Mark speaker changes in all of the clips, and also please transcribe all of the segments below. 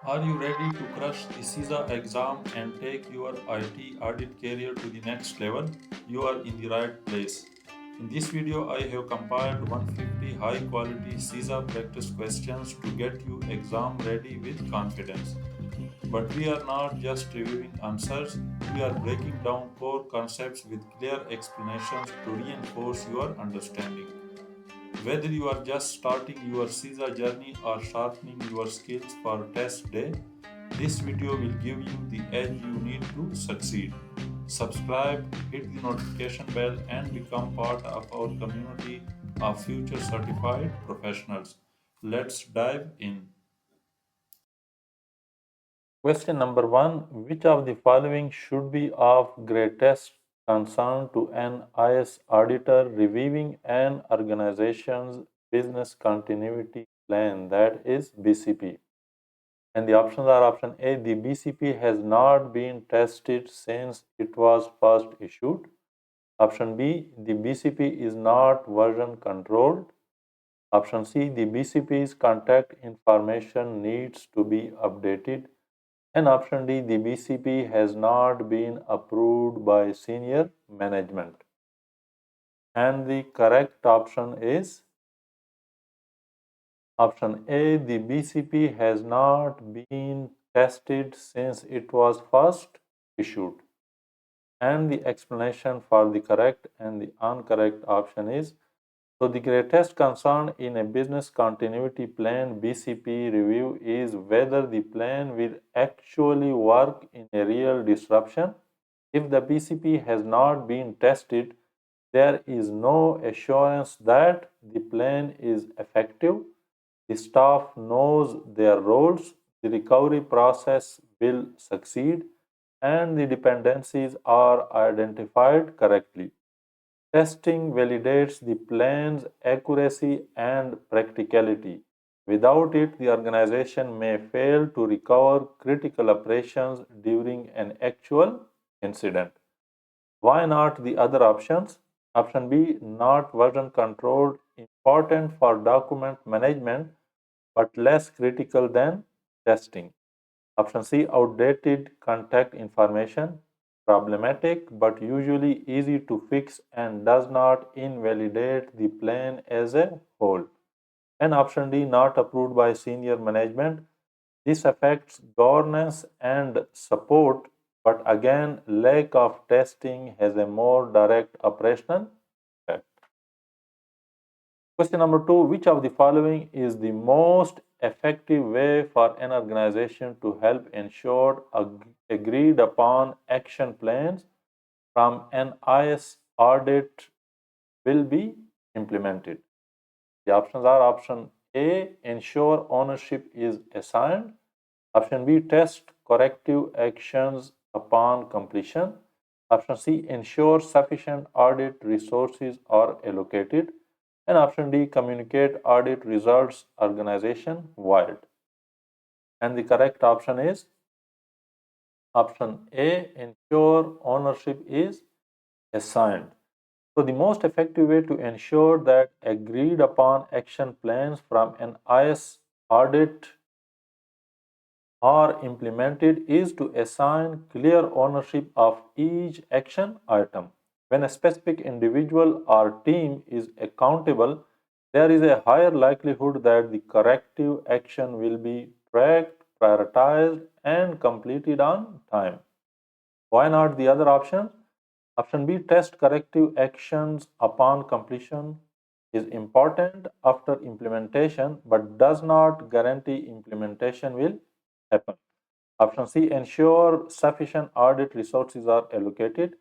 Speaker 1: Are you ready to crush the CISA exam and take your IT audit career to the next level? You are in the right place. In this video, I have compiled 150 high quality CISA practice questions to get you exam ready with confidence. But we are not just reviewing answers, we are breaking down core concepts with clear explanations to reinforce your understanding. Whether you are just starting your CISA journey or sharpening your skills for test day, this video will give you the edge you need to succeed. Subscribe, hit the notification bell, and become part of our community of future certified professionals. Let's dive in. Question number one: which of the following should be of greatest concern to an IS auditor reviewing an organization's business continuity plan, that is BCP? And the options are: option A, the BCP has not been tested since it was first issued. Option B, the BCP is not version controlled. Option C, the BCP's contact information needs to be updated. And option D, the BCP has not been approved by senior management. And the correct option is option A, the BCP has not been tested since it was first issued. And the explanation for the correct and the incorrect option is: so the greatest concern in a business continuity plan BCP review is whether the plan will actually work in a real disruption. If the BCP has not been tested, there is no assurance that the plan is effective, the staff knows their roles, the recovery process will succeed, and the dependencies are identified correctly. Testing validates the plan's accuracy and practicality. Without it, the organization may fail to recover critical operations during an actual incident. Why not the other options? Option B, not version controlled, important for document management but less critical than testing. Option C, outdated contact information, problematic but usually easy to fix and does not invalidate the plan as a whole. And option D, not approved by senior management. This affects governance and support, but again, lack of testing has a more direct operational effect. Question number two: which of the following is the most effective way for an organization to help ensure agreed upon action plans from an IS audit will be implemented? The options are: option A, ensure ownership is assigned. Option B, test corrective actions upon completion. Option C, ensure sufficient audit resources are allocated. And option D, communicate audit results organization wide. And the correct option is option A, ensure ownership is assigned. So the most effective way to ensure that agreed upon action plans from an IS audit are implemented is to assign clear ownership of each action item. When a specific individual or team is accountable, there is a higher likelihood that the corrective action will be tracked, prioritized, and completed on time. Why not the other option? Option B, test corrective actions upon completion, is important after implementation but does not guarantee implementation will happen. Option C, ensure sufficient audit resources are allocated,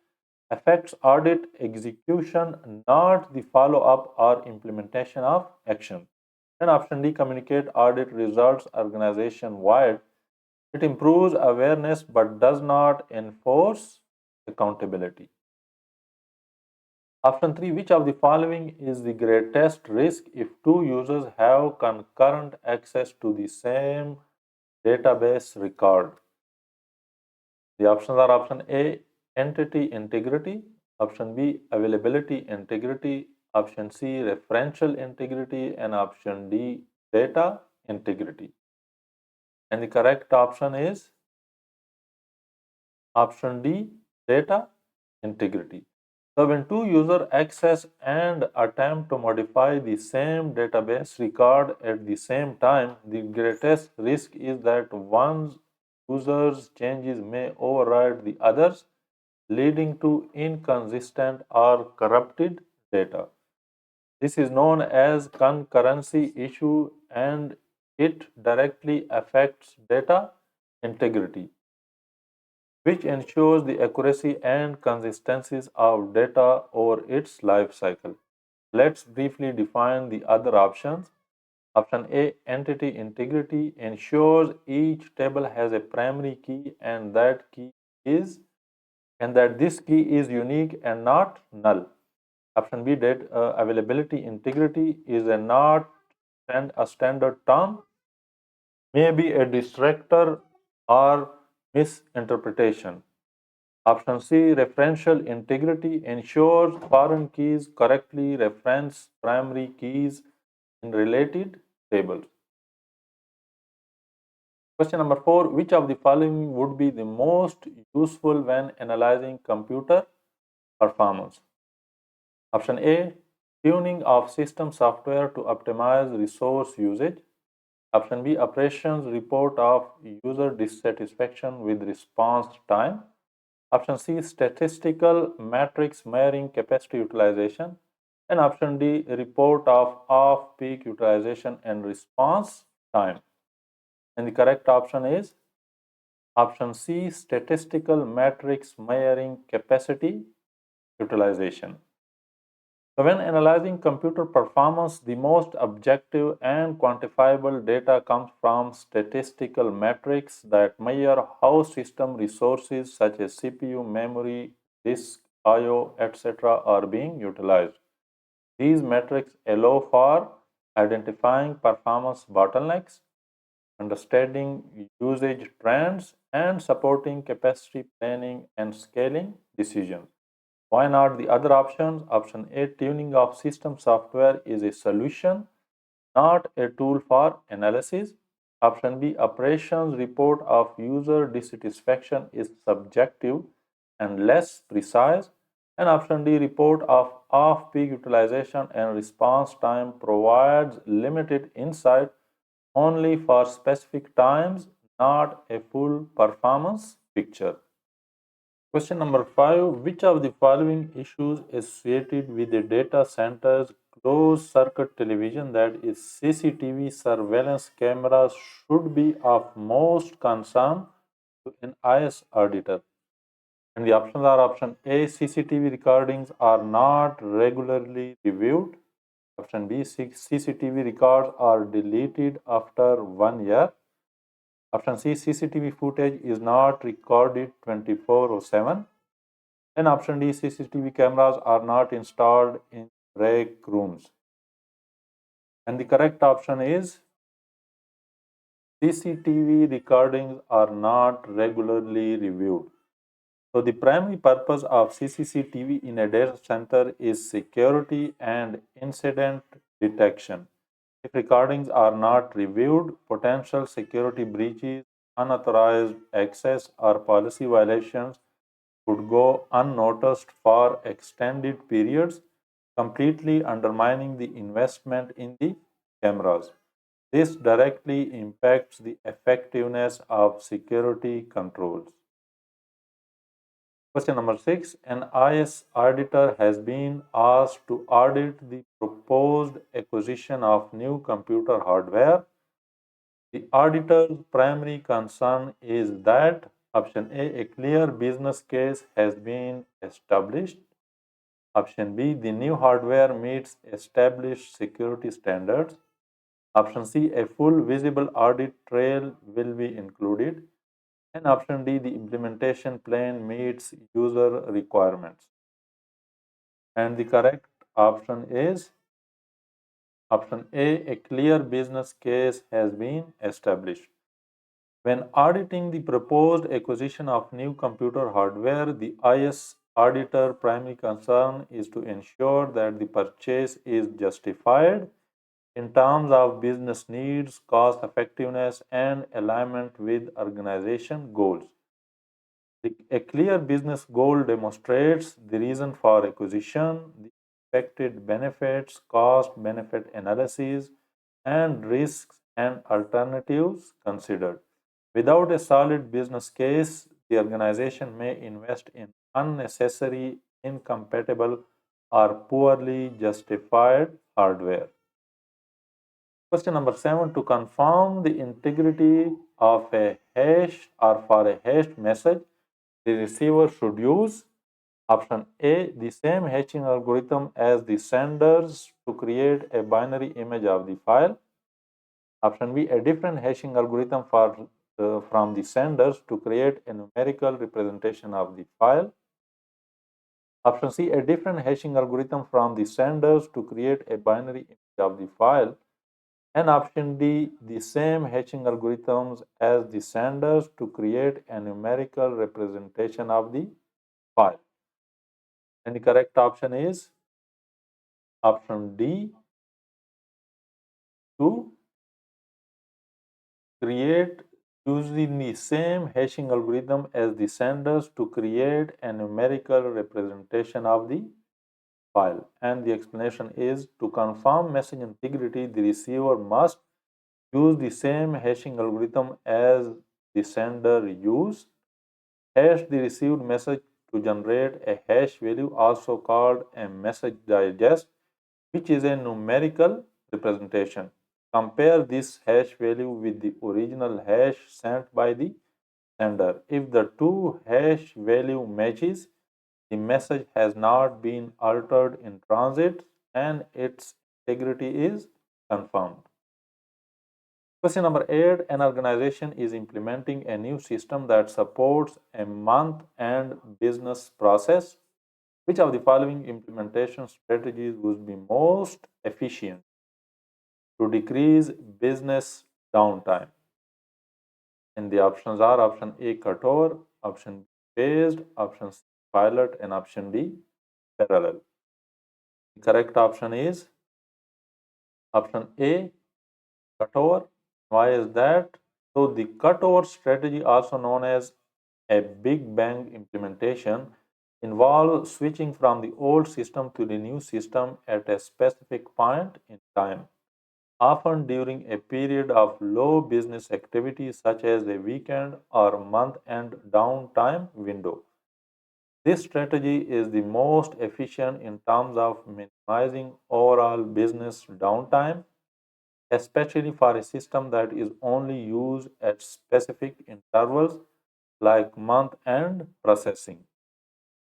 Speaker 1: affects audit execution, not the follow up or implementation of action. And option D, communicate audit results organization wide. It improves awareness but does not enforce accountability. Option 3, which of the following is the greatest risk if two users have concurrent access to the same database record? The options are: option A, entity integrity, option B, availability integrity, option C, referential integrity, and option D, data integrity. And the correct option is option D, data integrity. So when two users access and attempt to modify the same database record at the same time, the greatest risk is that one user's changes may override the others, leading to inconsistent or corrupted data. This is known as concurrency issue and it directly affects data integrity, which ensures the accuracy and consistencies of data over its life cycle. Let's briefly define the other options. Option A, entity integrity, ensures each table has a primary key and that this key is unique and not null. Option B, data availability integrity is a not a standard term, may be a distractor or misinterpretation. Option C, referential integrity ensures foreign keys correctly reference primary keys in related tables. Question number 4, which of the following would be the most useful when analyzing computer performance? Option A, tuning of system software to optimize resource usage. Option B, operations report of user dissatisfaction with response time. Option C, statistical matrix measuring capacity utilization. And option D, report of off-peak utilization and response time. And the correct option is option C, statistical matrix measuring capacity utilization. So when analyzing computer performance, the most objective and quantifiable data comes from statistical metrics that measure how system resources such as CPU, memory, disk, I/O, etc. are being utilized. These metrics allow for identifying performance bottlenecks, understanding usage trends, and supporting capacity planning and scaling decisions. Why not the other options? Option A, tuning of system software is a solution, not a tool for analysis. Option B, operations report of user dissatisfaction is subjective and less precise. And option D, report of off-peak utilization and response time provides limited insight only for specific times, not a full performance picture. Question number 5, which of the following issues associated with the data center's closed circuit television, that is CCTV surveillance cameras, should be of most concern to an IS auditor? And the options are option A, CCTV recordings are not regularly reviewed. Option B, CCTV records are deleted after 1 year. Option C, CCTV footage is not recorded 24/7. And option D, CCTV cameras are not installed in break rooms. And the correct option is CCTV recordings are not regularly reviewed. So the primary purpose of CCTV in a data center is security and incident detection. If recordings are not reviewed, potential security breaches, unauthorized access, or policy violations could go unnoticed for extended periods, completely undermining the investment in the cameras. This directly impacts the effectiveness of security controls. Question number 6. An IS auditor has been asked to audit the proposed acquisition of new computer hardware. The auditor's primary concern is that option A, a clear business case has been established. Option B, the new hardware meets established security standards. Option C, a full visible audit trail will be included. And option D, the implementation plan meets user requirements. And the correct option is option A, a clear business case has been established. When auditing the proposed acquisition of new computer hardware, the IS auditor primary concern is to ensure that the purchase is justified in terms of business needs, cost effectiveness, and alignment with organization goals. A clear business goal demonstrates the reason for acquisition, the expected benefits, cost benefit analysis, and risks and alternatives considered. Without a solid business case, the organization may invest in unnecessary, incompatible, or poorly justified hardware. Question number 7, to confirm the integrity of a hash or for a hashed message, the receiver should use option A, the same hashing algorithm as the senders to create a binary image of the file. Option B, a different hashing algorithm from the senders to create a numerical representation of the file. Option C, a different hashing algorithm from the senders to create a binary image of the file. And option D, the same hashing algorithms as the senders to create a numerical representation of the file. And the correct option is option D, to create using the same hashing algorithm as the senders to create a numerical representation of the file. And the explanation is, to confirm message integrity, the receiver must use the same hashing algorithm as the sender used. Hash the received message to generate a hash value, also called a message digest, which is a numerical representation. Compare this hash value with the original hash sent by the sender. If the two hash value matches, the message has not been altered in transit and its integrity is confirmed. Question number 8, an organization is implementing a new system that supports a month-end business process. Which of the following implementation strategies would be most efficient to decrease business downtime? And the options are option A, cutover, option B, phased, option C, pilot, and option D, parallel. The correct option is option A, cutover. Why is that? So the cutover strategy, also known as a big bang implementation, involves switching from the old system to the new system at a specific point in time, often during a period of low business activity such as a weekend or month-end downtime window. This strategy is the most efficient in terms of minimizing overall business downtime, especially for a system that is only used at specific intervals like month-end processing.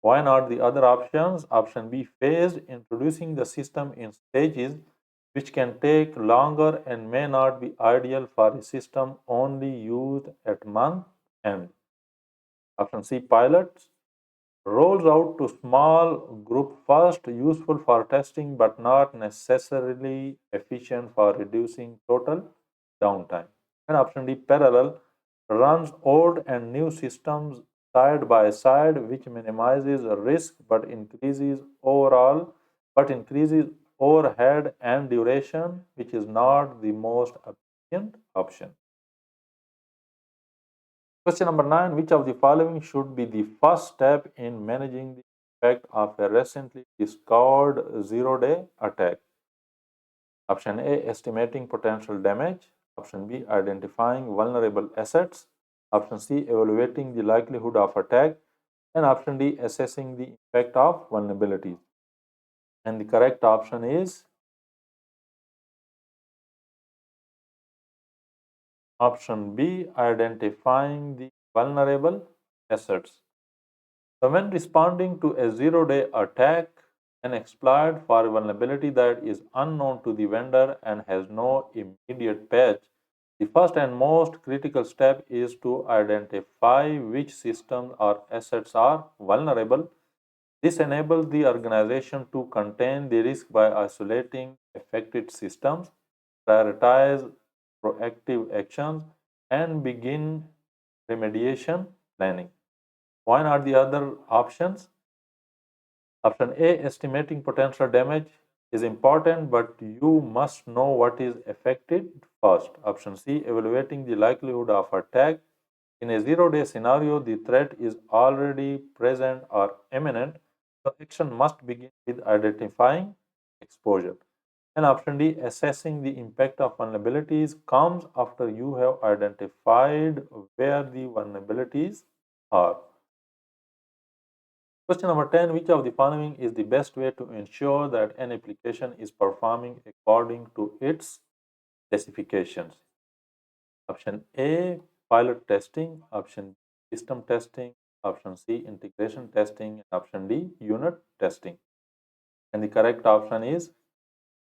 Speaker 1: Why not the other options? Option B, phased, introducing the system in stages, which can take longer and may not be ideal for a system only used at month end. Option C, pilot, rolls out to small group first, useful for testing but not necessarily efficient for reducing total downtime. And option D, parallel, runs old and new systems side by side, which minimizes risk but increases overhead and duration, which is not the most efficient option. Question number 9, which of the following should be the first step in managing the effect of a recently discovered zero-day attack? Option A, estimating potential damage. Option B, identifying vulnerable assets. Option C, evaluating the likelihood of attack. And option D, assessing the effect of vulnerabilities. And the correct option is option B, identifying the vulnerable assets. So when responding to a zero-day attack, an exploit for a vulnerability that is unknown to the vendor and has no immediate patch, the first and most critical step is to identify which systems or assets are vulnerable. This enables the organization to contain the risk by isolating affected systems, prioritize proactive actions, and begin remediation planning. Why not the other options? Option A, estimating potential damage. is important, but you must know what is affected first. Option C, evaluating the likelihood of attack. In a zero-day scenario, the threat is already present or imminent, so action must begin with identifying exposure. And option D, assessing the impact of vulnerabilities comes after you have identified where the vulnerabilities are. Question number 10, which of the following is the best way to ensure that an application is performing according to its specifications? Option A, pilot testing. Option B, system testing. Option C, integration testing. And option D, unit testing. And the correct option is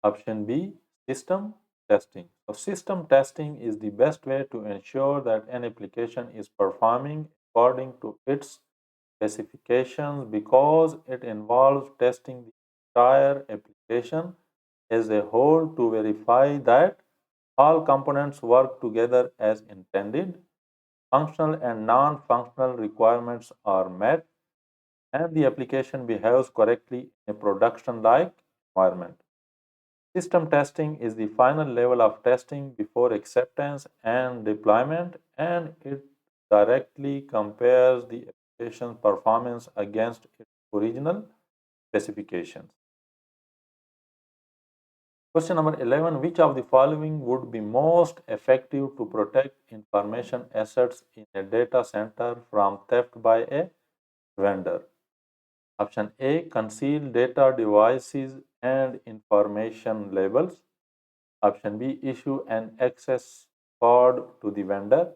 Speaker 1: option B, system testing. So system testing is the best way to ensure that an application is performing according to its specifications because it involves testing the entire application as a whole to verify that all components work together as intended, functional and non-functional requirements are met, and the application behaves correctly in a production-like environment. System testing is the final level of testing before acceptance and deployment, and it directly compares the application's performance against its original specifications. Question number 11, which of the following would be most effective to protect information assets in a data center from theft by a vendor? Option A, conceal data devices and information labels. Option B, issue an access code to the vendor.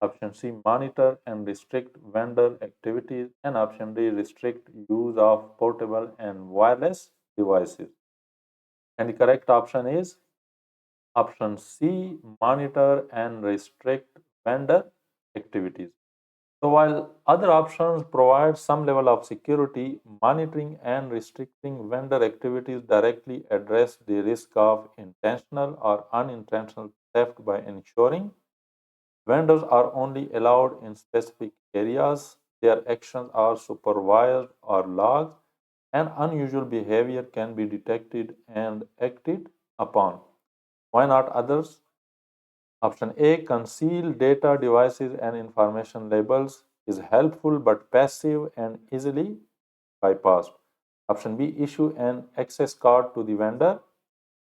Speaker 1: Option C, monitor and restrict vendor activities. And option D, restrict use of portable and wireless devices. And the correct option is option C, monitor and restrict vendor activities. So while other options provide some level of security, monitoring and restricting vendor activities directly address the risk of intentional or unintentional theft by ensuring vendors are only allowed in specific areas, their actions are supervised or logged, and unusual behavior can be detected and acted upon. Why not others? Option A, conceal data devices and information labels is helpful but passive and easily bypassed. Option B, issue an access card to the vendor,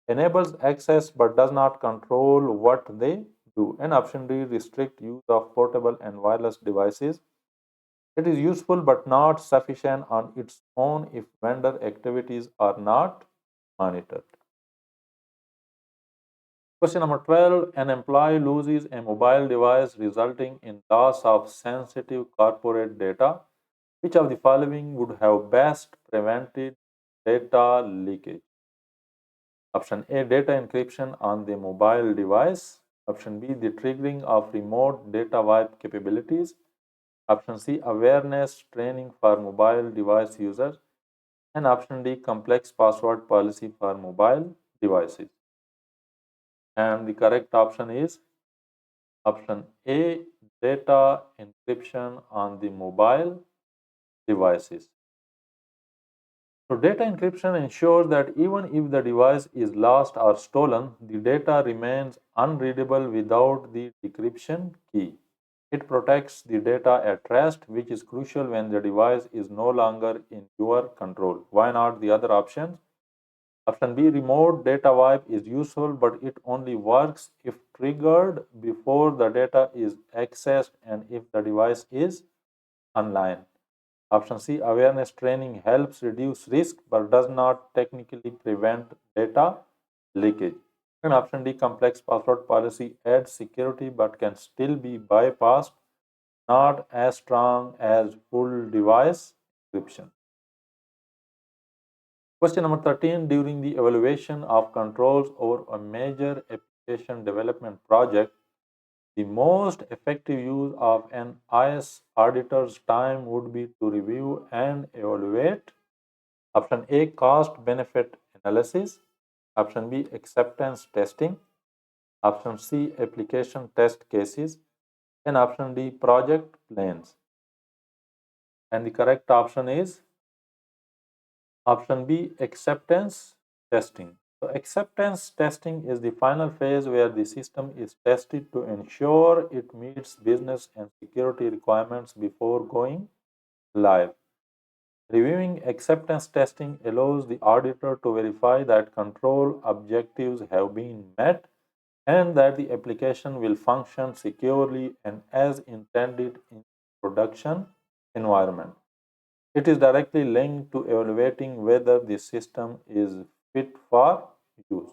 Speaker 1: enables access but does not control what they do. And option D, restrict use of portable and wireless devices. It is useful but not sufficient on its own if vendor activities are not monitored. Question number 12, an employee loses a mobile device resulting in loss of sensitive corporate data. Which of the following would have best prevented data leakage? Option A, data encryption on the mobile device. Option B, the triggering of remote data wipe capabilities. Option C, awareness training for mobile device users. And option D, complex password policy for mobile devices. And the correct option is option A, data encryption on the mobile devices. So data encryption ensures that even if the device is lost or stolen, the data remains unreadable without the decryption key. It protects the data at rest, which is crucial when the device is no longer in your control. Why not the other options? Option B, remote data wipe is useful, but it only works if triggered before the data is accessed and if the device is online. Option C, awareness training helps reduce risk but does not technically prevent data leakage. And option D, complex password policy adds security but can still be bypassed, not as strong as full device encryption. Question number 13, during the evaluation of controls over a major application development project, the most effective use of an IS auditor's time would be to review and evaluate. Option A, cost benefit analysis. Option B, acceptance testing. Option C, application test cases. And option D, project plans. And the correct option is option B, acceptance testing. So acceptance testing is the final phase where the system is tested to ensure it meets business and security requirements before going live. Reviewing acceptance testing allows the auditor to verify that control objectives have been met and that the application will function securely and as intended in production environment. It is directly linked to evaluating whether the system is fit for use.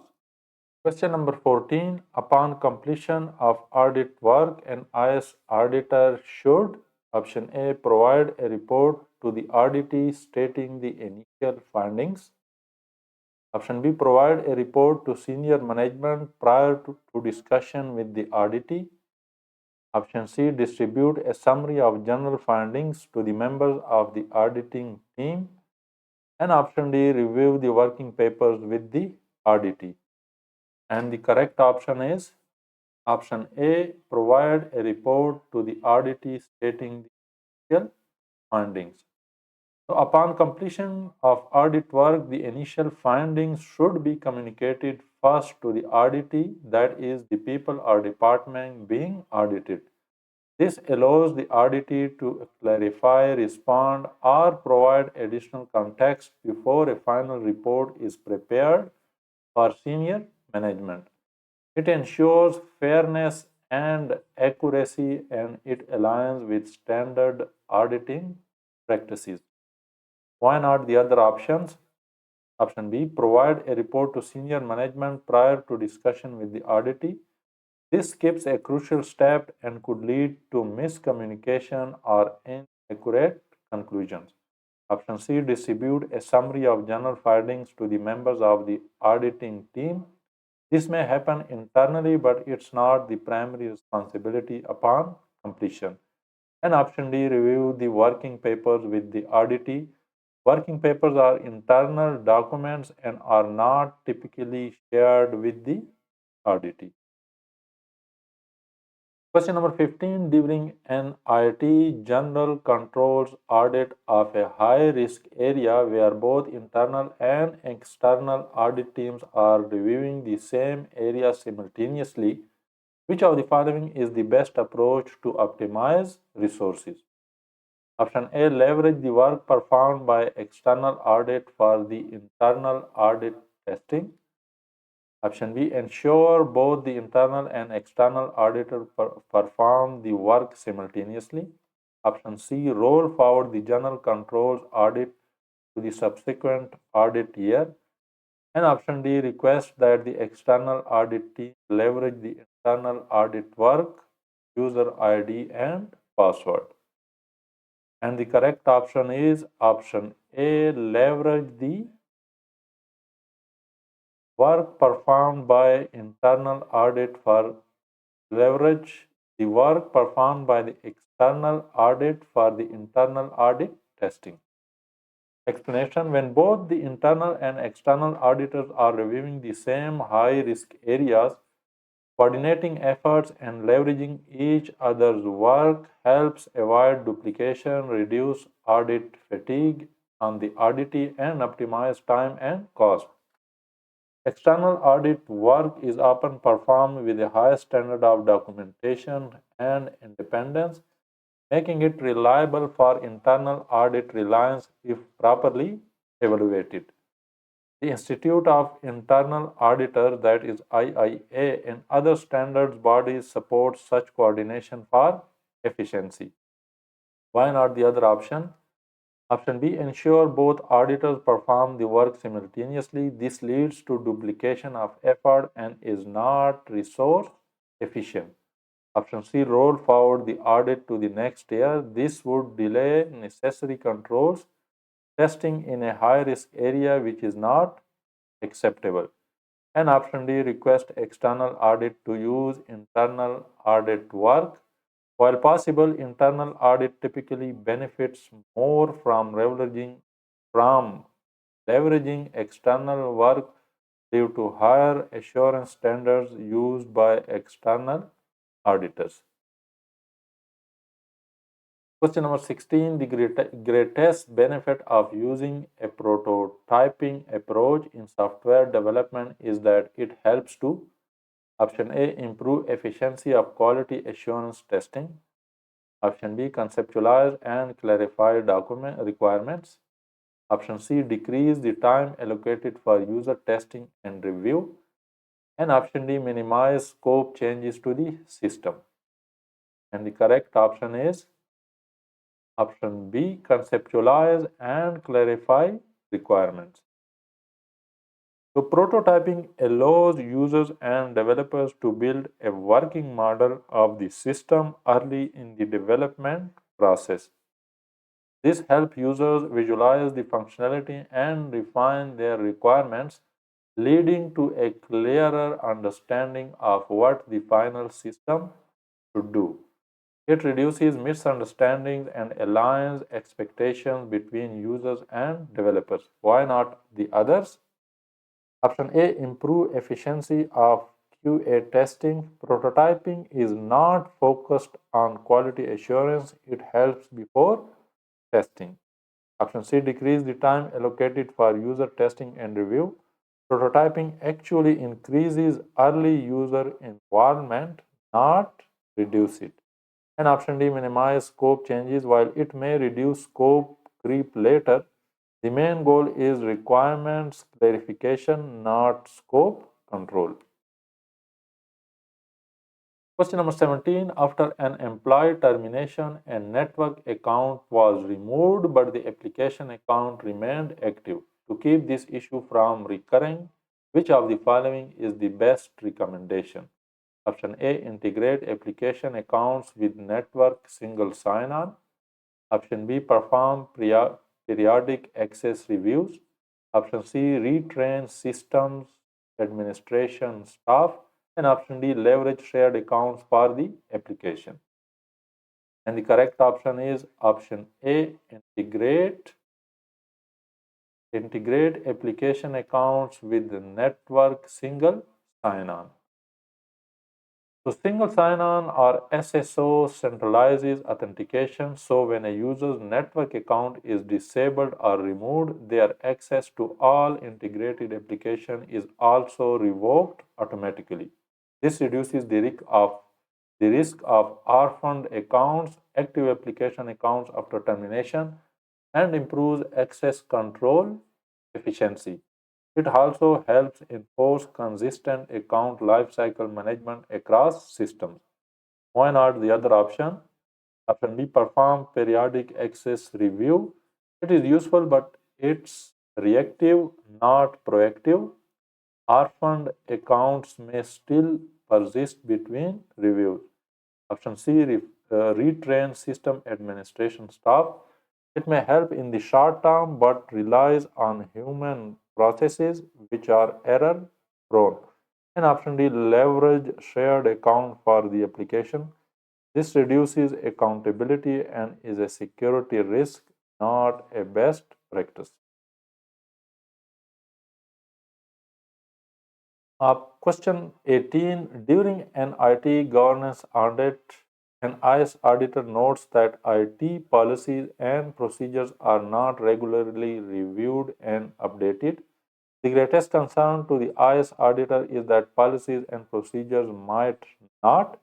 Speaker 1: Question number 14. Upon completion of audit work, an IS auditor should option A provide a report to the auditee stating the initial findings. Option B provide a report to senior management prior to discussion with the auditee. Option C distribute a summary of general findings to the members of the auditing team. And option D review the working papers with the auditee. And the correct option is option A provide a report to the auditee stating the initial findings. So upon completion of audit work, the initial findings should be communicated first to the auditee, that is, the people or department being audited. This allows the auditee to clarify, respond, or provide additional context before a final report is prepared for senior management. It ensures fairness and accuracy and it aligns with standard auditing practices. Why not the other options? Option B provide a report to senior management prior to discussion with the auditee. This skips a crucial step and could lead to miscommunication or inaccurate conclusions. Option C distribute a summary of general findings to the members of the auditing team. This may happen internally, but it's not the primary responsibility upon completion. And option D review the working papers with the auditee. Working papers are internal documents and are not typically shared with the auditee. Question number 15. During an IT general controls audit of a high risk area where both internal and external audit teams are reviewing the same area simultaneously, which of the following is the best approach to optimize resources? Option A leverage the work performed by external audit for the internal audit testing. Option B ensure both the internal and external auditor perform the work simultaneously. Option C roll forward the general controls audit to the subsequent audit year. And option D request that the external audit team leverage the internal audit work, user ID and password. And the correct option is option A leverage the work performed by internal audit for leverage the work performed by the external audit for the internal audit testing. Explanation: when both the internal and external auditors are reviewing the same high risk areas, coordinating efforts and leveraging each other's work helps avoid duplication, reduce audit fatigue on the auditee, and optimize time and cost. External audit work is often performed with a high standard of documentation and independence, making it reliable for internal audit reliance if properly evaluated. The Institute of Internal Auditor, that is IIA, and other standards bodies support such coordination for efficiency. Why not the other option? Option B ensure both auditors perform the work simultaneously. This leads to duplication of effort and is not resource efficient. Option C roll forward the audit to the next year. This would delay necessary controls testing in a high risk area which is not acceptable. And option D request external audit to use internal audit work. While possible, internal audit typically benefits more from leveraging external work due to higher assurance standards used by external auditors. Question number 16. The greatest benefit of using a prototyping approach in software development is that it helps to option A, improve efficiency of quality assurance testing. Option B, conceptualize and clarify document requirements. Option C, decrease the time allocated for user testing and review. And option D, minimize scope changes to the system. And the correct option is option B, conceptualize and clarify requirements. So prototyping allows users and developers to build a working model of the system early in the development process. This helps users visualize the functionality and refine their requirements, leading to a clearer understanding of what the final system should do. It reduces misunderstandings and aligns expectations between users and developers. Why not the others? Option A, improve efficiency of QA testing. Prototyping is not focused on quality assurance, it helps before testing. Option C, decrease the time allocated for user testing and review. Prototyping actually increases early user involvement, not reduce it. And option D, minimize scope changes. While it may reduce scope creep later, the main goal is requirements clarification, not scope control. Question number 17. After an employee termination, a network account was removed, but the application account remained active. To keep this issue from recurring, which of the following is the best recommendation? Option A, integrate application accounts with network single sign-on. Option B, perform periodic access reviews. Option C, retrain systems administration staff. And option D, leverage shared accounts for the application. And the correct option is option A, integrate application accounts with the network single sign-on. So single sign-on or SSO centralizes authentication. So when a user's network account is disabled or removed, their access to all integrated application is also revoked automatically. This reduces the risk of orphaned accounts, active application accounts after termination, and improves access control efficiency. It also helps enforce consistent account lifecycle management across systems. Why not the other option? Option B, perform periodic access review. It is useful, but it's reactive, not proactive. Orphaned accounts may still persist between reviews. Option C, retrain system administration staff. It may help in the short term but relies on human processes which are error prone. And option D, leverage shared account for the application. This reduces accountability and is a security risk, not a best practice. Question 18. During an IT governance audit, an IS auditor notes that IT policies and procedures are not regularly reviewed and updated. The greatest concern to the IS auditor is that policies and procedures might not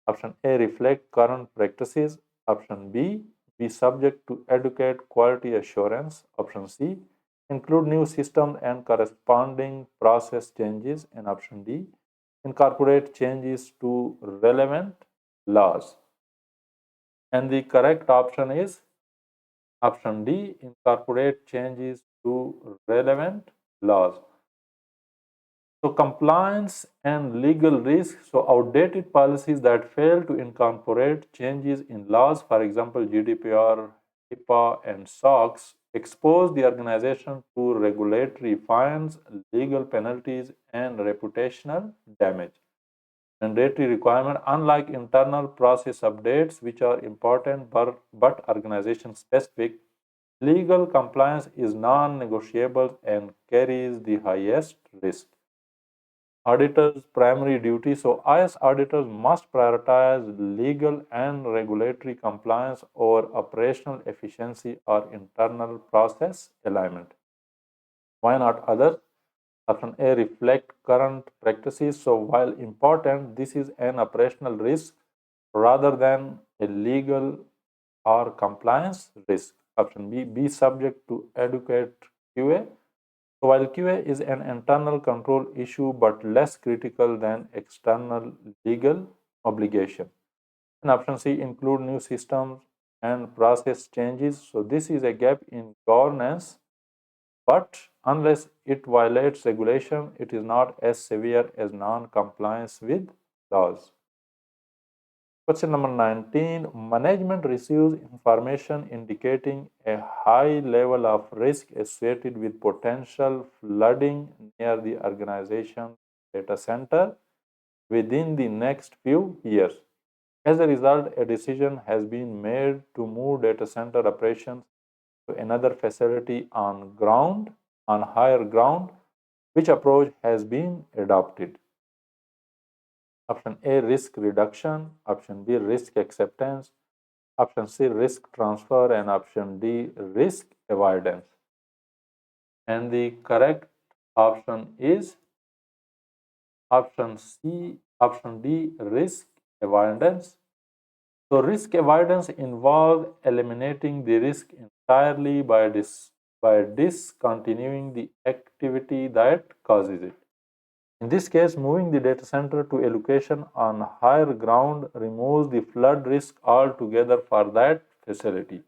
Speaker 1: option A, reflect current practices. Option B, be subject to adequate quality assurance. Option C, include new systems and corresponding process changes. And option D, incorporate changes to relevant laws. And the correct option is option D, incorporate changes to relevant laws. So compliance and legal risks. So outdated policies that fail to incorporate changes in laws, for example, GDPR, HIPAA, and SOX, expose the organization to regulatory fines, legal penalties, and reputational damage. Mandatory requirement, unlike internal process updates, which are important but organization specific, legal compliance is non negotiable and carries the highest risk. Auditors' primary duty. So, IS auditors must prioritize legal and regulatory compliance over operational efficiency or internal process alignment. Why not others? Option A, reflect current practices. So, while important, this is an operational risk rather than a legal or compliance risk. Option B, be subject to adequate QA. So while QA is an internal control issue but less critical than external legal obligation. And option C, include new systems and process changes. So this is a gap in governance, but unless it violates regulation, it is not as severe as non-compliance with laws. Question number 19. Management receives information indicating a high level of risk associated with potential flooding near the organization data center within the next few years. As a result, a decision has been made to move data center operations to another facility on higher ground. Which approach has been adopted? Option A, risk reduction. Option B, risk acceptance. Option C, risk transfer. And option D, risk avoidance. And the correct option is option C, option D, risk avoidance. So, risk avoidance involves eliminating the risk entirely by discontinuing the activity that causes it. In this case, moving the data center to a location on higher ground removes the flood risk altogether for that facility.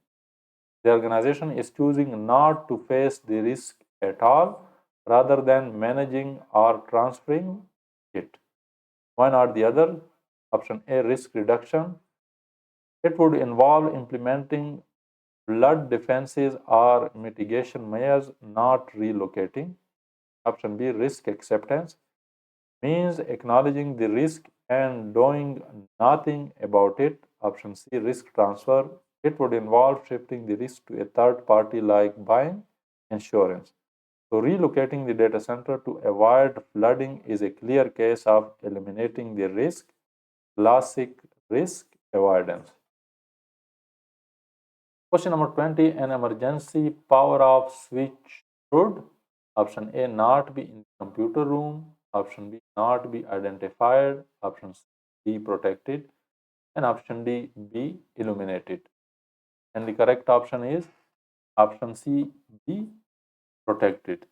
Speaker 1: The organization is choosing not to face the risk at all rather than managing or transferring it. One or the other. Option A, risk reduction. It would involve implementing flood defenses or mitigation measures, not relocating. Option B, risk acceptance, means acknowledging the risk and doing nothing about it. Option C, risk transfer. It would involve shifting the risk to a third party like buying insurance. So, relocating the data center to avoid flooding is a clear case of eliminating the risk, classic risk avoidance. Question number 20. An emergency power off switch should option A, not be in the computer room. Option B, not be identified. Option C, be protected. And option D, be illuminated. And the correct option is option C, be protected.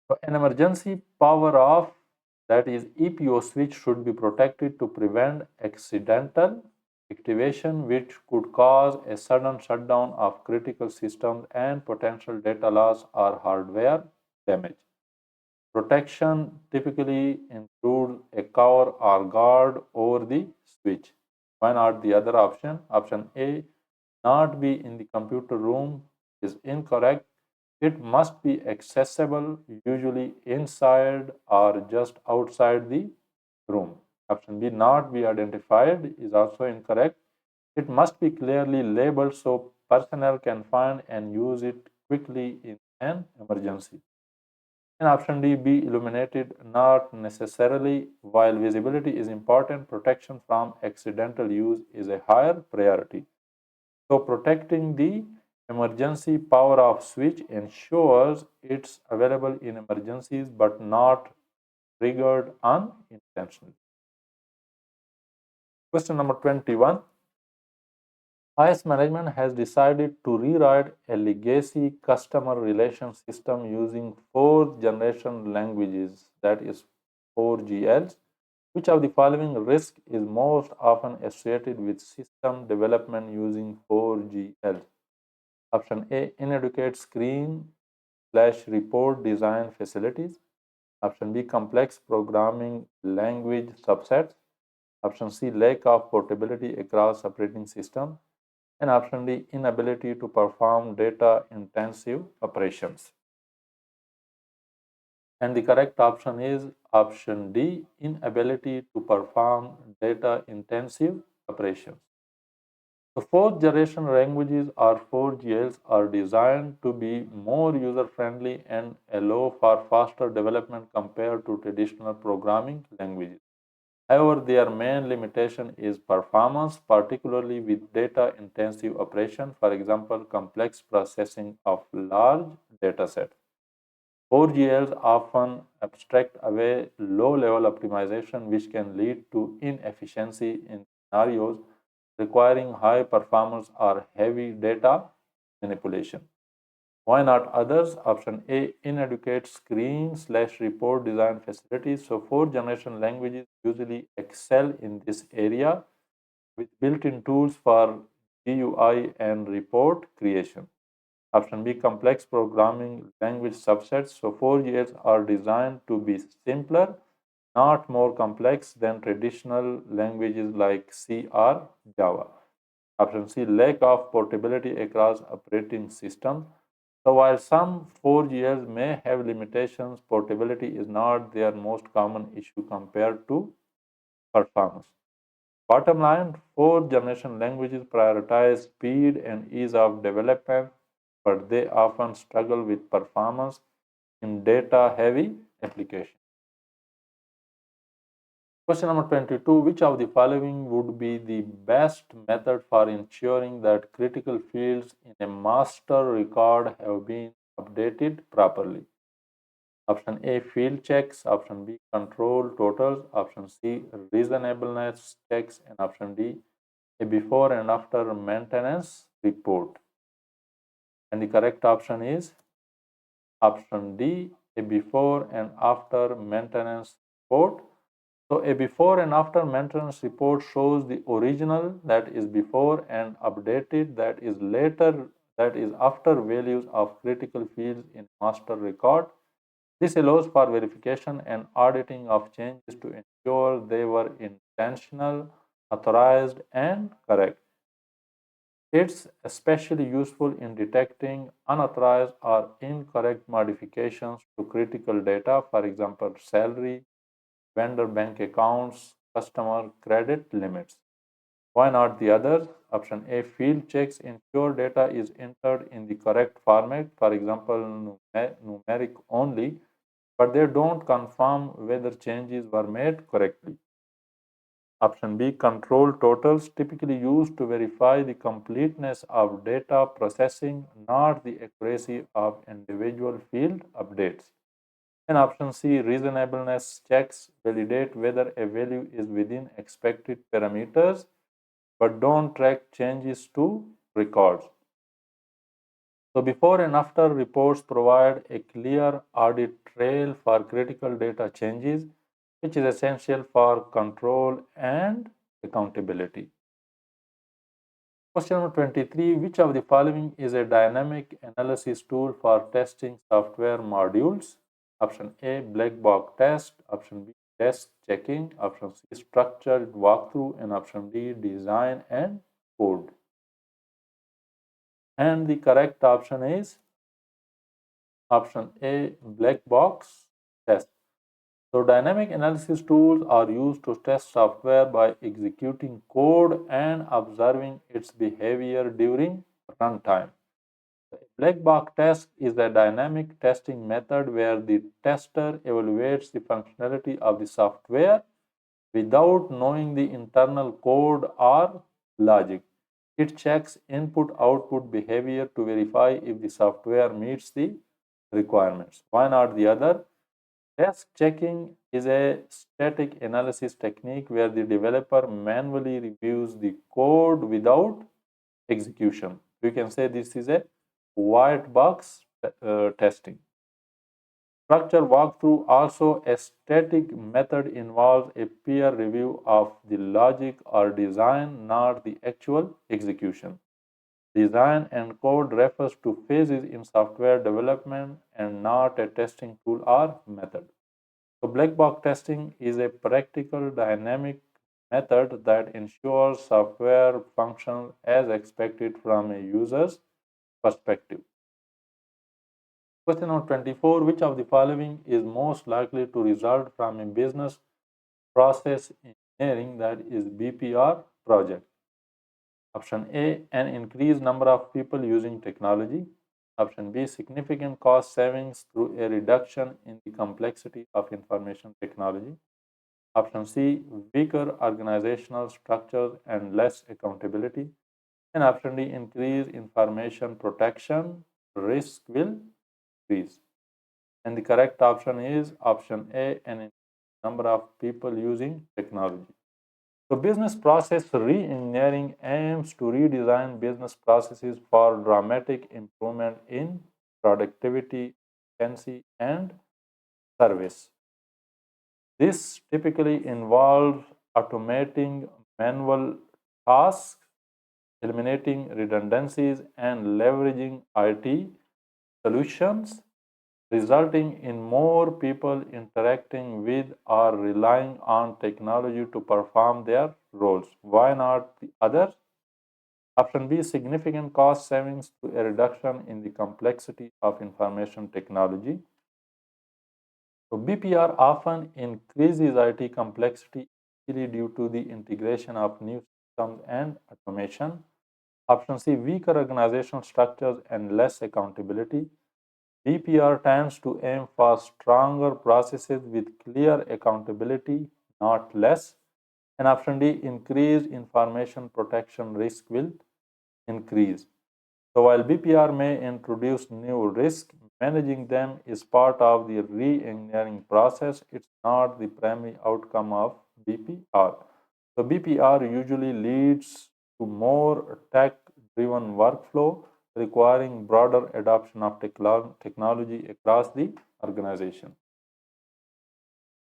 Speaker 1: So an emergency power off, that is EPO switch, should be protected to prevent accidental activation which could cause a sudden shutdown of critical systems and potential data loss or hardware damage. Protection typically includes a cover or guard over the switch. Why not the other option? Option A, not be in the computer room, is incorrect. It must be accessible, usually inside or just outside the room. Option B, not be identified, is also incorrect. It must be clearly labeled so personnel can find and use it quickly in an emergency. And option D, be illuminated, not necessarily. While visibility is important, protection from accidental use is a higher priority. So, protecting the emergency power off switch ensures it's available in emergencies but not triggered unintentionally. Question number 21. IS management has decided to rewrite a legacy customer relation system using fourth generation languages, that is 4GLs. Which of the following risk is most often associated with system development using 4GLs? Option A, inadequate screen/report design facilities. Option B, complex programming language subsets. Option C, lack of portability across operating systems. And option D, inability to perform data intensive operations. And the correct option is option D, inability to perform data intensive operations. So fourth generation languages or 4GLs are designed to be more user-friendly and allow for faster development compared to traditional programming languages. However, their main limitation is performance, particularly with data-intensive operation, for example, complex processing of large datasets. 4GLs often abstract away low-level optimization, which can lead to inefficiency in scenarios requiring high performance or heavy data manipulation. Why not others? Option A, inadequate screen/report design facilities. So fourth generation languages usually excel in this area with built-in tools for GUI and report creation. Option B, complex programming language subsets. So 4GLs are designed to be simpler, not more complex than traditional languages like C or Java. Option C, lack of portability across operating systems. So while some 4GLs may have limitations, portability is not their most common issue compared to performance. Bottom line, fourth generation languages prioritize speed and ease of development, but they often struggle with performance in data heavy applications. Question number 22, which of the following would be the best method for ensuring that critical fields in a master record have been updated properly? Option A, field checks. Option B, control totals. Option C, reasonableness checks. And option D, a before and after maintenance report. And the correct option is option D, a before and after maintenance report. So a before and after maintenance report shows the original, that is before, and updated, that is later, that is after values of critical fields in master record. This allows for verification and auditing of changes to ensure they were intentional, authorized, and correct. It's especially useful in detecting unauthorized or incorrect modifications to critical data, for example, salary, vendor bank accounts, customer credit limits. Why not the others? Option A, field checks ensure data is entered in the correct format, for example, numeric only, but they don't confirm whether changes were made correctly. Option B, control totals, typically used to verify the completeness of data processing, not the accuracy of individual field updates. And option C, reasonableness checks, validate whether a value is within expected parameters, but don't track changes to records. So before and after reports provide a clear audit trail for critical data changes, which is essential for control and accountability. Question number 23, which of the following is a dynamic analysis tool for testing software modules? Option A, black box test. Option B, test checking. Option C, structured walkthrough. And option D, design and code. And the correct option is option A, black box test. So dynamic analysis tools are used to test software by executing code and observing its behavior during runtime. Black box test is a dynamic testing method where the tester evaluates the functionality of the software without knowing the internal code or logic. It checks input-output behavior to verify if the software meets the requirements. Why not the other? Test checking is a static analysis technique where the developer manually reviews the code without execution. We can say this is a white box testing. Structure walkthrough, also a static method, involves a peer review of the logic or design, not the actual execution. Design and code refers to phases in software development and not a testing tool or method. So black box testing is a practical dynamic method that ensures software functions as expected from a user's perspective. Question number 24, which of the following is most likely to result from a business process engineering, that is BPR project? Option A, an increased number of people using technology. Option B, significant cost savings through a reduction in the complexity of information technology. Option C, weaker organizational structures and less accountability. And option D, increased information protection, risk will increase. And the correct option is option A, an number of people using technology. So business process re-engineering aims to redesign business processes for dramatic improvement in productivity, efficiency, and service. This typically involves automating manual tasks, eliminating redundancies, and leveraging IT solutions, resulting in more people interacting with or relying on technology to perform their roles. Why not the others? Option B, significant cost savings through a reduction in the complexity of information technology. So BPR often increases IT complexity due to the integration of new systems and automation. Option C, weaker organizational structures and less accountability. BPR tends to aim for stronger processes with clear accountability, not less. And option D, increased information protection risk will increase. So while BPR may introduce new risks, managing them is part of the re-engineering process. It's not the primary outcome of BPR. So BPR usually leads to more tech-driven workflow requiring broader adoption of technology across the organization.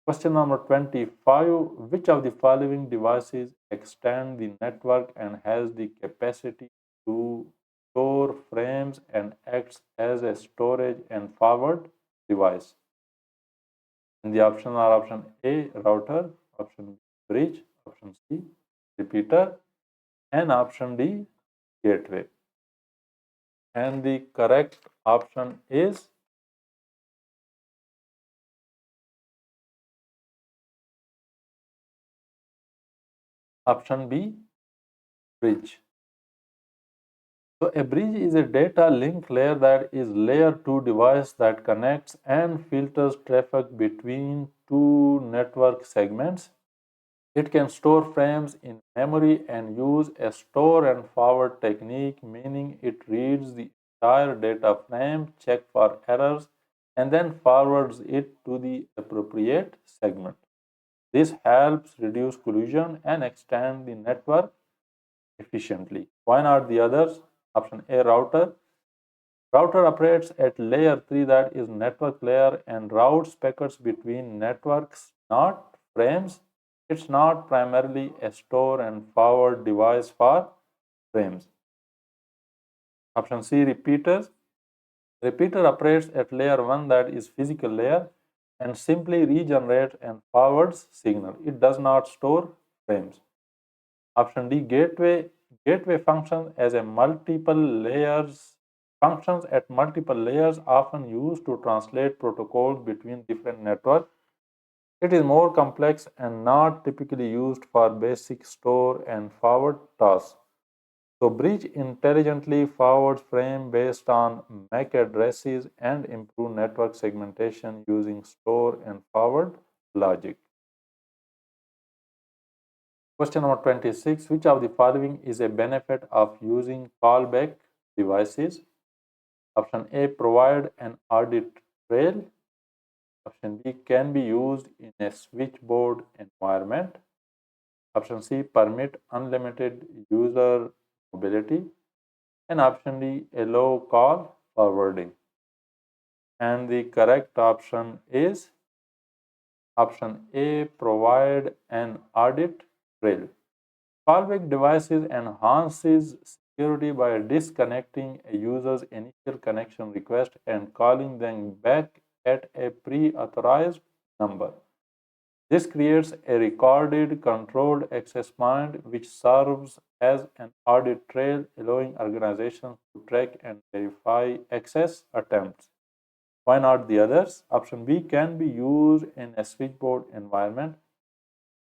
Speaker 1: Question number 25. Which of the following devices extend the network and has the capacity to store frames and acts as a storage and forward device? And the options are option A, router, option B, bridge, option C, repeater, and option D, gateway. And the correct option is option B, bridge. So a bridge is a data link layer that is layer 2 device that connects and filters traffic between two network segments. It can store frames in memory and use a store and forward technique, meaning it reads the entire data frame, checks for errors, and then forwards it to the appropriate segment. This helps reduce collision and extend the network efficiently. Why not the others? Option A, router. Router operates at layer 3, that is network layer, and routes packets between networks, not frames. It's not primarily a store and forward device for frames. Option C, repeaters. Repeater operates at layer 1, that is physical layer, and simply regenerates and forwards signal. It does not store frames. Option D, gateway. Gateway functions as a multiple layers functions at multiple layers, often used to translate protocols between different networks. It is more complex and not typically used for basic store and forward tasks. So bridge intelligently forwards frame based on MAC addresses and improve network segmentation using store and forward logic. Question number 26. Which of the following is a benefit of using callback devices? Option A, provide an audit trail. Option B, can be used in a switchboard environment. Option C, permit unlimited user mobility. And option D, allow call forwarding. And the correct option is option A, provide an audit trail. Callback devices enhances security by disconnecting a user's initial connection request and calling them back at a pre-authorized number. This creates a recorded controlled access point which serves as an audit trail, allowing organizations to track and verify access attempts. Why not the others? Option B, can be used in a switchboard environment.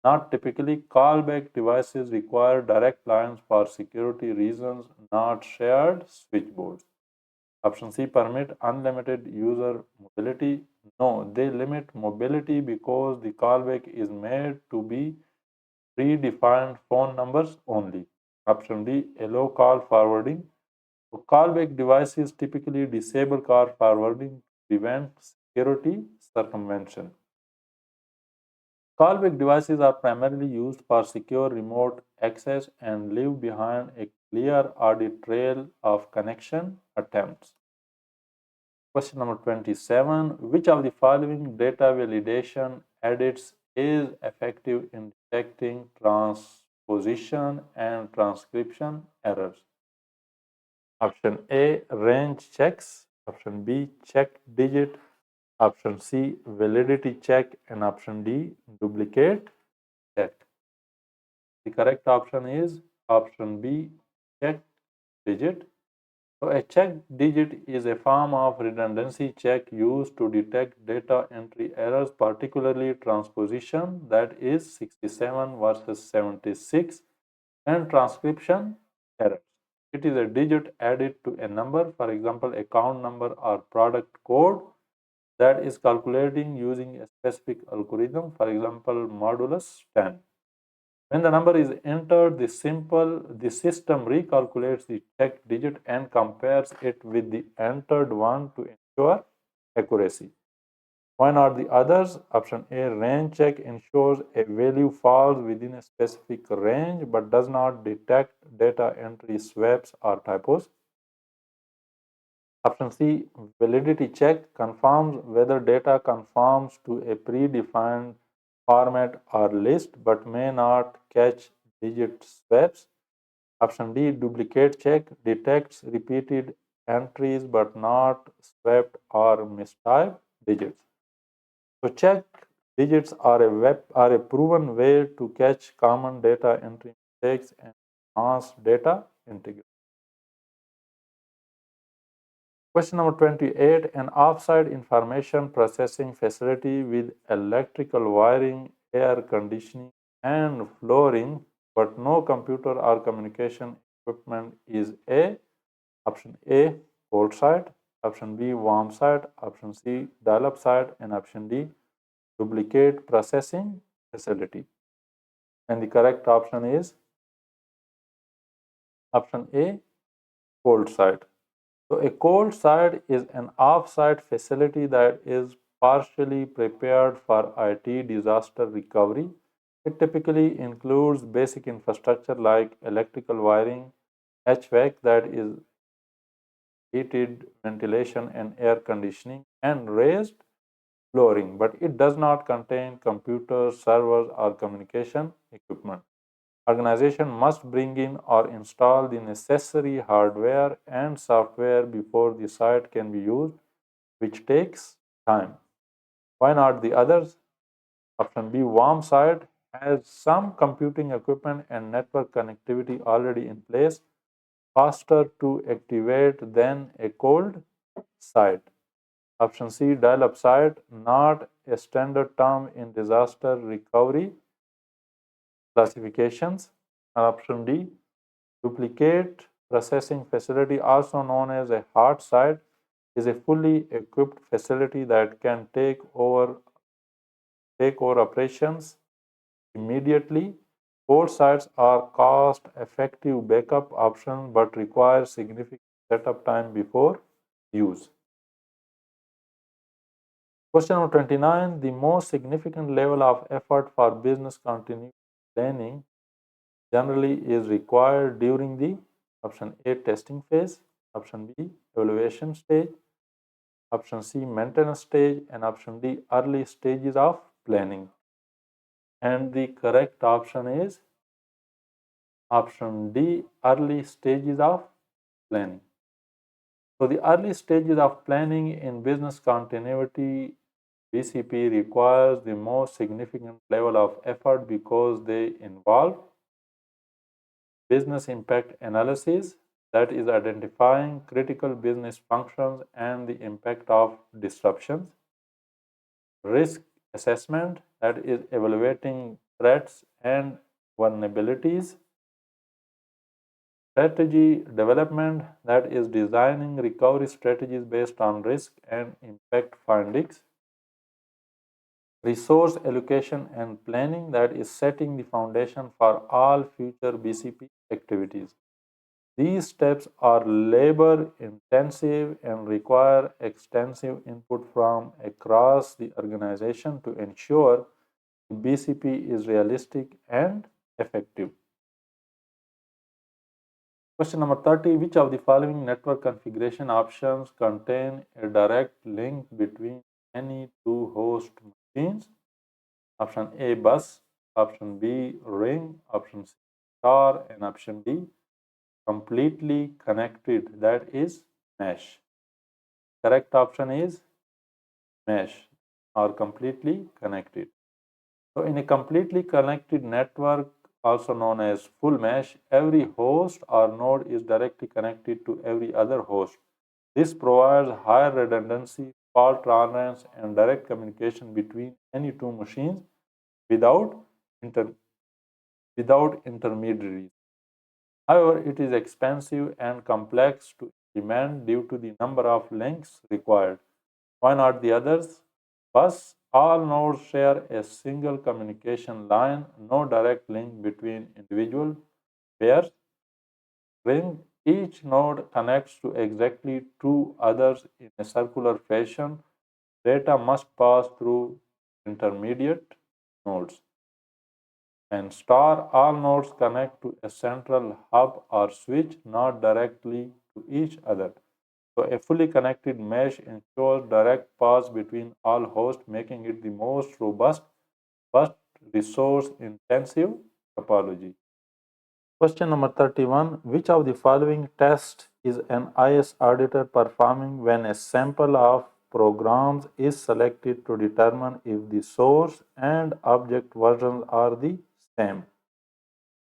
Speaker 1: Not typically. Callback devices require direct lines for security reasons, not shared switchboards. Option C, permit unlimited user mobility. No, they limit mobility because the callback is made to be predefined phone numbers only. Option D, allow call forwarding. So callback devices typically disable call forwarding to prevent security circumvention. Callback devices are primarily used for secure remote access and leave behind a clear audit trail of connection attempts. Question number 27. Which of the following data validation edits is effective in detecting transposition and transcription errors? Option A, range checks. Option B, check digit. Option C, validity check. And option D, duplicate check. The correct option is option B, check digit. So a check digit is a form of redundancy check used to detect data entry errors, particularly transposition, that is 67 versus 76, and transcription errors. It is a digit added to a number, for example, account number or product code, that is calculating using a specific algorithm, for example, modulus 10. When the number is entered, the system recalculates the check digit and compares it with the entered one to ensure accuracy. Why not the others? Option A, range check ensures a value falls within a specific range but does not detect data entry swaps or typos. Option C, validity check confirms whether data conforms to a predefined format or list but may not catch digit swaps. Option D, duplicate check detects repeated entries but not swapped or mistyped digits. So check digits are a proven way to catch common data entry mistakes and enhance data integrity. Question number 28. An offsite information processing facility with electrical wiring, air conditioning, and flooring, but no computer or communication equipment is A. Option A, cold site. Option B, warm site. Option C, dial-up site. And option D, duplicate processing facility. And the correct option is option A, cold site. So a cold site is an off-site facility that is partially prepared for IT disaster recovery. It typically includes basic infrastructure like electrical wiring, HVAC, that is heated ventilation and air conditioning, and raised flooring, but it does not contain computers, servers, or communication equipment. Organization must bring in or install the necessary hardware and software before the site can be used, which takes time. Why not the others? Option B, warm site has some computing equipment and network connectivity already in place, faster to activate than a cold site. Option C, dial-up site, not a standard term in disaster recovery classifications. And option D, duplicate processing facility, also known as a hot site, is a fully equipped facility that can take over operations immediately. Cold sites are cost-effective backup options but require significant setup time before use. Question number 29. The most significant level of effort for business continuity planning generally is required during the option A, testing phase, option B, evaluation stage, option C, maintenance stage, and option D, early stages of planning. And the correct option is option D, early stages of planning. So the early stages of planning in business continuity BCP requires the most significant level of effort because they involve business impact analysis, that is identifying critical business functions and the impact of disruptions, risk assessment, that is evaluating threats, and vulnerabilities. Strategy development, that is designing recovery strategies based on risk and impact findings. Resource allocation and planning, that is setting the foundation for all future BCP activities. These steps are labor intensive and require extensive input from across the organization to ensure BCP is realistic and effective. Question number 30. Which of the following network configuration options contain a direct link between any two host machines? Option A, bus. Option B, ring. Option C, star. And option D, completely connected, that is mesh. Correct option is mesh or completely connected. So in a completely connected network, also known as full mesh, every host or node is directly connected to every other host. This provides higher redundancy, fault tolerance, and direct communication between any two machines without, inter- without intermediaries. However, it is expensive and complex to implement due to the number of links required. Why not the others? Bus, all nodes share a single communication line, no direct link between individual pairs. Ring, each node connects to exactly two others in a circular fashion. Data must pass through intermediate nodes. And star, all nodes connect to a central hub or switch, not directly to each other. So a fully connected mesh ensures direct paths between all hosts, making it the most robust but resource intensive topology. Question number 31. Which of the following tests is an IS auditor performing when a sample of programs is selected to determine if the source and object versions are the same?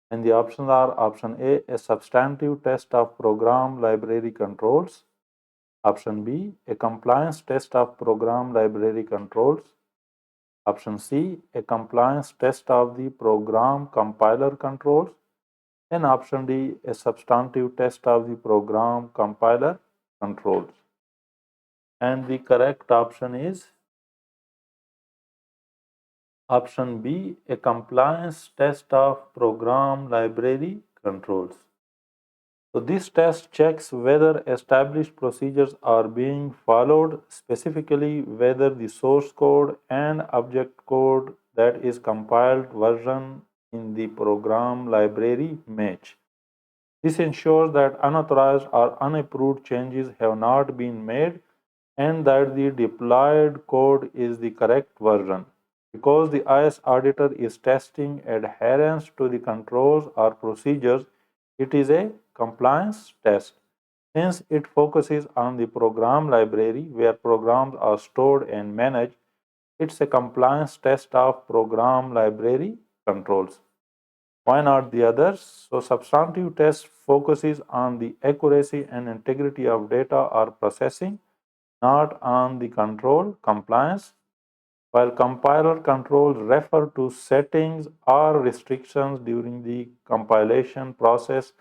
Speaker 1: And the options are option A, a substantive test of program library controls. Option B, a compliance test of program library controls. Option C, a compliance test of the program compiler controls. And option D, a substantive test of the program compiler controls. And the correct option is option B, a compliance test of program library controls. So this test checks whether established procedures are being followed, specifically whether the source code and object code that is compiled version in the program library match. This ensures that unauthorized or unapproved changes have not been made and that the deployed code is the correct version. Because the IS auditor is testing adherence to the controls or procedures, it is a compliance test. Since it focuses on the program library where programs are stored and managed, it's a compliance test of program library controls. Why not the others? So substantive test focuses on the accuracy and integrity of data or processing, not on the control compliance, while compiler controls refer to settings or restrictions during the compilation process,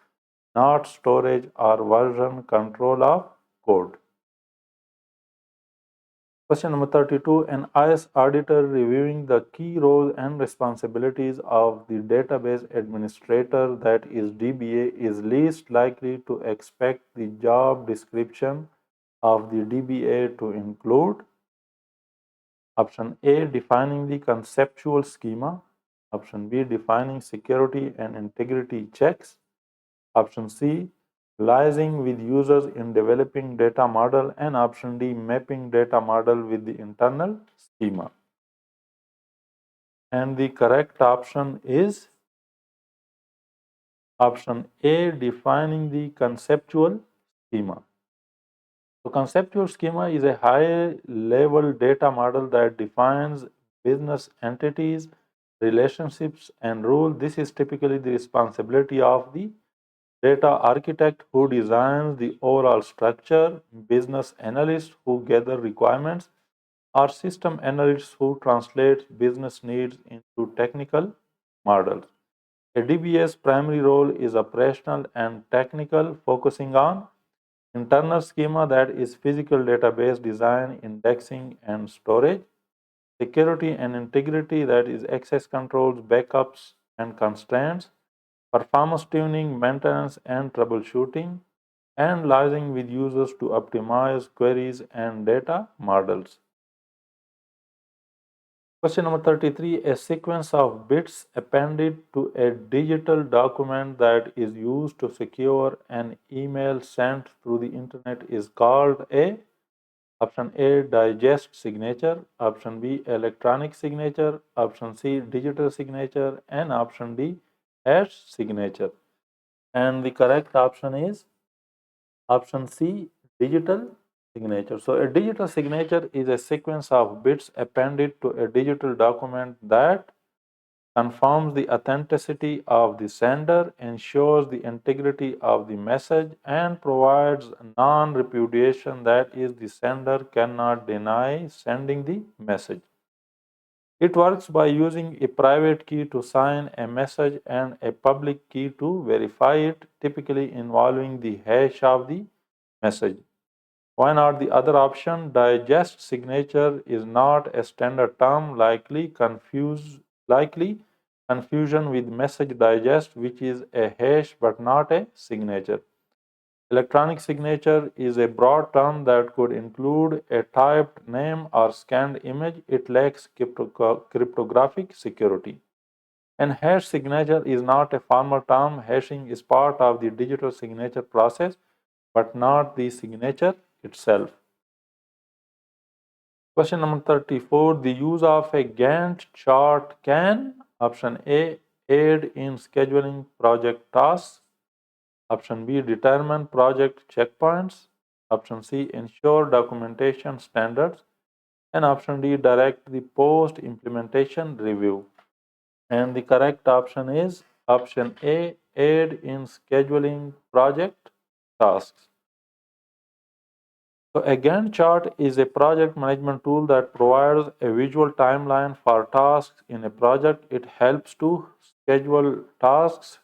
Speaker 1: not storage or version control of code. Question number 32. An IS auditor reviewing the key roles and responsibilities of the database administrator, that is DBA, is least likely to expect the job description of the DBA to include option A, defining the conceptual schema. Option B, defining security and integrity checks. Option C, liaising with users in developing data model. And option D, mapping data model with the internal schema. And the correct option is option A, defining the conceptual schema. So conceptual schema is a high-level data model that defines business entities, relationships, and rules. This is typically the responsibility of the data architect who designs the overall structure, business analysts who gather requirements, or system analysts who translate business needs into technical models. A DBA's primary role is operational and technical, focusing on internal schema, that is physical database design, indexing, and storage; security and integrity, that is access controls, backups, and constraints; performance tuning, maintenance, and troubleshooting; and liaising with users to optimize queries and data models. Question number 33. A sequence of bits appended to a digital document that is used to secure an email sent through the internet is called a: option A, digest signature; option B, electronic signature; option C, digital signature; and option D, hash signature. And the correct option is option C, digital signature. So a digital signature is a sequence of bits appended to a digital document that confirms the authenticity of the sender, ensures the integrity of the message, and provides non-repudiation, that is, the sender cannot deny sending the message. It works by using a private key to sign a message and a public key to verify it, typically involving the hash of the message. Why not the other option? Digest signature is not a standard term, likely confusion with message digest, which is a hash but not a signature. Electronic signature is a broad term that could include a typed name or scanned image. It lacks cryptographic security. And hash signature is not a formal term. Hashing is part of the digital signature process, but not the signature itself. Question number 34. The use of a Gantt chart can: option A, aid in scheduling project tasks; option B, determine project checkpoints; option C, ensure documentation standards; and option D, direct the post implementation review. And the correct option is option A, aid in scheduling project tasks. So a Gantt chart is a project management tool that provides a visual timeline for tasks in a project. It helps to schedule tasks,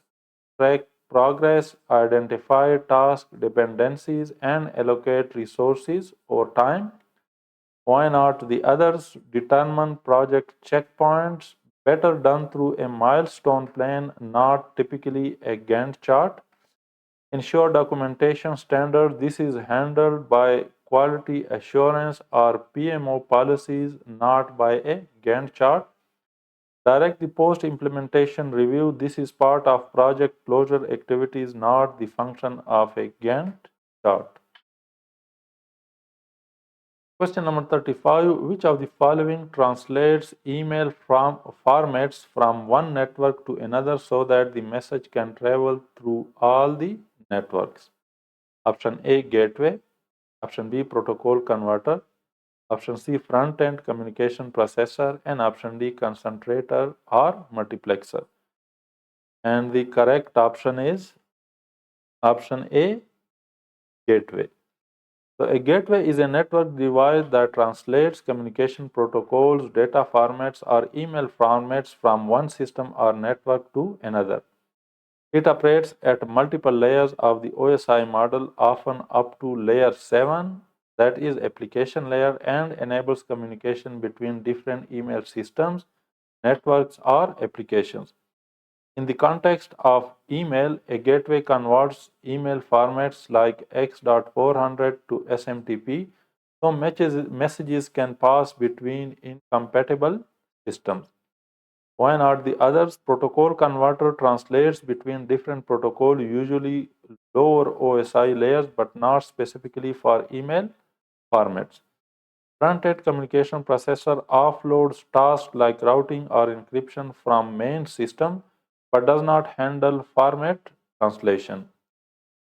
Speaker 1: track progress, identify task dependencies, and allocate resources over time. Why not the others? Determine project checkpoints, better done through a milestone plan, not typically a Gantt chart. Ensure documentation standards. This is handled by quality assurance or PMO policies, not by a Gantt chart. Direct the post implementation review. This is part of project closure activities, not the function of a Gantt chart. Question number 35. Which of the following translates email from formats from one network to another so that the message can travel through all the networks? Option A, gateway; option B, protocol converter; option C, front-end communication processor; and option D, concentrator or multiplexer. And the correct option is option A, gateway. So a gateway is a network device that translates communication protocols, data formats, or email formats from one system or network to another. It operates at multiple layers of the OSI model, often up to layer 7, that is application layer, and enables communication between different email systems, networks, or applications. In the context of email, a gateway converts email formats like X.400 to SMTP, so messages can pass between incompatible systems. Why not the others? Protocol converter translates between different protocols, usually lower OSI layers, but not specifically for email formats. Front-end communication processor offloads tasks like routing or encryption from main system, but does not handle format translation.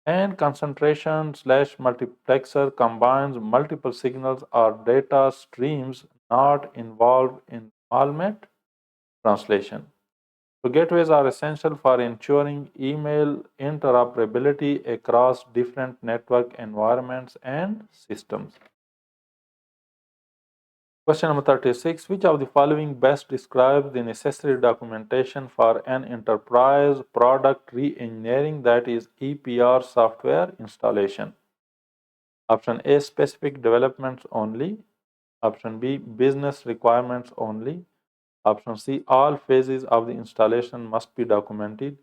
Speaker 1: And concentration slash multiplexer combines multiple signals or data streams not involved in format translation. So gateways are essential for ensuring email interoperability across different network environments and systems. Question number 36. Which of the following best describes the necessary documentation for an enterprise product re-engineering, that is EPR software installation? Option A, specific developments only. Option B, business requirements only. Option C, all phases of the installation must be documented.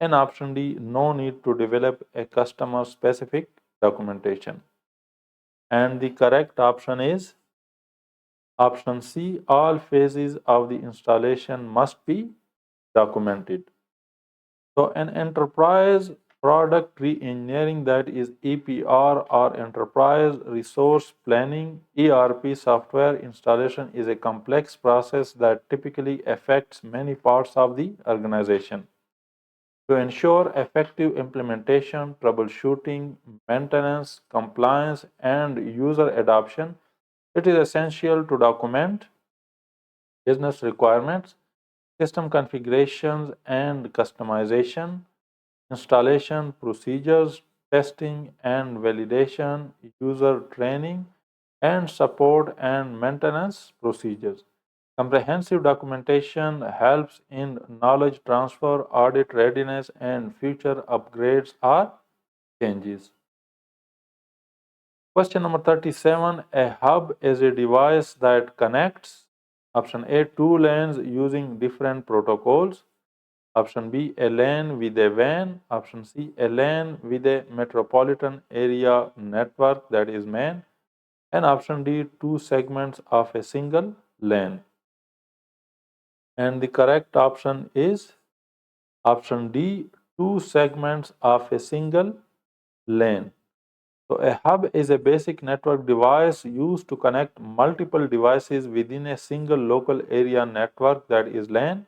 Speaker 1: And option D, no need to develop a customer specific documentation. And the correct option is option C, all phases of the installation must be documented. So an enterprise product re-engineering, that is EPR or enterprise resource planning ERP software installation, is a complex process that typically affects many parts of the organization. To ensure effective implementation, troubleshooting, maintenance, compliance, and user adoption, it is essential to document business requirements, system configurations and customization, installation procedures, testing and validation, user training, and support and maintenance procedures. Comprehensive documentation helps in knowledge transfer, audit readiness, and future upgrades or changes. Question number 37. A hub is a device that connects option A, two lanes using different protocols. Option B, a lane with a WAN. Option C, a lane with a metropolitan area network, that is MAN. And option D, two segments of a single lane. And the correct option is option D, two segments of a single lane. So a hub is a basic network device used to connect multiple devices within a single local area network, that is LAN.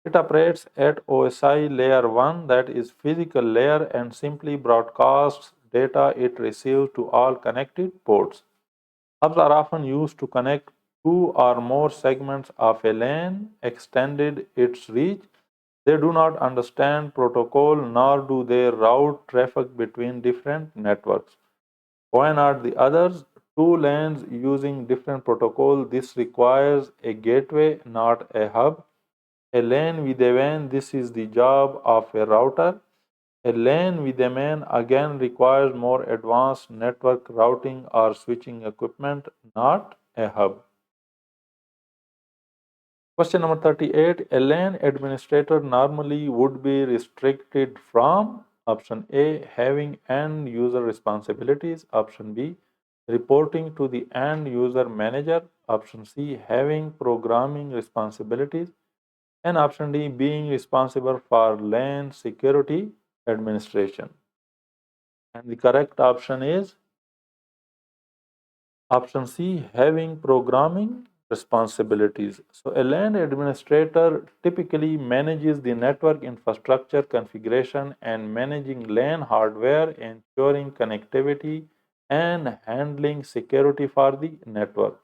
Speaker 1: It operates at OSI layer 1, that is physical layer, and simply broadcasts data it receives to all connected ports. Hubs are often used to connect two or more segments of a LAN, extended its reach. They do not understand protocol, nor do they route traffic between different networks. Why not the others? Two lanes using different protocol. This requires a gateway, not a hub. A lane with a WAN, this is the job of a router. A lane with a MAN again requires more advanced network routing or switching equipment, not a hub. Question number 38. A LAN administrator normally would be restricted from option A, having end user responsibilities. Option B, reporting to the end user manager. Option C, having programming responsibilities. And option D, being responsible for LAN security administration. And the correct option is option C, having programming responsibilities. So a LAN administrator typically manages the network infrastructure configuration and managing LAN hardware, ensuring connectivity and handling security for the network.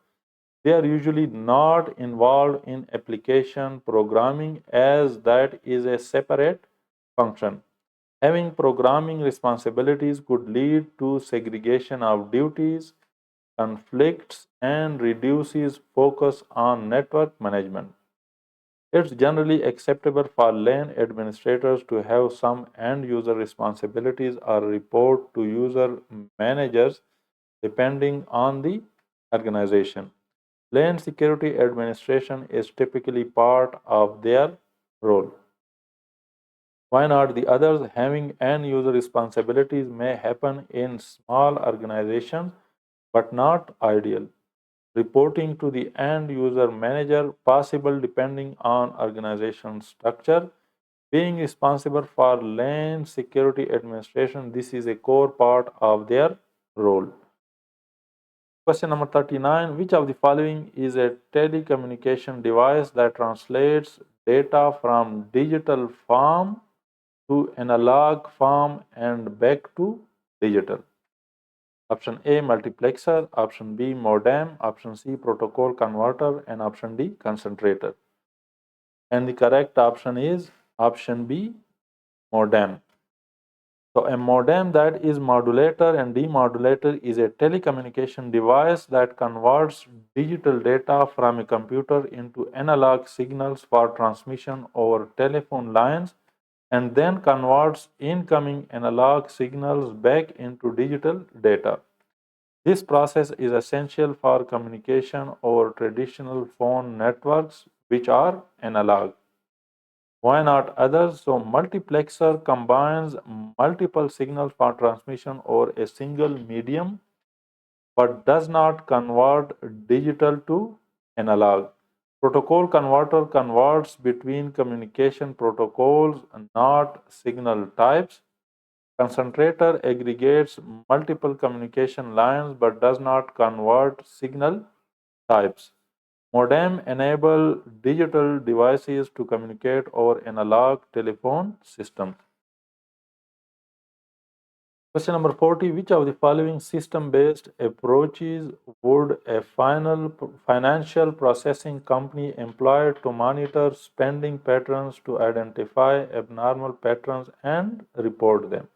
Speaker 1: They are usually not involved in application programming, as that is a separate function. Having programming responsibilities could lead to segregation of duties, conflicts, and reduces focus on network management. It's generally acceptable for LAN administrators to have some end user responsibilities or report to user managers depending on the organization. LAN security administration is typically part of their role. Why not the others? Having end user responsibilities may happen in small organizations but not ideal. Reporting to the end user manager possible depending on organization structure. Being responsible for LAN security administration, this is a core part of their role. Question number 39. Which of the following is a telecommunication device that translates data from digital form to analog form and back to digital? Option A, multiplexer. Option B, modem. Option C, protocol converter. And option D, concentrator. And the correct option is option B, modem. So a modem that is modulator and demodulator is a telecommunication device that converts digital data from a computer into analog signals for transmission over telephone lines and then converts incoming analog signals back into digital data. This process is essential for communication over traditional phone networks, which are analog. Why not others? So, multiplexer combines multiple signals for transmission over a single medium but does not convert digital to analog. Protocol converter converts between communication protocols, not signal types. Concentrator aggregates multiple communication lines but does not convert signal types. Modem enable digital devices to communicate over analog telephone systems. Question number 40. Which of the following system-based approaches would a financial processing company employ to monitor spending patterns to identify abnormal patterns and report them?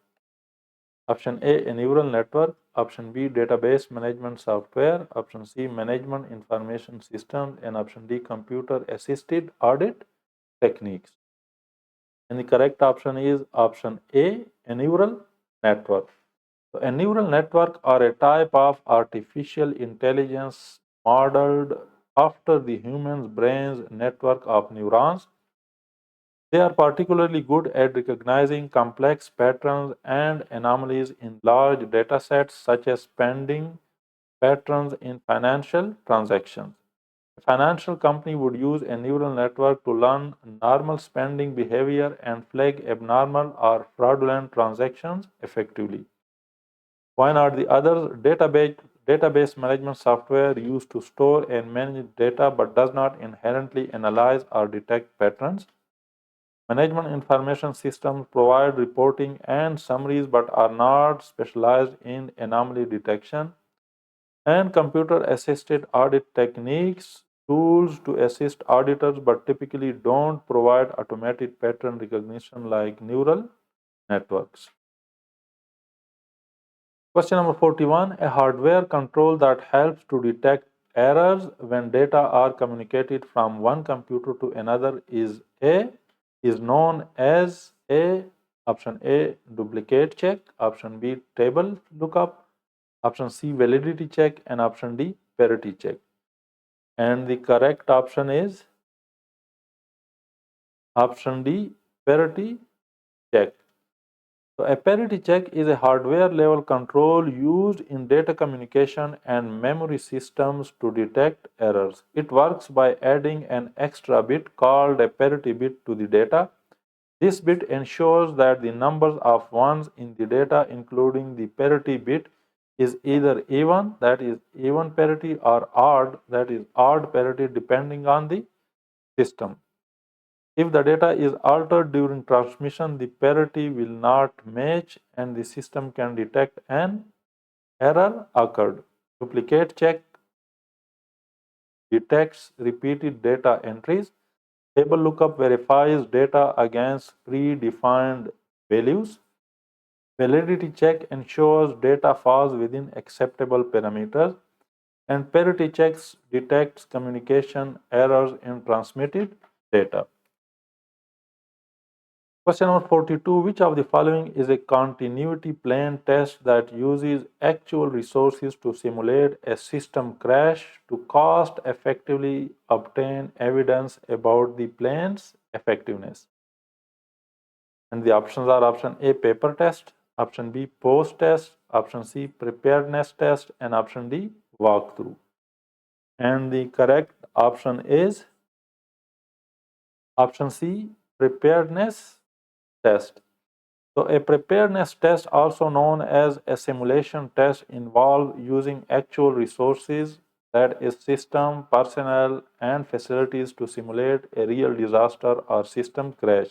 Speaker 1: Option A neural network. Option B, database management software. Option C, management information systems. And option D, computer assisted audit techniques. And the correct option is option A neural network. So a neural network are a type of artificial intelligence modeled after the human's brain's network of neurons. They are particularly good at recognizing complex patterns and anomalies in large datasets, such as spending patterns in financial transactions. A financial company would use a neural network to learn normal spending behavior and flag abnormal or fraudulent transactions effectively. Why not the other database management software used to store and manage data but does not inherently analyze or detect patterns? Management information systems provide reporting and summaries but are not specialized in anomaly detection. And computer assisted audit techniques, tools to assist auditors but typically don't provide automated pattern recognition like neural networks. Question number 41. A hardware control that helps to detect errors when data are communicated from one computer to another is known as a option A duplicate check, option B table lookup, option C validity check, and option D parity check. And the correct option is option D parity check. So a parity check is a hardware level control used in data communication and memory systems to detect errors. It works by adding an extra bit called a parity bit to the data. This bit ensures that the numbers of ones in the data, including the parity bit, is either even, that is even parity, or odd, that is odd parity, depending on the system. If the data is altered during transmission, the parity will not match and the system can detect an error occurred. Duplicate check detects repeated data entries. Table lookup verifies data against predefined values. Validity check ensures data falls within acceptable parameters. And parity checks detects communication errors in transmitted data. Question number 42. Which of the following is a continuity plane test that uses actual resources to simulate a system crash to cost effectively obtain evidence about the plane's effectiveness? And the options are option A paper test, option B post test, option C preparedness test, and option D walkthrough. And the correct option is option C preparedness test. So a preparedness test, also known as a simulation test, involves using actual resources, that is system, personnel, and facilities to simulate a real disaster or system crash.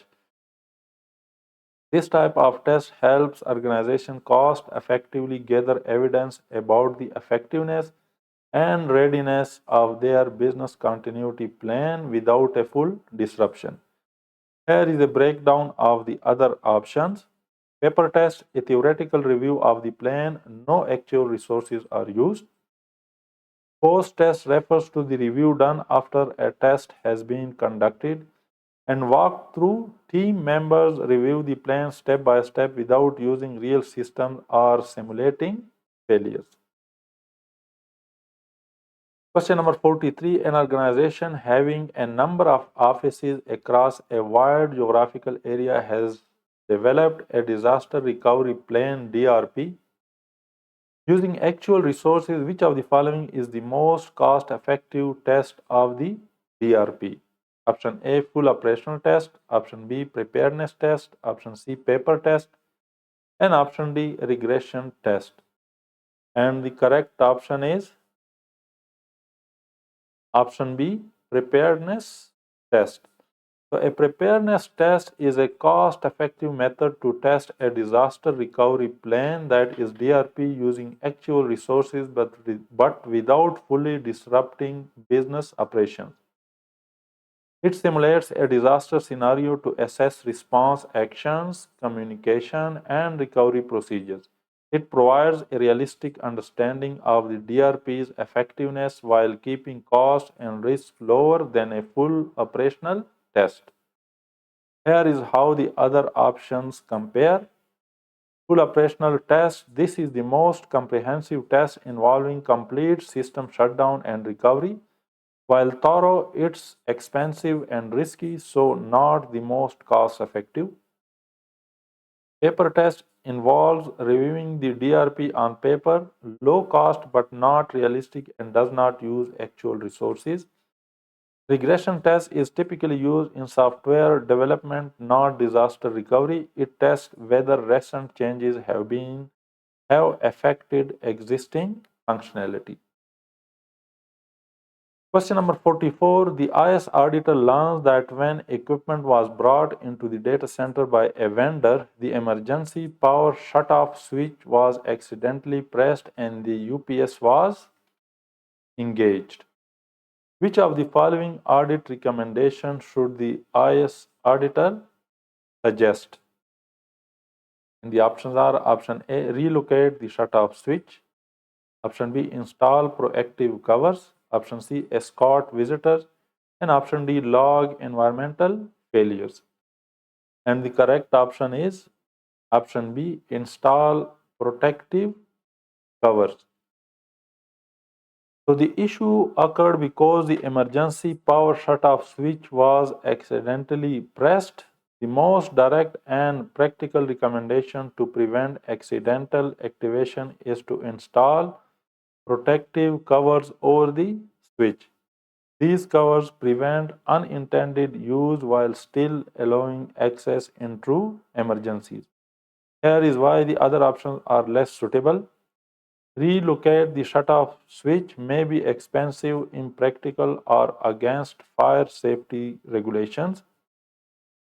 Speaker 1: This type of test helps organizations cost effectively gather evidence about the effectiveness and readiness of their business continuity plan without a full disruption. Here is a breakdown of the other options. Paper test, a theoretical review of the plan, no actual resources are used. Post-test refers to the review done after a test has been conducted. And walkthrough, team members review the plan step by step without using real systems or simulating failures. Question number 43. An organization having a number of offices across a wide geographical area has developed a disaster recovery plan DRP using actual resources. Which of the following is the most cost effective test of the DRP? Option A, full operational test. Option B, preparedness test. Option C, paper test. And option D, regression test. And the correct option is option B, preparedness test. So a preparedness test is a cost-effective method to test a disaster recovery plan, that is DRP, using actual resources but without fully disrupting business operations. It simulates a disaster scenario to assess response actions, communication, and recovery procedures. It provides a realistic understanding of the DRP's effectiveness while keeping costs and risk lower than a full operational test. Here is how the other options compare. Full operational test. This is the most comprehensive test involving complete system shutdown and recovery. While thorough, it's expensive and risky, so not the most cost effective. Paper test involves reviewing the DRP on paper, low cost but not realistic, and does not use actual resources. Regression test is typically used in software development, not disaster recovery. It tests whether recent changes have affected existing functionality. Question number 44. The IS auditor learns that when equipment was brought into the data center by a vendor, the emergency power shutoff switch was accidentally pressed and the UPS was engaged. Which of the following audit recommendations should the IS auditor suggest? And the options are: option A, relocate the shutoff switch. Option B, install proactive covers. Option C, escort visitors. And option D, log environmental failures. And the correct option is option B, install protective covers. So the issue occurred because the emergency power shutoff switch was accidentally pressed. The most direct and practical recommendation to prevent accidental activation is to install protective covers over the switch. These covers prevent unintended use while still allowing access in true emergencies. Here is why the other options are less suitable. Relocate the shutoff switch may be expensive, impractical, or against fire safety regulations.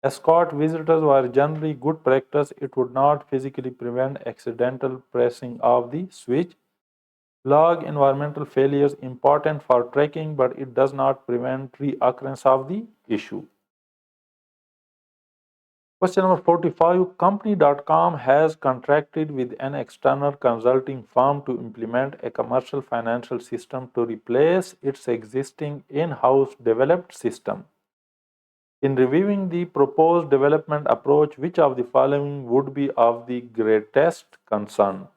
Speaker 1: Escort visitors were generally good practice. It would not physically prevent accidental pressing of the switch. Log environmental failures important for tracking, but it does not prevent reoccurrence of the issue. Question number 45. Company.com has contracted with an external consulting firm to implement a commercial financial system to replace its existing in-house developed system. In reviewing the proposed development approach, which of the following would be of the greatest concern?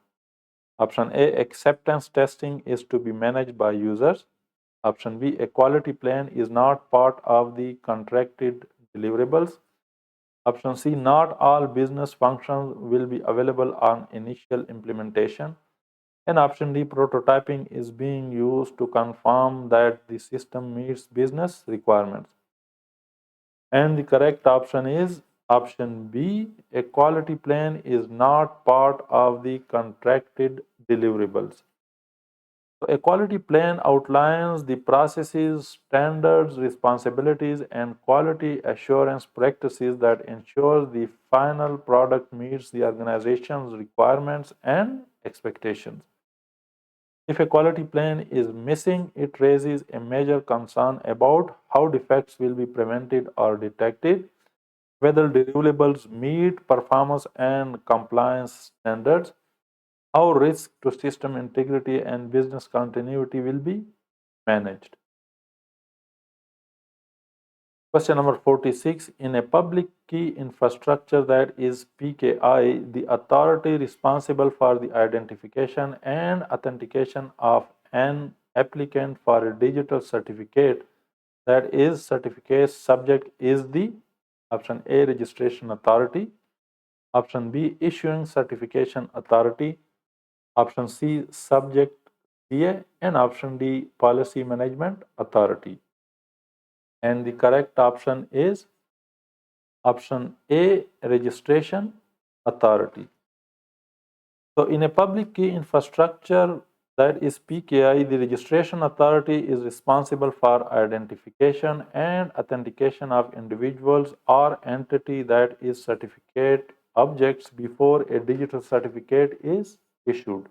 Speaker 1: Option A, acceptance testing is to be managed by users. Option B, a quality plan is not part of the contracted deliverables. Option C, not all business functions will be available on initial implementation. And option D, prototyping is being used to confirm that the system meets business requirements. And the correct option is option B, a quality plan is not part of the contracted deliverables. A quality plan outlines the processes, standards, responsibilities, and quality assurance practices that ensure the final product meets the organization's requirements and expectations. If a quality plan is missing, it raises a major concern about how defects will be prevented or detected. whether deliverables meet performance and compliance standards, how risk to system integrity and business continuity will be managed. Question number 46. In a public key infrastructure, that is PKI, the authority responsible for the identification and authentication of an applicant for a digital certificate, that is certificate subject, is the option A, registration authority, option B, issuing certification authority, option C, subject CA, and option D, policy management authority. And the correct option is option A, registration authority. So in a public key infrastructure, that is PKI, the registration authority is responsible for identification and authentication of individuals or entity, that is certificate objects, before a digital certificate is issued.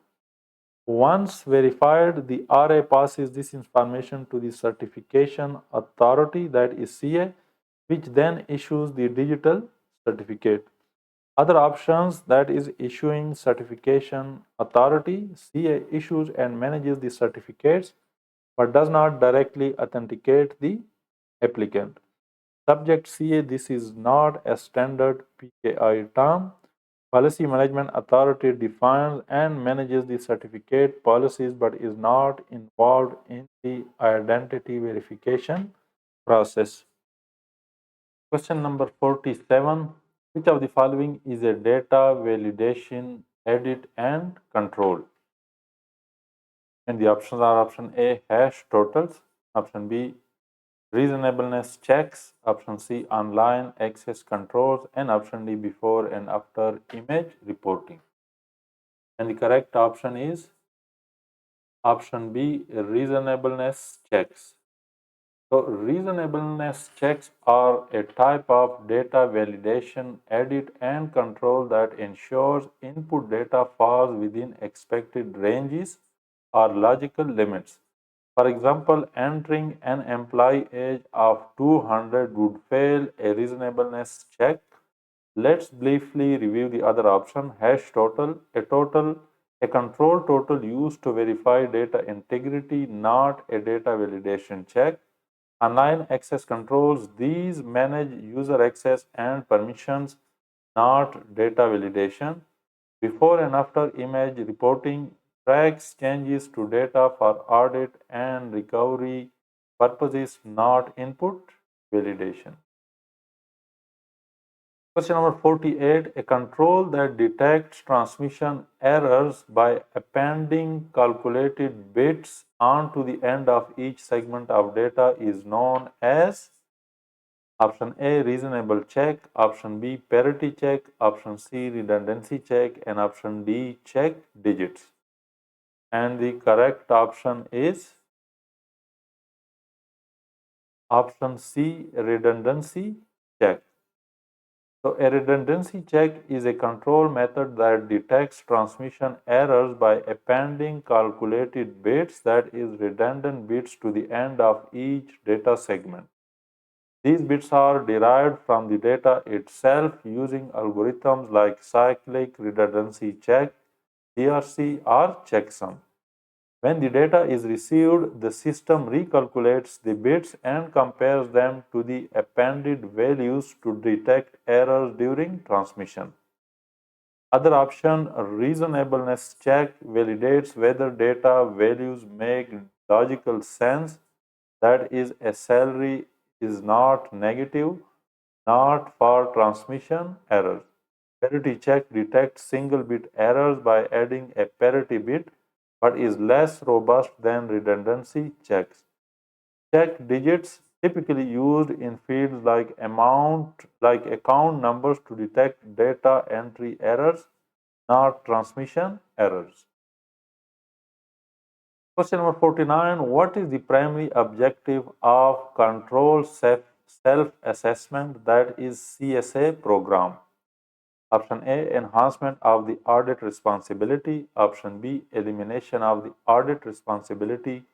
Speaker 1: Once verified, the RA passes this information to the certification authority, that is CA, which then issues the digital certificate. Other options, that is issuing certification authority, CA issues and manages the certificates but does not directly authenticate the applicant. Subject CA, this is not a standard PKI term. Policy Management Authority defines and manages the certificate policies but is not involved in the identity verification process. Question number 47. Which of the following is a data validation, edit, and control? And the options are option A, hash totals, option B, reasonableness checks, option C, online access controls, and option D, before and after image reporting. And the correct option is option B, reasonableness checks. So reasonableness checks are a type of data validation, edit, and control that ensures input data falls within expected ranges or logical limits. For example, entering an employee age of 200 would fail a reasonableness check. Let's briefly review the other option, hash total, a control total used to verify data integrity, not a data validation check. Online access controls, these manage user access and permissions, not data validation. Before and after image reporting tracks changes to data for audit and recovery purposes, not input validation. Question number 48. A control that detects transmission errors by appending calculated bits onto the end of each segment of data is known as option A, reasonable check, option B, parity check, option C, redundancy check, and option D, check digits. And the correct option is option C, redundancy check. So a redundancy check is a control method that detects transmission errors by appending calculated bits, that is redundant bits, to the end of each data segment. These bits are derived from the data itself using algorithms like cyclic redundancy check, CRC, or checksum. When the data is received, the system recalculates the bits and compares them to the appended values to detect errors during transmission. Other option, reasonableness check, validates whether data values make logical sense, that is, a salary is not negative, not for transmission errors. Parity check detects single bit errors by adding a parity bit but is less robust than redundancy checks. Check digits, typically used in fields like account numbers, to detect data entry errors, not transmission errors. Question number 49. What is the primary objective of control self-assessment, that is CSA program? Option A, enhancement of the audit responsibility. Option B, elimination of the audit responsibility.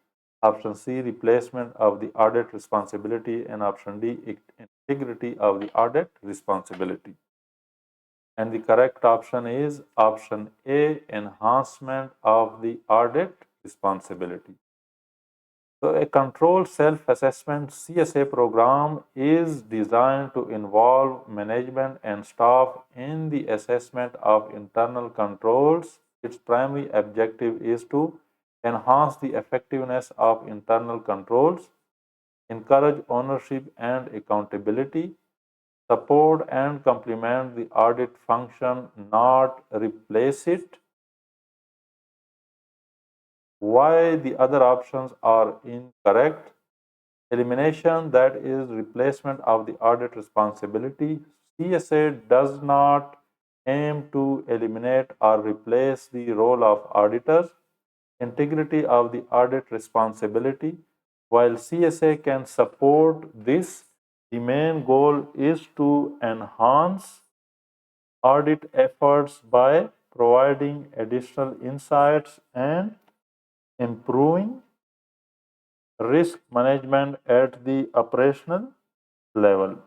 Speaker 1: Option C, replacement of the audit responsibility. And option D, integrity of the audit responsibility. And the correct option is option A, enhancement of the audit responsibility. So, a controlled self assessment CSA program is designed to involve management and staff in the assessment of internal controls. Its primary objective is to enhance the effectiveness of internal controls, encourage ownership and accountability, support and complement the audit function, not replace it. Why the other options are incorrect? Elimination, that is replacement of the audit responsibility. CSA does not aim to eliminate or replace the role of auditors. Integrity of the audit responsibility. While CSA can support this, the main goal is to enhance audit efforts by providing additional insights and improving risk management at the operational level.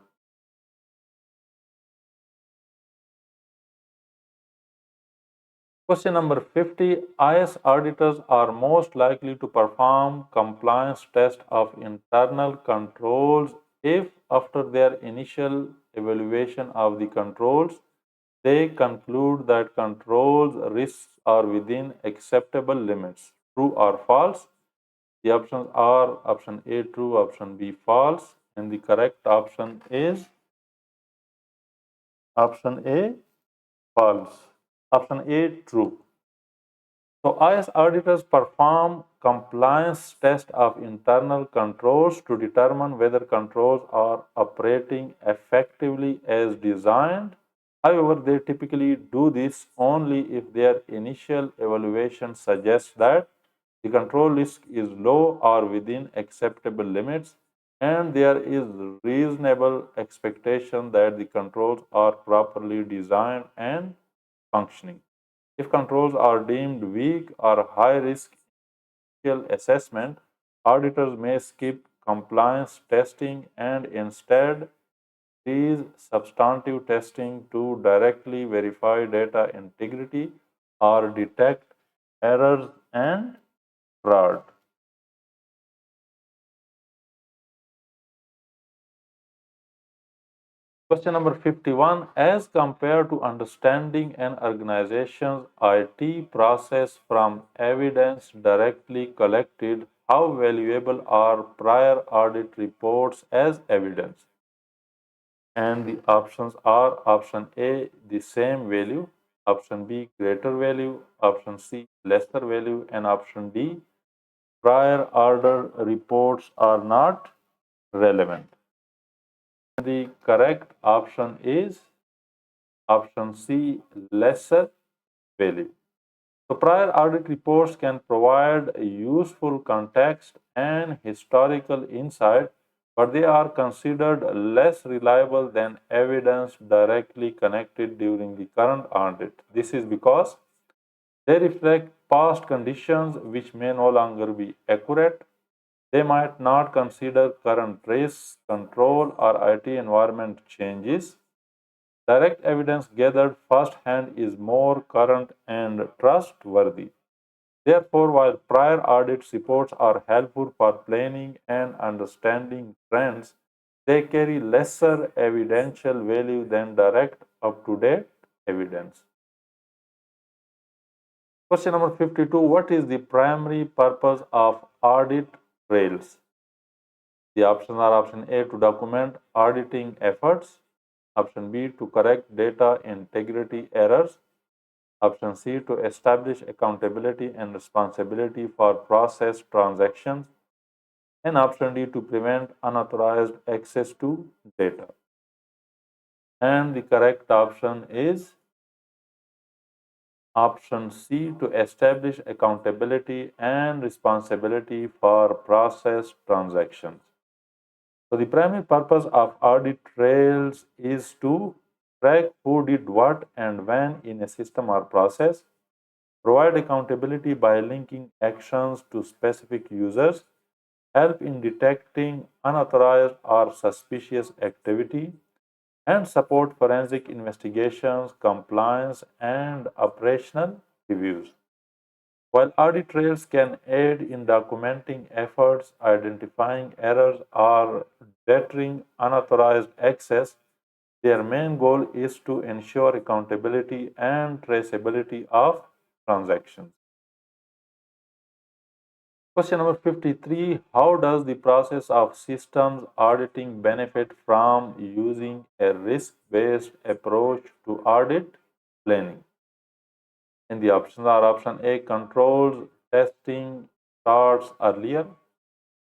Speaker 1: Question number 50. IS auditors are most likely to perform compliance test of internal controls if after their initial evaluation of the controls, they conclude that controls risks are within acceptable limits. True or false? The options are option A true, option B false, and the correct option is option A false. Option A true. So IS auditors perform compliance test of internal controls to determine whether controls are operating effectively as designed. However, they typically do this only if their initial evaluation suggests that the control risk is low or within acceptable limits and there is reasonable expectation that the controls are properly designed and functioning. If controls are deemed weak or high risk initial assessment, auditors may skip compliance testing and instead use substantive testing to directly verify data integrity or detect errors and fraud. Question number 51. As compared to understanding an organization's IT process from evidence directly collected, how valuable are prior audit reports as evidence? And the options are option A, the same value, option B, greater value, option C, lesser value, and option D, prior order reports are not relevant. The correct option is option C, lesser value. So prior audit reports can provide useful context and historical insight, but they are considered less reliable than evidence directly connected during the current audit. This is because they reflect past conditions which may no longer be accurate. They might not consider current risks, control, or IT environment changes. Direct evidence gathered firsthand is more current and trustworthy. Therefore, while prior audit reports are helpful for planning and understanding trends, they carry lesser evidential value than direct, up to date evidence. Question number 52. What is the primary purpose of audit trails? The options are option A to document auditing efforts, option B to correct data integrity errors, option C to establish accountability and responsibility for process transactions, and option D to prevent unauthorized access to data. And the correct option is option C to establish accountability and responsibility for process transactions. So the primary purpose of audit trails is to track who did what and when in a system or process, provide accountability by linking actions to specific users, help in detecting unauthorized or suspicious activity, and support forensic investigations, compliance, and operational reviews. While audit trails can aid in documenting efforts, identifying errors, or deterring unauthorized access, their main goal is to ensure accountability and traceability of transactions. Question number 53. How does the process of systems auditing benefit from using a risk based approach to audit planning? And the options are option A, controls testing starts earlier.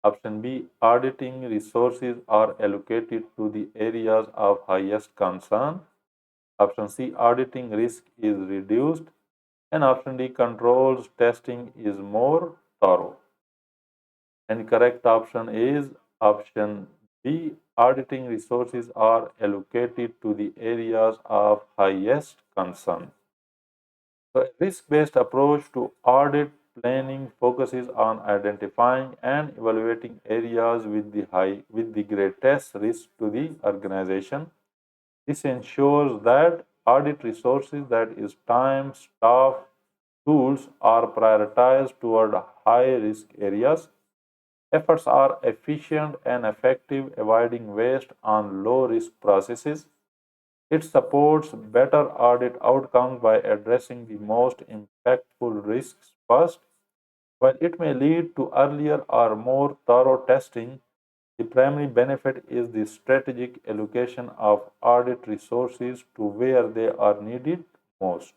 Speaker 1: Option B, auditing resources are allocated to the areas of highest concern. Option C, auditing risk is reduced. And option D, controls testing is more thorough. And the correct option is option B, auditing resources are allocated to the areas of highest concern. So, a risk-based approach to audit planning focuses on identifying and evaluating areas with the greatest risk to the organization. This ensures that audit resources, that is time, staff, tools, are prioritized toward high risk areas. Efforts are efficient and effective, avoiding waste on low risk processes. It supports better audit outcomes by addressing the most impactful risks first. While it may lead to earlier or more thorough testing, the primary benefit is the strategic allocation of audit resources to where they are needed most.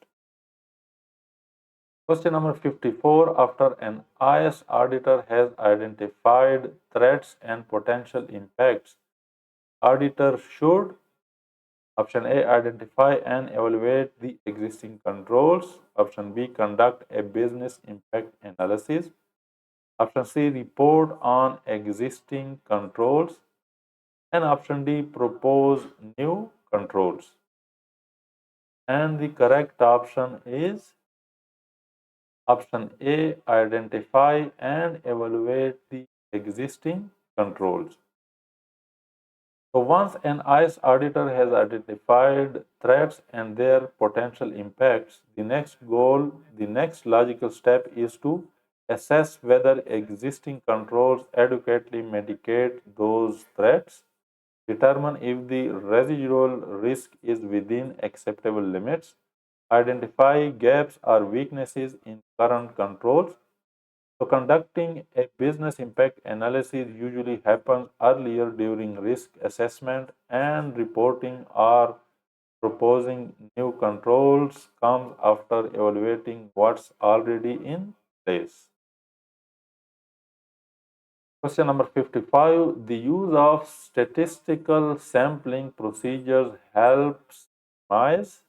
Speaker 1: Question number 54. After an IS auditor has identified threats and potential impacts, auditor should option A, identify and evaluate the existing controls. Option B, conduct a business impact analysis. Option C, report on existing controls. And option D, propose new controls. And the correct option is option A, identify and evaluate the existing controls. So once an IS auditor has identified threats and their potential impacts, the next logical step is to assess whether existing controls adequately mitigate those threats, determine if the residual risk is within acceptable limits, identify gaps or weaknesses in current controls. So, conducting a business impact analysis usually happens earlier during risk assessment, and reporting or proposing new controls comes after evaluating what's already in place. Question number 55. The use of statistical sampling procedures helps minimize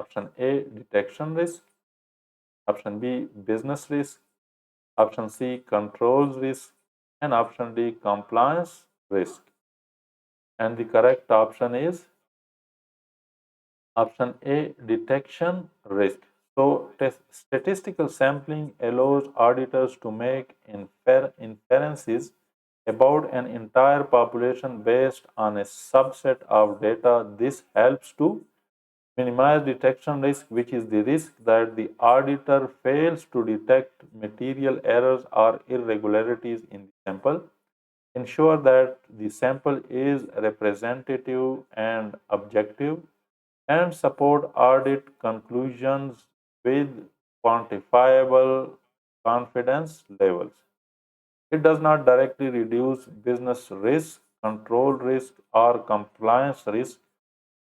Speaker 1: option A, detection risk, option B, business risk, option C, controls risk, and option D, compliance risk. And the correct option is option A, detection risk. So, statistical sampling allows auditors to make inferences about an entire population based on a subset of data. This helps to minimize detection risk, which is the risk that the auditor fails to detect material errors or irregularities in the sample. Ensure that the sample is representative and objective, and support audit conclusions with quantifiable confidence levels. It does not directly reduce business risk, control risk, or compliance risk.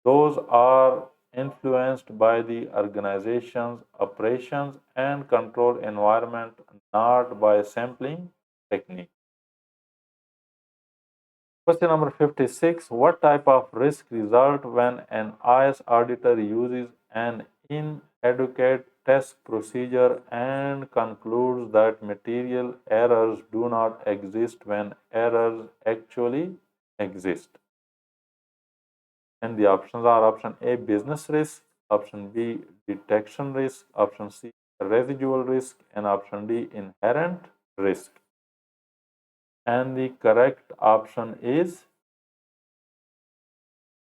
Speaker 1: Those are influenced by the organization's operations and control environment, not by sampling technique. Question number 56. What type of risk result when an IS auditor uses an inadequate test procedure and concludes that material errors do not exist when errors actually exist? And the options are option A, business risk, option B, detection risk, option C, residual risk, and option D, inherent risk. And the correct option is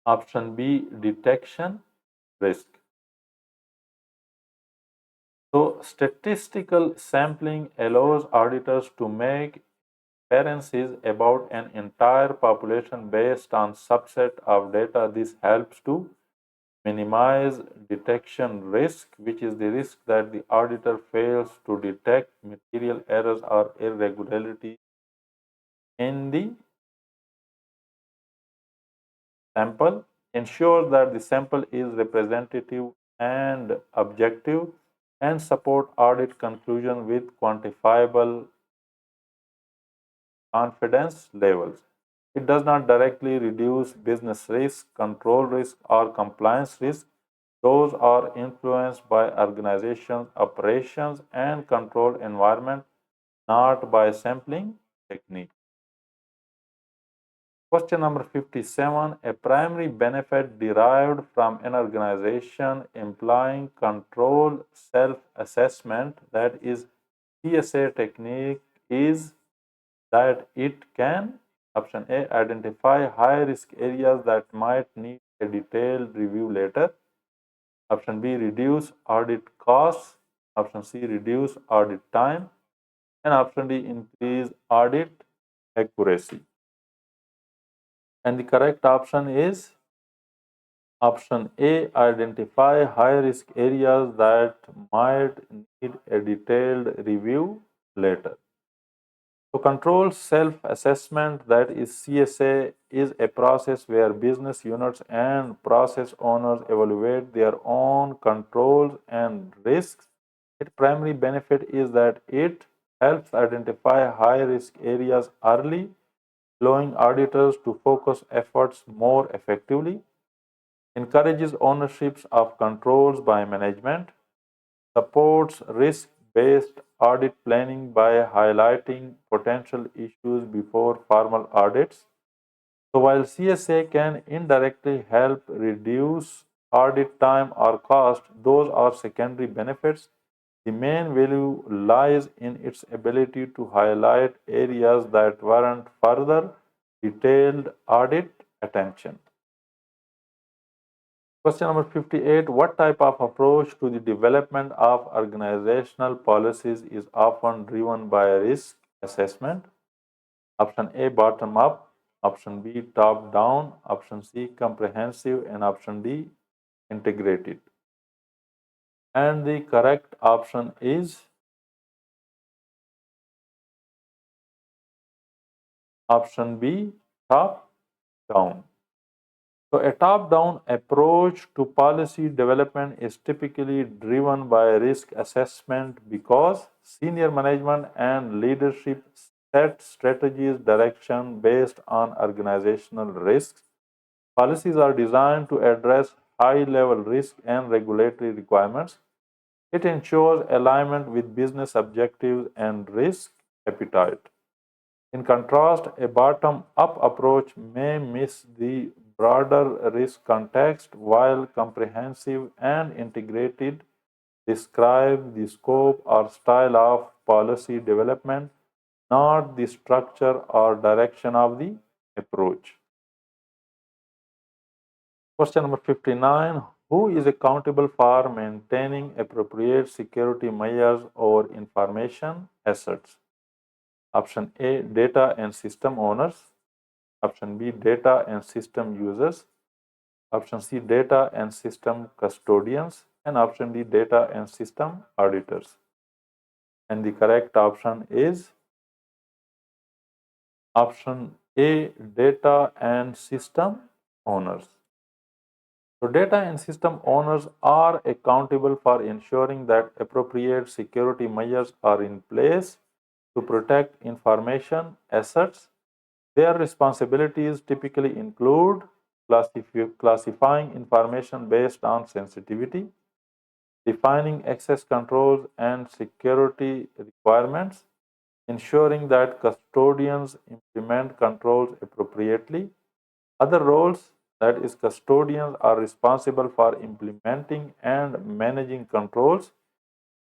Speaker 1: option B, detection risk. So, statistical sampling allows auditors to make inferences about an entire population based on subset of data. This helps to minimize detection risk, which is the risk that the auditor fails to detect material errors or irregularities in the sample, ensures that the sample is representative and objective, and support audit conclusion with quantifiable confidence levels. It does not directly reduce business risk, control risk, or compliance risk. Those are influenced by organization's operations and control environment, not by sampling technique. Question number 57. A primary benefit derived from an organization employing control self-assessment, that is CSA technique, is that it can, option A, identify high risk areas that might need a detailed review later. Option B, reduce audit costs. Option C, reduce audit time. And option D, increase audit accuracy. And the correct option is option A, identify high risk areas that might need a detailed review later. So, control self-assessment, that is CSA, is a process where business units and process owners evaluate their own controls and risks. Its primary benefit is that it helps identify high-risk areas early, allowing auditors to focus efforts more effectively, encourages ownership of controls by management, supports risk-based audit planning by highlighting potential issues before formal audits. So while CSA can indirectly help reduce audit time or cost, those are secondary benefits. The main value lies in its ability to highlight areas that warrant further detailed audit attention. Question number 58. What type of approach to the development of organizational policies is often driven by risk assessment? Option A, bottom up. Option B, top down. Option C, comprehensive. And option D, integrated. And the correct option is option B, top down. So, a top down approach to policy development is typically driven by risk assessment because senior management and leadership set strategies direction based on organizational risks. Policies are designed to address high level risk and regulatory requirements. It ensures alignment with business objectives and risk appetite. In contrast, a bottom up approach may miss the broader risk context, while comprehensive and integrated describe the scope or style of policy development, not the structure or direction of the approach. Question number 59. Who is accountable for maintaining appropriate security measures or information assets? Option A, data and system owners. Option B, data and system users. Option C, data and system custodians. And option D, data and system auditors. And the correct option is option A, data and system owners. So, data and system owners are accountable for ensuring that appropriate security measures are in place to protect information assets. Their responsibilities typically include classifying information based on sensitivity, defining access controls and security requirements, ensuring that custodians implement controls appropriately. Other roles, that is, custodians are responsible for implementing and managing controls.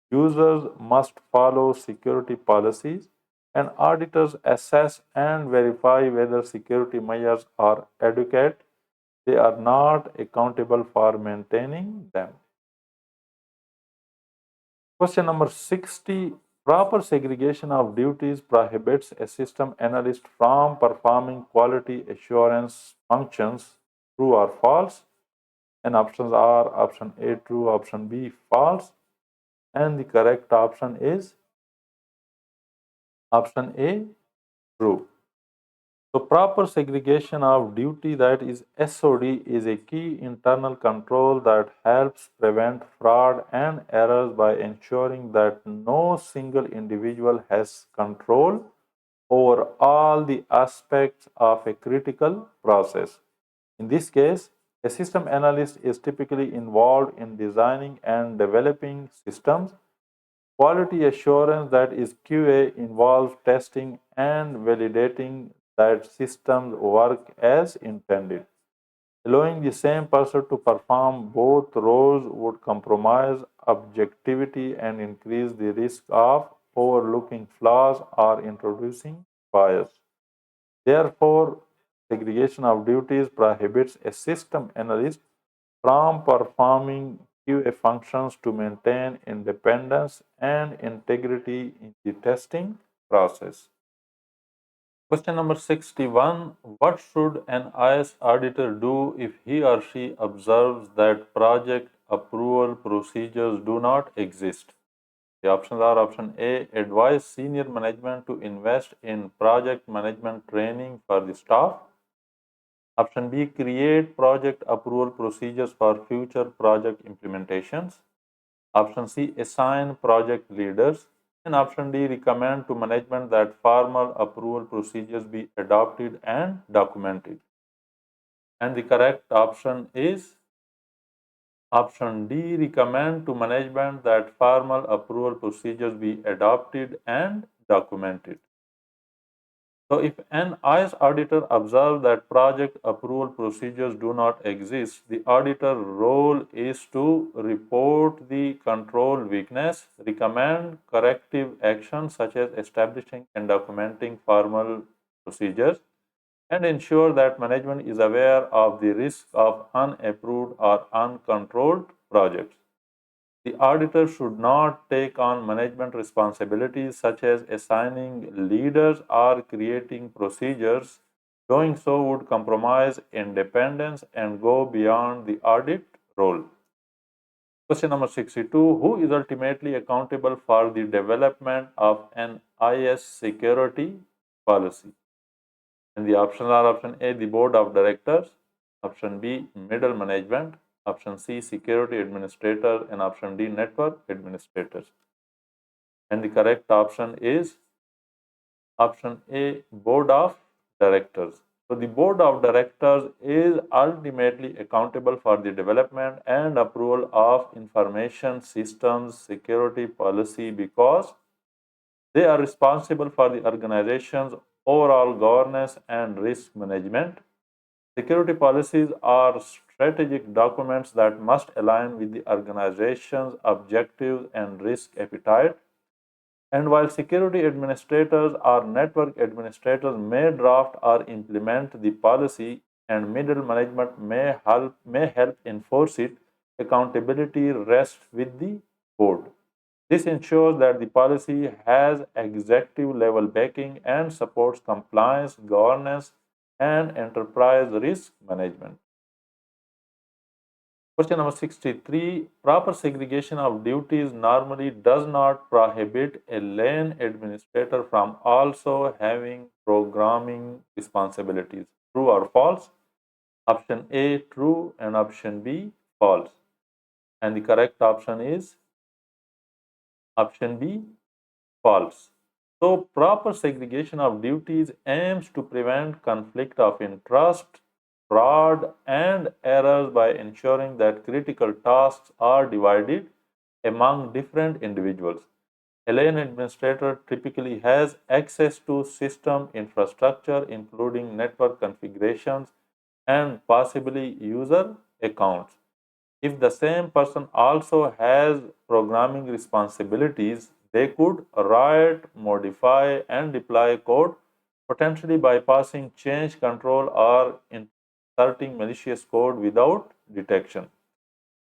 Speaker 1: Users must follow security policies And auditors assess and verify whether security measures are adequate. They are not accountable for maintaining them. Question number 60. Proper segregation of duties prohibits a system analyst from performing quality assurance functions. True or false? And options are option A true, option B false. And the correct option is option A true. So proper segregation of duty, that is SOD, is a key internal control that helps prevent fraud and errors by ensuring that no single individual has control over all the aspects of a critical process. In this case, a system analyst is typically involved in designing and developing systems. Quality assurance, that is QA, involves testing and validating that systems work as intended. Allowing the same person to perform both roles would compromise objectivity and increase the risk of overlooking flaws or introducing bias. Therefore, segregation of duties prohibits a system analyst from performing QA functions to maintain independence and integrity in the testing process. Question number 61. What should an IS auditor do if he or she observes that project approval procedures do not exist? The options are option A, advise senior management to invest in project management training for the staff. Option B, create project approval procedures for future project implementations. Option C, assign project leaders. And option D, recommend to management that formal approval procedures be adopted and documented. And the correct option is option D, recommend to management that formal approval procedures be adopted and documented. So if an IS auditor observes that project approval procedures do not exist, the auditor role is to report the control weakness, recommend corrective actions such as establishing and documenting formal procedures, and ensure that management is aware of the risk of unapproved or uncontrolled projects. The auditor should not take on management responsibilities such as assigning leaders or creating procedures. Doing so would compromise independence and go beyond the audit role. Question number 62. Who is ultimately accountable for the development of an IS security policy? And the options are option A, the board of directors, option B, middle management, option C, security administrator, and option D, network administrators. And the correct option is option A, board of directors. So the board of directors is ultimately accountable for the development and approval of information systems security policy because they are responsible for the organization's overall governance and risk management. Security policies are strategic documents that must align with the organization's objectives and risk appetite. And while security administrators or network administrators may draft or implement the policy and middle management may help enforce it, accountability rests with the board. This ensures that the policy has executive level backing and supports compliance, governance, and enterprise risk management. Question number 63. Proper segregation of duties normally does not prohibit a lane administrator from also having programming responsibilities. True or false? Option A, true, and option B, false. And the correct option is option B, false. So, proper segregation of duties aims to prevent conflict of interest, fraud, and errors by ensuring that critical tasks are divided among different individuals. A lane administrator typically has access to system infrastructure, including network configurations and possibly user accounts. If the same person also has programming responsibilities, They could write, modify, and deploy code, potentially bypassing change control or inserting malicious code without detection.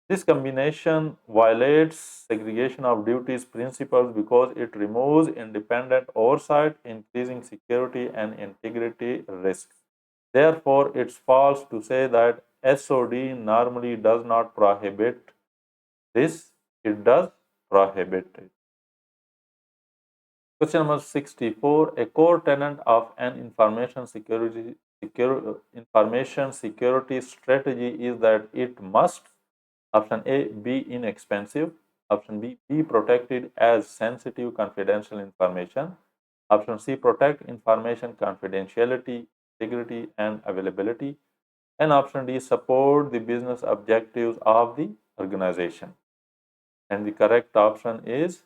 Speaker 1: This combination violates segregation of duties principles because it removes independent oversight, increasing security and integrity risks. Therefore, it's false to say that SOD normally does not prohibit this, it does prohibit it. Question number 64. A core tenet of an information security strategy is that it must, option A, be inexpensive, option B, be protected as sensitive confidential information, option C, protect information confidentiality, integrity, and availability, and option D, support the business objectives of the organization. And the correct option is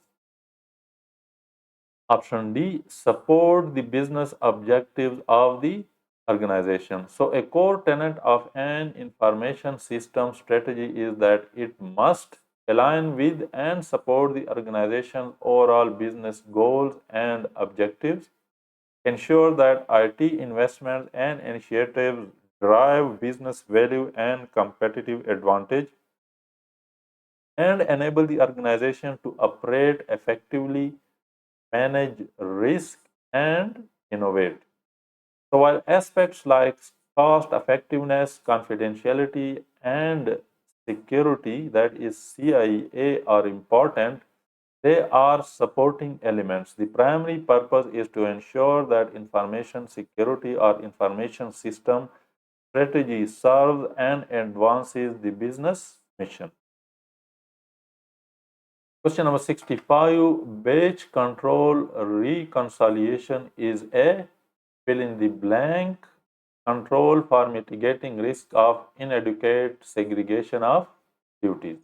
Speaker 1: option D, support the business objectives of the organization. So, a core tenet of an information system strategy is that it must align with and support the organization's overall business goals and objectives, ensure that IT investments and initiatives drive business value and competitive advantage, and enable the organization to operate effectively, manage risk, and innovate. So, while aspects like cost effectiveness, confidentiality, and security, that is CIA, are important, they are supporting elements. The primary purpose is to ensure that information security or information system strategy serves and advances the business mission. Question number 65. Batch control reconciliation is a fill in the blank control for mitigating risk of inadequate segregation of duties.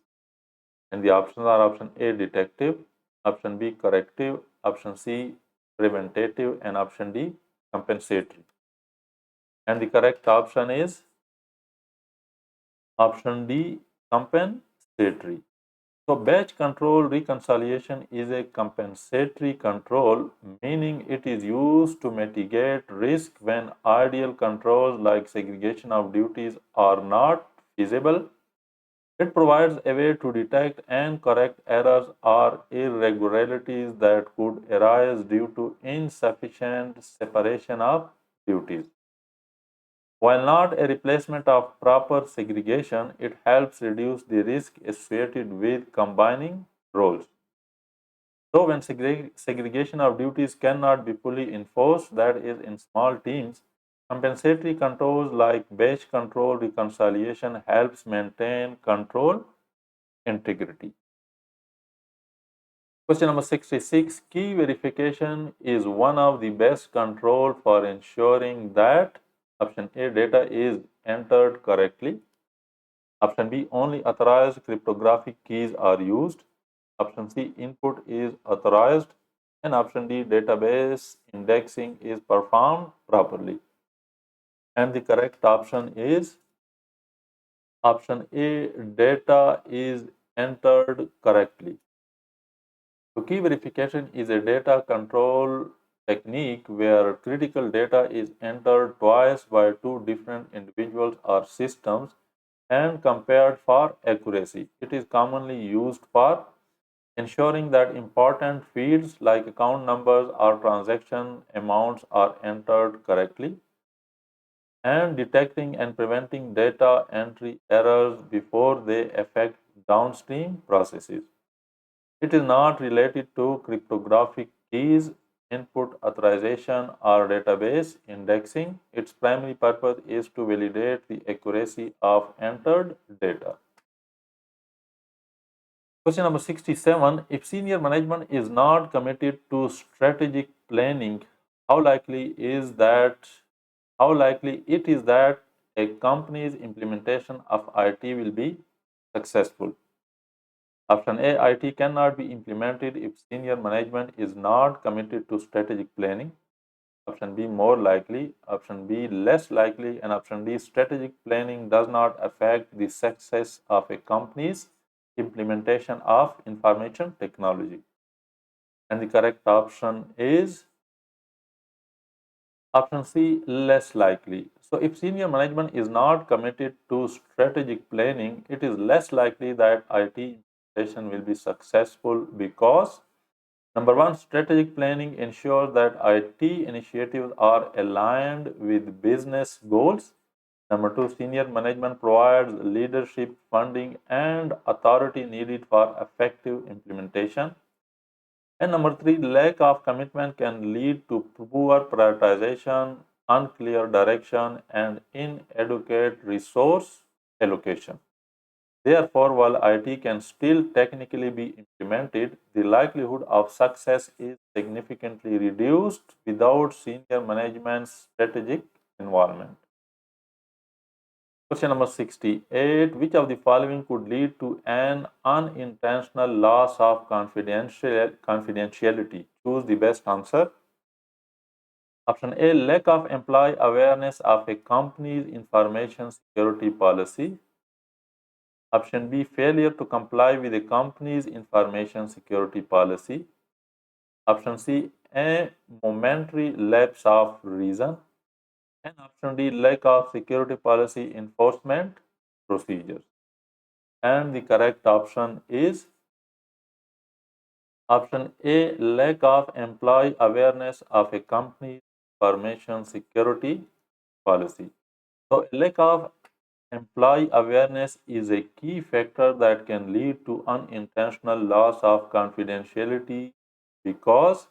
Speaker 1: And the options are option A, detective, option B, corrective, option C, preventative, and option D, compensatory. And the correct option is option D, compensatory. So, batch control reconciliation is a compensatory control, meaning it is used to mitigate risk when ideal controls like segregation of duties are not feasible. It provides a way to detect and correct errors or irregularities that could arise due to insufficient separation of duties. While not a replacement of proper segregation, it helps reduce the risk associated with combining roles. So, when segregation of duties cannot be fully enforced, that is, in small teams, compensatory controls like batch control reconciliation helps maintain control integrity. Question number 66. Key verification is one of the best control for ensuring that option A, data is entered correctly, option B, only authorized cryptographic keys are used, option C, input is authorized, and option D, database indexing is performed properly. And the correct option is option A, data is entered correctly. So, key verification is a data control technique where critical data is entered twice by two different individuals or systems and compared for accuracy. It is commonly used for ensuring that important fields like account numbers or transaction amounts are entered correctly, and detecting and preventing data entry errors before they affect downstream processes. It is not related to cryptographic keys, input authorization, or database indexing. Its primary purpose is to validate the accuracy of entered data. Question number 67. If senior management is not committed to strategic planning, how likely it is that a company's implementation of IT will be successful? Option A, IT cannot be implemented if senior management is not committed to strategic planning. Option B, more likely. Option B, less likely. And option D, strategic planning does not affect the success of a company's implementation of information technology. And the correct option is option C, less likely. So if senior management is not committed to strategic planning, it is less likely that IT implementation will be successful because number one, strategic planning ensures that IT initiatives are aligned with business goals. Number two, senior management provides leadership, funding, and authority needed for effective implementation. And number three, lack of commitment can lead to poor prioritization, unclear direction, and inadequate resource allocation. Therefore, while IT can still technically be implemented, the likelihood of success is significantly reduced without senior management's strategic involvement. Question number 68. Which of the following could lead to an unintentional loss of confidentiality? Choose the best answer. Option A, lack of employee awareness of a company's information security policy. Option B, failure to comply with a company's information security policy. Option C, a momentary lapse of reason. And option D, lack of security policy enforcement procedures. And the correct option is option A, lack of employee awareness of a company's information security policy. So, lack of employee awareness is a key factor that can lead to unintentional loss of confidentiality because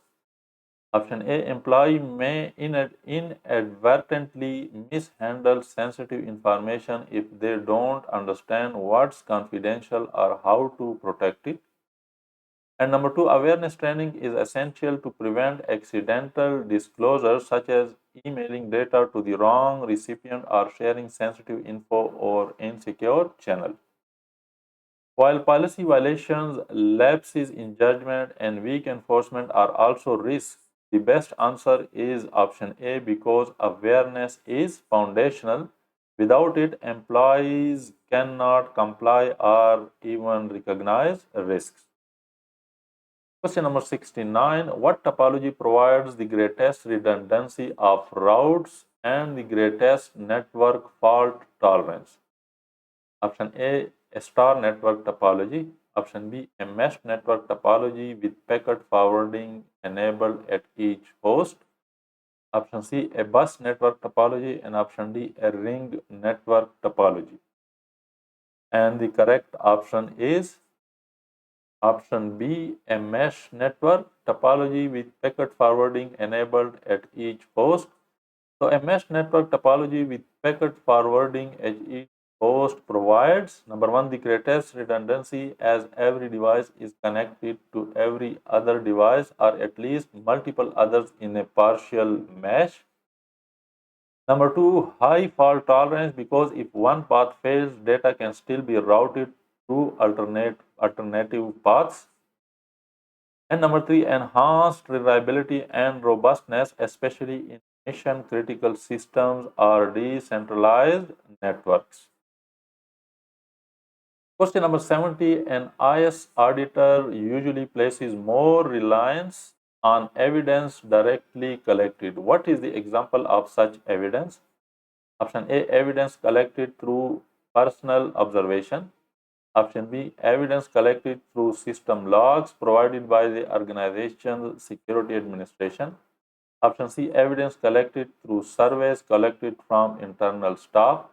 Speaker 1: option A, employee may inadvertently mishandle sensitive information if they don't understand what's confidential or how to protect it. And number two, awareness training is essential to prevent accidental disclosures such as emailing data to the wrong recipient or sharing sensitive info or insecure channel. While policy violations, lapses in judgment, and weak enforcement are also risks, the best answer is option A because awareness is foundational. Without it, employees cannot comply or even recognize risks. Question number 69. What topology provides the greatest redundancy of routes and the greatest network fault tolerance? Option A, a star network topology. Option B, a mesh network topology with packet forwarding enabled at each host. Option C, a bus network topology. And option D, a ring network topology. And the correct option is option B, a mesh network topology with packet forwarding enabled at each host. So a mesh network topology with packet forwarding at each host provides number one, the greatest redundancy as every device is connected to every other device or at least multiple others in a partial mesh. Number two, high fault tolerance because if one path fails, data can still be routed through alternative paths. And number three, enhanced reliability and robustness, especially in mission critical systems or decentralized networks. Question number 70. An IS auditor usually places more reliance on evidence directly collected. What is the example of such evidence? Option A, evidence collected through personal observation. Option B, evidence collected through system logs provided by the organization's security administration. Option C, evidence collected through surveys collected from internal staff.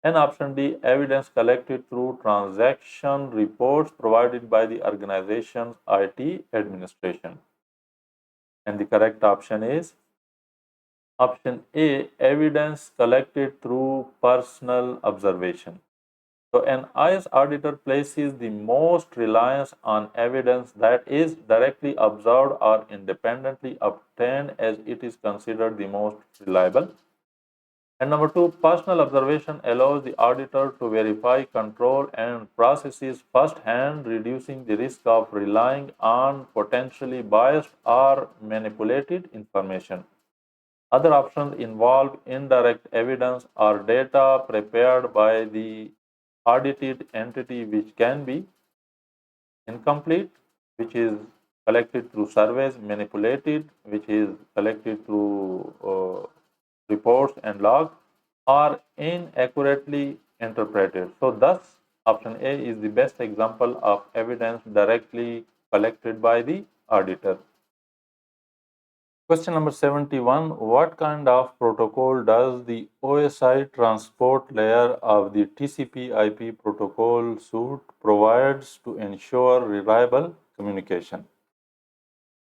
Speaker 1: And option D, evidence collected through transaction reports provided by the organization's IT administration. And the correct option is option A, evidence collected through personal observation. So an IS auditor places the most reliance on evidence that is directly observed or independently obtained as it is considered the most reliable. And number two, personal observation allows the auditor to verify, control, and processes firsthand, reducing the risk of relying on potentially biased or manipulated information. Other options involve indirect evidence or data prepared by the audited entity, which can be incomplete, which is collected through surveys, manipulated, which is collected through reports and logs, or inaccurately interpreted. So, thus, option A is the best example of evidence directly collected by the auditor. Question number 71. What kind of protocol does the OSI transport layer of the TCP IP protocol suite provides to ensure reliable communication?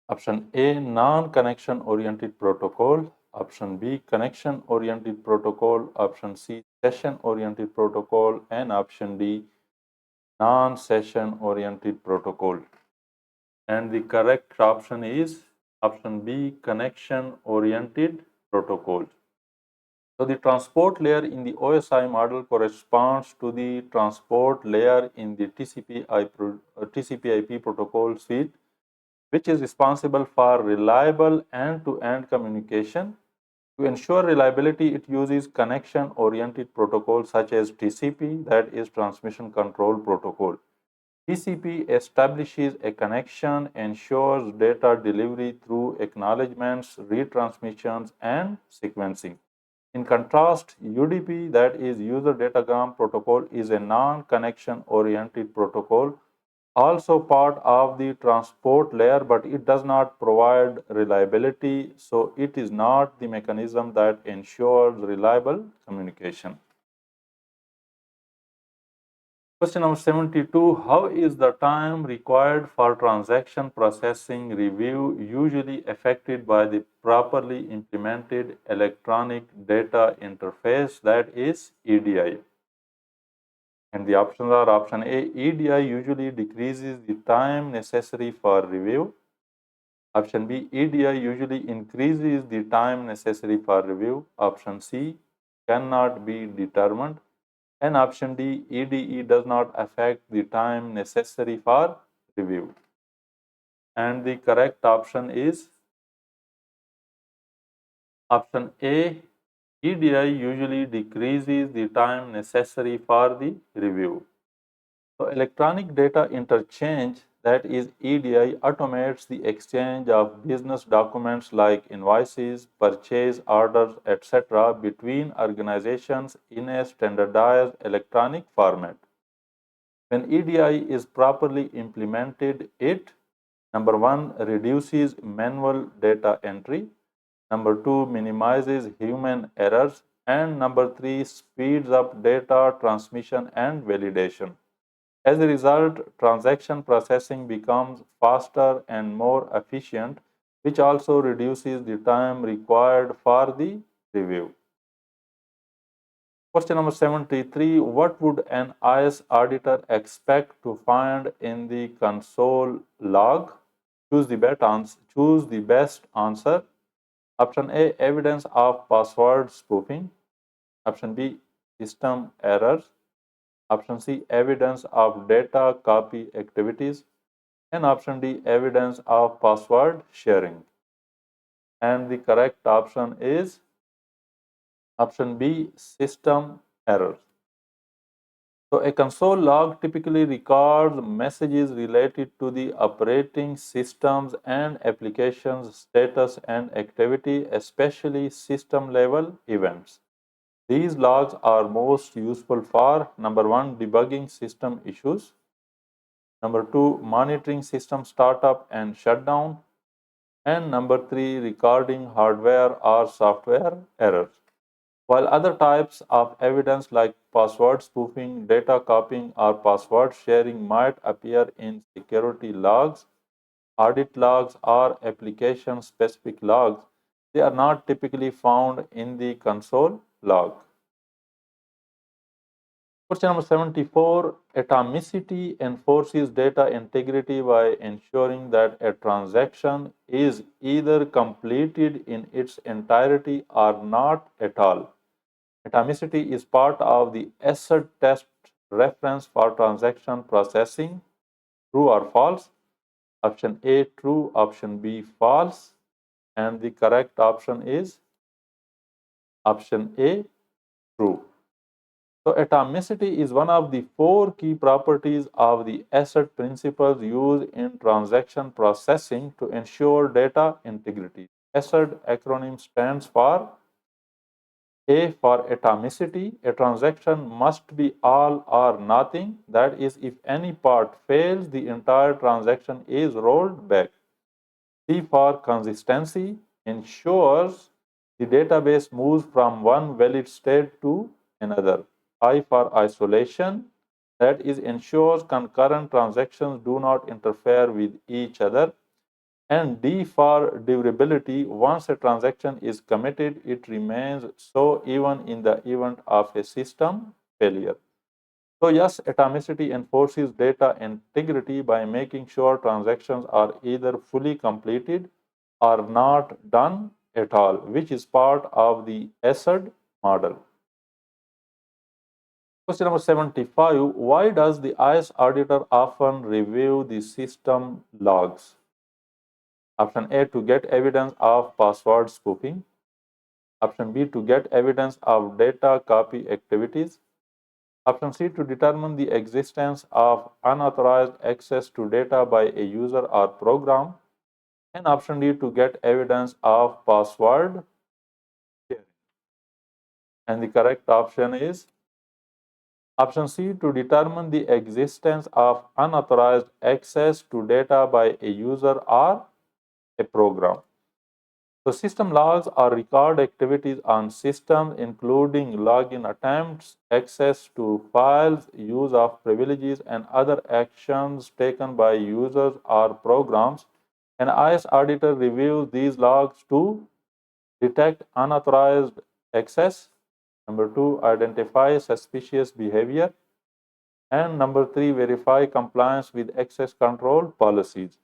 Speaker 1: Option A, non-connection oriented protocol. Option B, connection oriented protocol. Option C, session oriented protocol. And option D, non-session oriented protocol. And the correct option is option B, connection oriented protocol. So the transport layer in the OSI model corresponds to the transport layer in the TCP/IP protocol suite, which is responsible for reliable end-to-end communication. To ensure reliability, it uses connection-oriented protocols such as TCP, that is Transmission Control Protocol. TCP establishes a connection, ensures data delivery through acknowledgements, retransmissions, and sequencing. In contrast, UDP, that is User Datagram Protocol, is a non-connection oriented protocol, also part of the transport layer, but it does not provide reliability, so it is not the mechanism that ensures reliable communication. Question number 72. How is the time required for transaction processing review usually affected by the properly implemented electronic data interface, that is EDI? And the options are option A, EDI usually decreases the time necessary for review. Option B, EDI usually increases the time necessary for review. Option C, cannot be determined. And option D, EDE does not affect the time necessary for review. And the correct option is option A, EDI usually decreases the time necessary for the review. So, electronic data interchange, that is EDI, automates the exchange of business documents like invoices, purchase orders, etc. between organizations in a standardized electronic format. When EDI is properly implemented, it number one reduces manual data entry, number two minimizes human errors, and number three speeds up data transmission and validation. As a result, transaction processing becomes faster and more efficient, which also reduces the time required for the review. Question number 73. What would an IS auditor expect to find in the console log? Choose the best answer. Option A, evidence of password spoofing. Option B, system errors. Option C, evidence of data copy activities. And option D, evidence of password sharing. And the correct option is option B, system errors. So, a console log typically records messages related to the operating systems and applications status and activity, especially system level events. These logs are most useful for number one, debugging system issues, number two, monitoring system startup and shutdown, and number three, recording hardware or software errors. While other types of evidence like password spoofing, data copying, or password sharing might appear in security logs, audit logs, or application specific logs, they are not typically found in the console log. Question number 74. Atomicity enforces data integrity by ensuring that a transaction is either completed in its entirety or not at all. Atomicity is part of the ACID test reference for transaction processing. True or false? Option A, true. Option B, false. And the correct option is option A, true. So atomicity is one of the four key properties of the ACID principles used in transaction processing to ensure data integrity. ACID acronym stands for A for atomicity. A transaction must be all or nothing. That is, if any part fails, the entire transaction is rolled back. C for consistency ensures the database moves from one valid state to another. I for isolation, that is, ensures concurrent transactions do not interfere with each other. And D for durability, once a transaction is committed, it remains so even in the event of a system failure. So yes, atomicity enforces data integrity by making sure transactions are either fully completed or not done at all, which is part of the ACID model. Question number 75, why does the IS auditor often review the system logs? Option A, to get evidence of password spoofing. Option B, to get evidence of data copy activities. Option C, to determine the existence of unauthorized access to data by a user or program. And option D, to get evidence of password sharing. And the correct option is option C, to determine the existence of unauthorized access to data by a user or a program. So system logs are record activities on systems including login attempts, access to files, use of privileges, and other actions taken by users or programs. An IS auditor reviews these logs to detect unauthorized access. Number two, identify suspicious behavior. And number three, verify compliance with access control policies.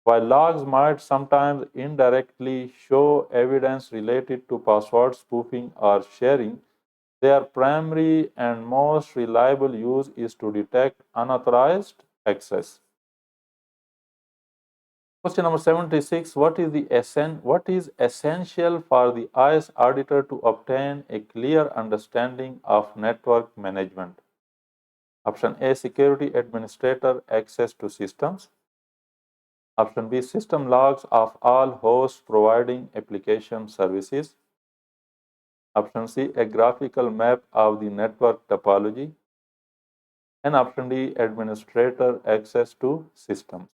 Speaker 1: While logs might sometimes indirectly show evidence related to password spoofing or sharing, their primary and most reliable use is to detect unauthorized access. Question number 76, what is essential for the IS auditor to obtain a clear understanding of network management? Option A, security administrator access to systems. Option B, system logs of all hosts providing application services. Option C, a graphical map of the network topology. And option D, administrator access to systems.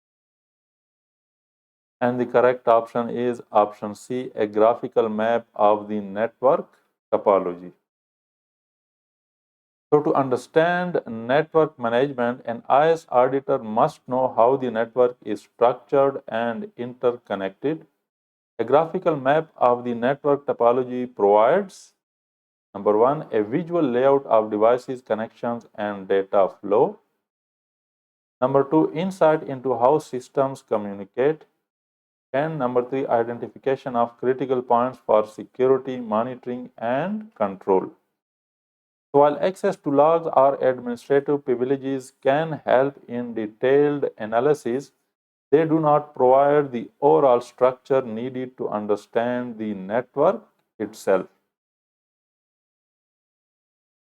Speaker 1: And the correct option is option C, a graphical map of the network topology. So to understand network management, an IS auditor must know how the network is structured and interconnected. A graphical map of the network topology provides, number one, a visual layout of devices, connections, and data flow. Number two, insight into how systems communicate. And number three, identification of critical points for security, monitoring, and control. So while access to logs or administrative privileges can help in detailed analysis, they do not provide the overall structure needed to understand the network itself.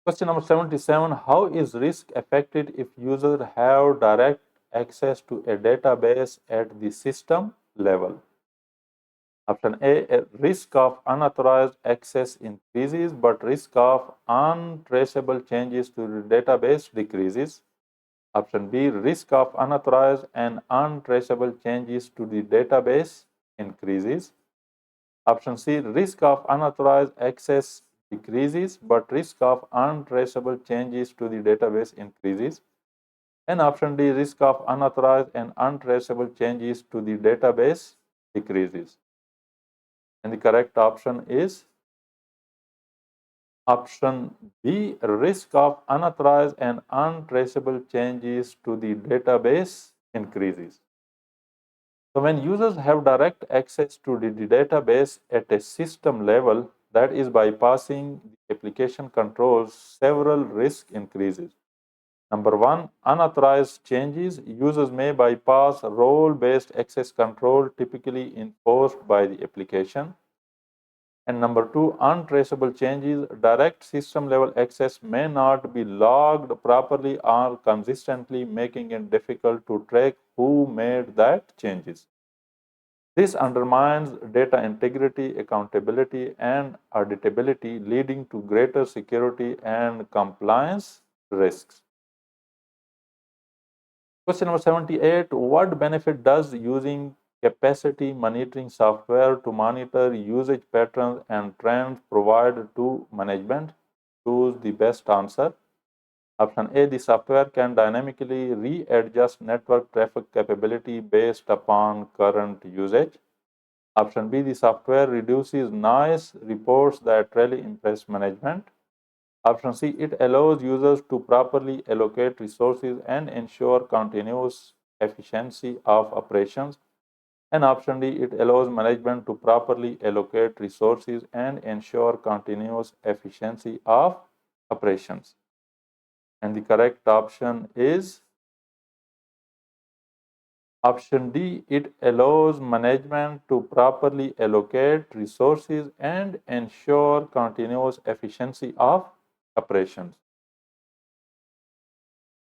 Speaker 1: Question number 77, how is risk affected if users have direct access to a database at the system level? Option A, risk of unauthorized access increases, but risk of untraceable changes to the database decreases. Option B, risk of unauthorized and untraceable changes to the database increases. Option C, risk of unauthorized access decreases, but risk of untraceable changes to the database increases. And option D, risk of unauthorized and untraceable changes to the database decreases. And the correct option is option B, risk of unauthorized and untraceable changes to the database increases. So when users have direct access to the database at a system level, that is bypassing the application controls, several risk increases. Number one, unauthorized changes. Users may bypass role-based access control typically enforced by the application. And number 2, untraceable changes. Direct system level access may not be logged properly or consistently, making it difficult to track who made that changes. This undermines data integrity, accountability, and auditability, leading to greater security and compliance risks. Question number 78, what benefit does using capacity monitoring software to monitor usage patterns and trends provide to management? Choose the best answer. Option A, the software can dynamically readjust network traffic capability based upon current usage. Option B, the software reduces noise reports that really impress management. Option C, it allows users to properly allocate resources and ensure continuous efficiency of operations. And option D, it allows management to properly allocate resources and ensure continuous efficiency of operations. And the correct option is option D, it allows management to properly allocate resources and ensure continuous efficiency of operations.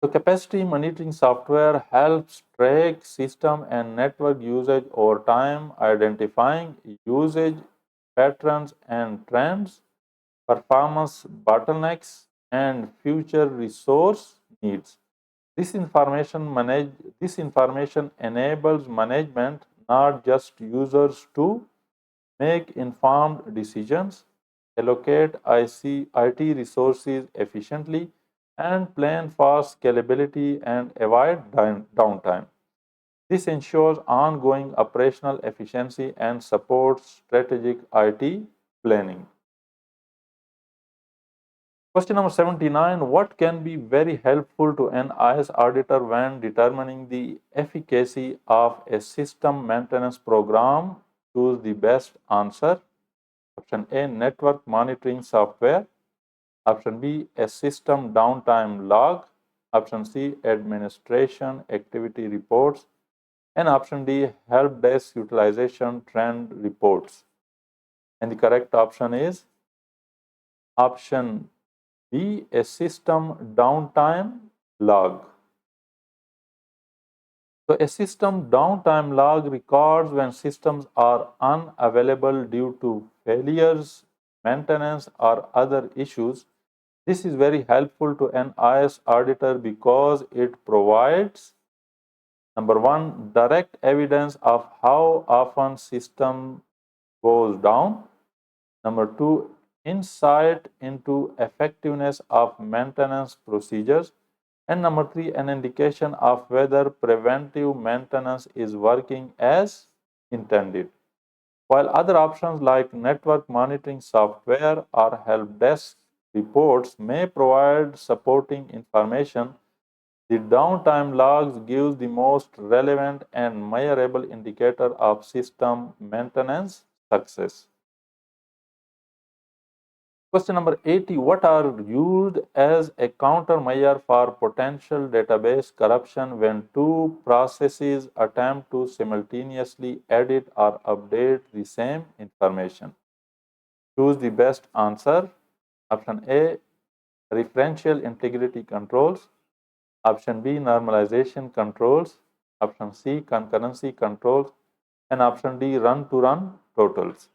Speaker 1: So capacity monitoring software helps track system and network usage over time, identifying usage patterns and trends, performance bottlenecks, and future resource needs. This information enables management, not just users, to make informed decisions, allocate IT resources efficiently, and plan for scalability and avoid downtime. This ensures ongoing operational efficiency and supports strategic IT planning. Question number 79, what can be very helpful to an IS auditor when determining the efficacy of a system maintenance program? Choose the best answer. Option A, network monitoring software. Option B, a system downtime log. Option C, administration activity reports. And option D, help desk utilization trend reports. And the correct option is option B, a system downtime log. So a system downtime log records when systems are unavailable due to failures, maintenance, or other issues. This is very helpful to an IS auditor because it provides number 1, direct evidence of how often system goes down. Number 2, insight into effectiveness of maintenance procedures. And number 3, an indication of whether preventive maintenance is working as intended. While other options like network monitoring software or help desk reports may provide supporting information, the downtime logs gives the most relevant and measurable indicator of system maintenance success. Question number 80, what are used as a countermeasure for potential database corruption when two processes attempt to simultaneously edit or update the same information? Choose the best answer. Option A, referential integrity controls. Option B, normalization controls. Option C, concurrency controls. And option D, run-to-run totals.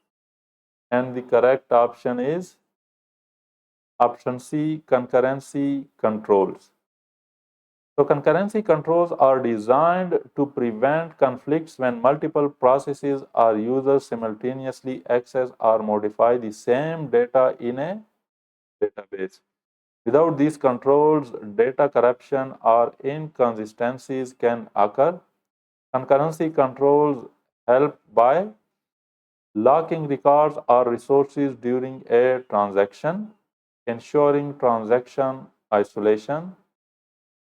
Speaker 1: And the correct option is option C, concurrency controls. So concurrency controls are designed to prevent conflicts when multiple processes or users simultaneously access or modify the same data in a database. Without these controls, data corruption or inconsistencies can occur. Concurrency controls help by locking records or resources during a transaction, ensuring transaction isolation,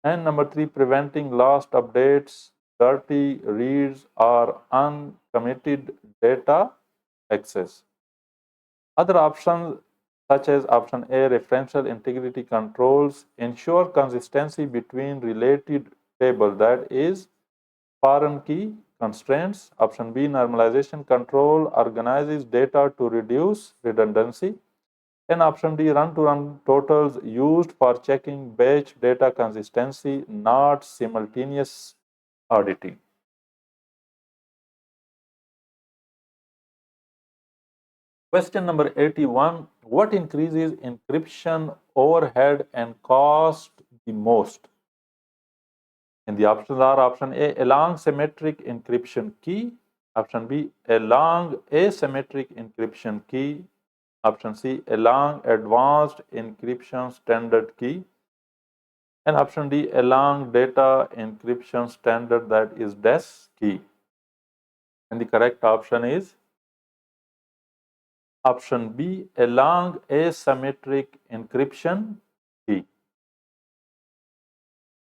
Speaker 1: and number 3, preventing lost updates, dirty reads, or uncommitted data access. Other options, such as option A, referential integrity controls, ensure consistency between related tables, that is, foreign key constraints. Option B, normalization control organizes data to reduce redundancy. And option D, run-to-run totals used for checking batch data consistency, not simultaneous auditing. Question number 81, what increases encryption overhead and cost the most? And the options are option A, a long symmetric encryption key. Option B, a long asymmetric encryption key. Option C, a long advanced encryption standard key. And option D, a long data encryption standard, that is DES key. And the correct option is option B, a long asymmetric encryption key.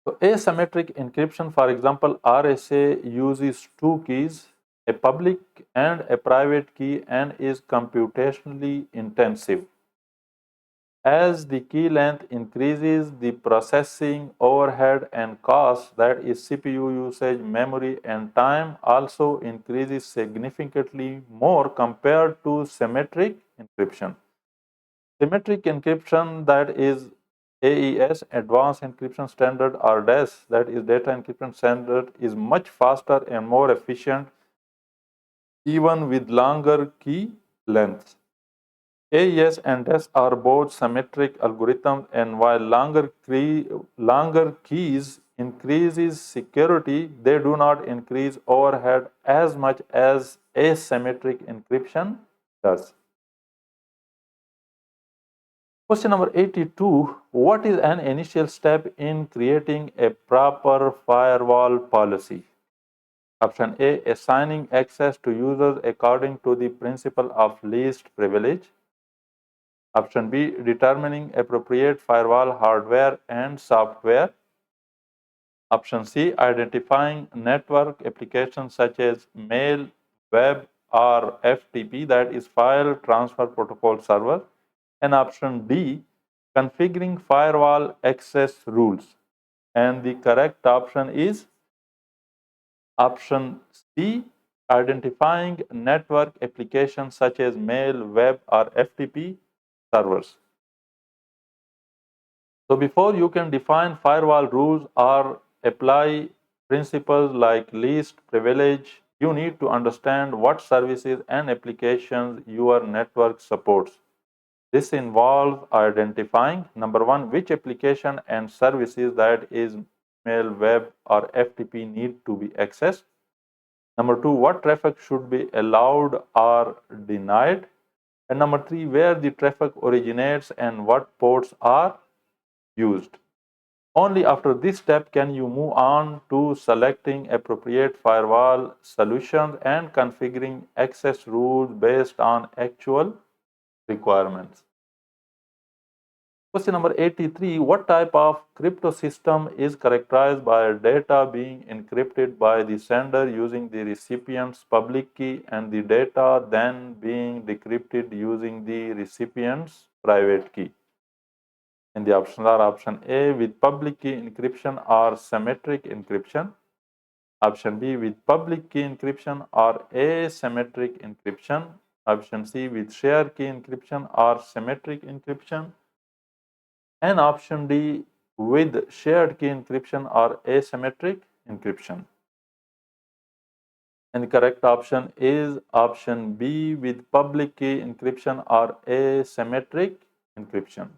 Speaker 1: So asymmetric encryption, for example, RSA uses two keys, a public and a private key, and is computationally intensive. As the key length increases, the processing overhead and cost, that is CPU usage, memory, and time, also increases significantly more compared to symmetric encryption. Symmetric encryption, that is AES, Advanced Encryption Standard, or DES, that is Data Encryption Standard, is much faster and more efficient even with longer key lengths. AES and DES are both symmetric algorithms, and while longer keys increases security, they do not increase overhead as much as asymmetric encryption does. Question number 82, what is an initial step in creating a proper firewall policy? Option A, assigning access to users according to the principle of least privilege. Option B, determining appropriate firewall hardware and software. Option C, identifying network applications such as mail, web, or FTP, that is File Transfer Protocol Server. And option D, configuring firewall access rules. And the correct option is option C, identifying network applications such as mail, web, or FTP servers. So before you can define firewall rules or apply principles like least privilege, you need to understand what services and applications your network supports. This involves identifying, number one, which application and services, that is mail, web, or FTP, need to be accessed. Number two, what traffic should be allowed or denied. And number three, where the traffic originates and what ports are used. Only after this step can you move on to selecting appropriate firewall solutions and configuring access rules based on actual requirements. Question number 83, what type of crypto system is characterized by data being encrypted by the sender using the recipient's public key and the data then being decrypted using the recipient's private key? And the options are option A, with public key encryption or symmetric encryption. Option B, with public key encryption or asymmetric encryption. Option C, with shared key encryption or symmetric encryption. And option D, with shared key encryption or asymmetric encryption. And the correct option is option B, with public key encryption or asymmetric encryption.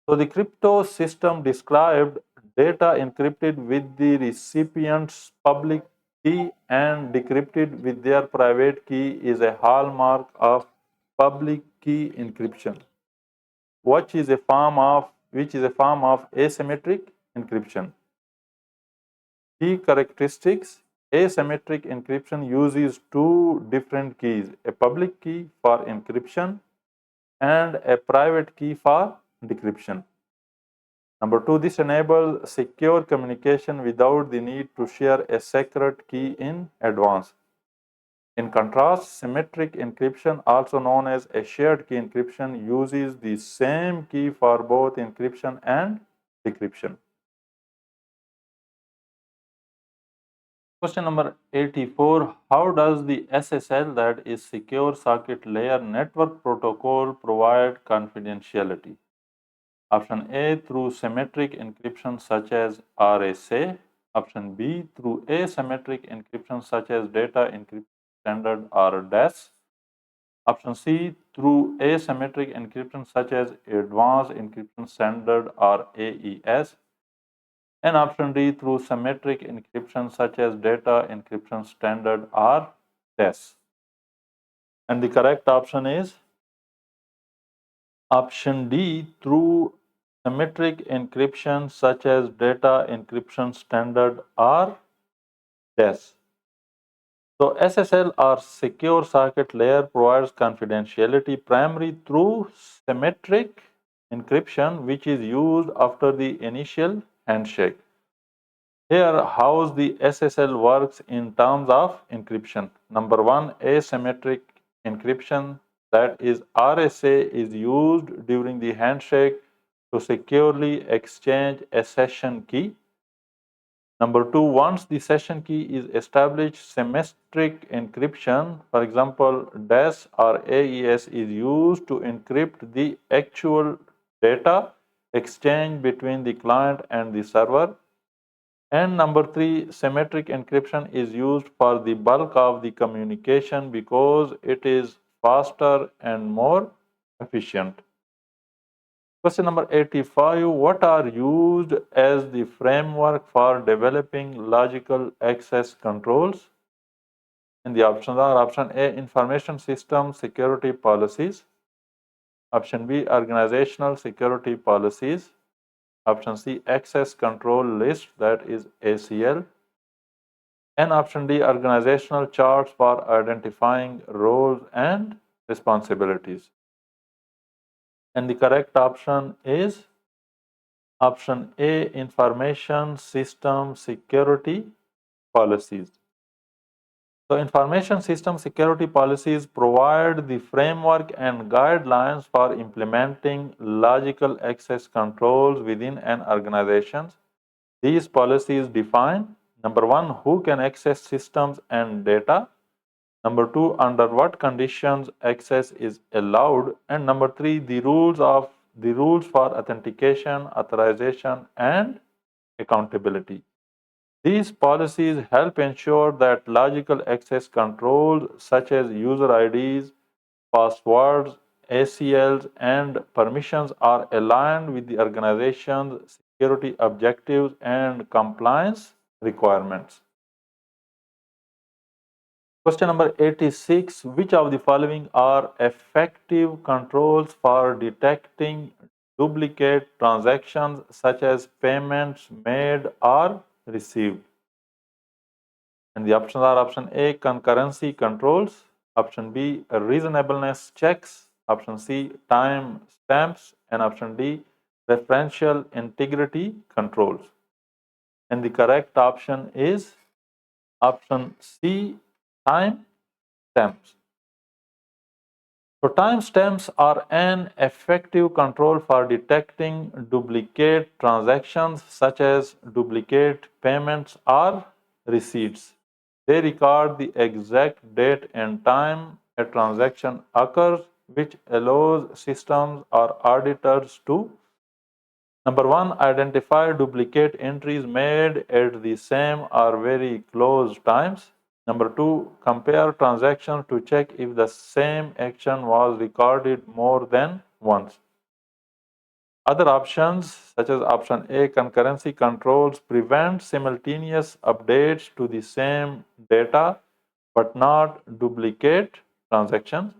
Speaker 1: So the crypto system described data encrypted with the recipient's public key and decrypted with their private key is a hallmark of public key encryption, which is a form of asymmetric encryption. Key characteristics: asymmetric encryption uses two different keys, a public key for encryption and a private key for decryption. Number two, this enables secure communication without the need to share a secret key in advance. In contrast, symmetric encryption, also known as a shared key encryption, uses the same key for both encryption and decryption. Question number 84. How does the SSL, that is Secure Socket Layer Network Protocol, provide confidentiality? Option A, through symmetric encryption such as RSA. Option B, through asymmetric encryption such as data encryption standard or DES. Option C, through asymmetric encryption such as advanced encryption standard or AES. And option D, through symmetric encryption such as data encryption standard or DES. And the correct option is option D, through symmetric encryption such as data encryption standard or DES. So SSL or secure socket layer provides confidentiality primarily through symmetric encryption, which is used after the initial handshake. Here, how the SSL works in terms of encryption. Number one, asymmetric encryption, that is RSA, is used during the handshake to securely exchange a session key. Number two, once the session key is established, symmetric encryption, for example, DES or AES, is used to encrypt the actual data exchange between the client and the server. And number three, symmetric encryption is used for the bulk of the communication because it is faster and more efficient. Question number 85. What are used as the framework for developing logical access controls? And the options are option A, information system security policies. Option B, organizational security policies. Option C, access control list, that is ACL. And option D, organizational charts for identifying roles and responsibilities. And the correct option is option A, information system security policies. So information system security policies provide the framework and guidelines for implementing logical access controls within an organization. These policies define, number one, who can access systems and data. Number two, under what conditions access is allowed. And number three, the rules for authentication, authorization, and accountability. These policies help ensure that logical access controls such as user IDs, passwords, ACLs, and permissions are aligned with the organization's security objectives and compliance requirements. Question number 86. Which of the following are effective controls for detecting duplicate transactions such as payments made or received? And the options are option A, concurrency controls. Option B, reasonableness checks. Option C, time stamps. And option D, referential integrity controls. And the correct option is option C, time stamps. So timestamps are an effective control for detecting duplicate transactions such as duplicate payments or receipts. They record the exact date and time a transaction occurs, which allows systems or auditors to, number one, identify duplicate entries made at the same or very close times. Number two, compare transactions to check if the same action was recorded more than once. Other options, such as option A, concurrency controls, prevent simultaneous updates to the same data but not duplicate transactions.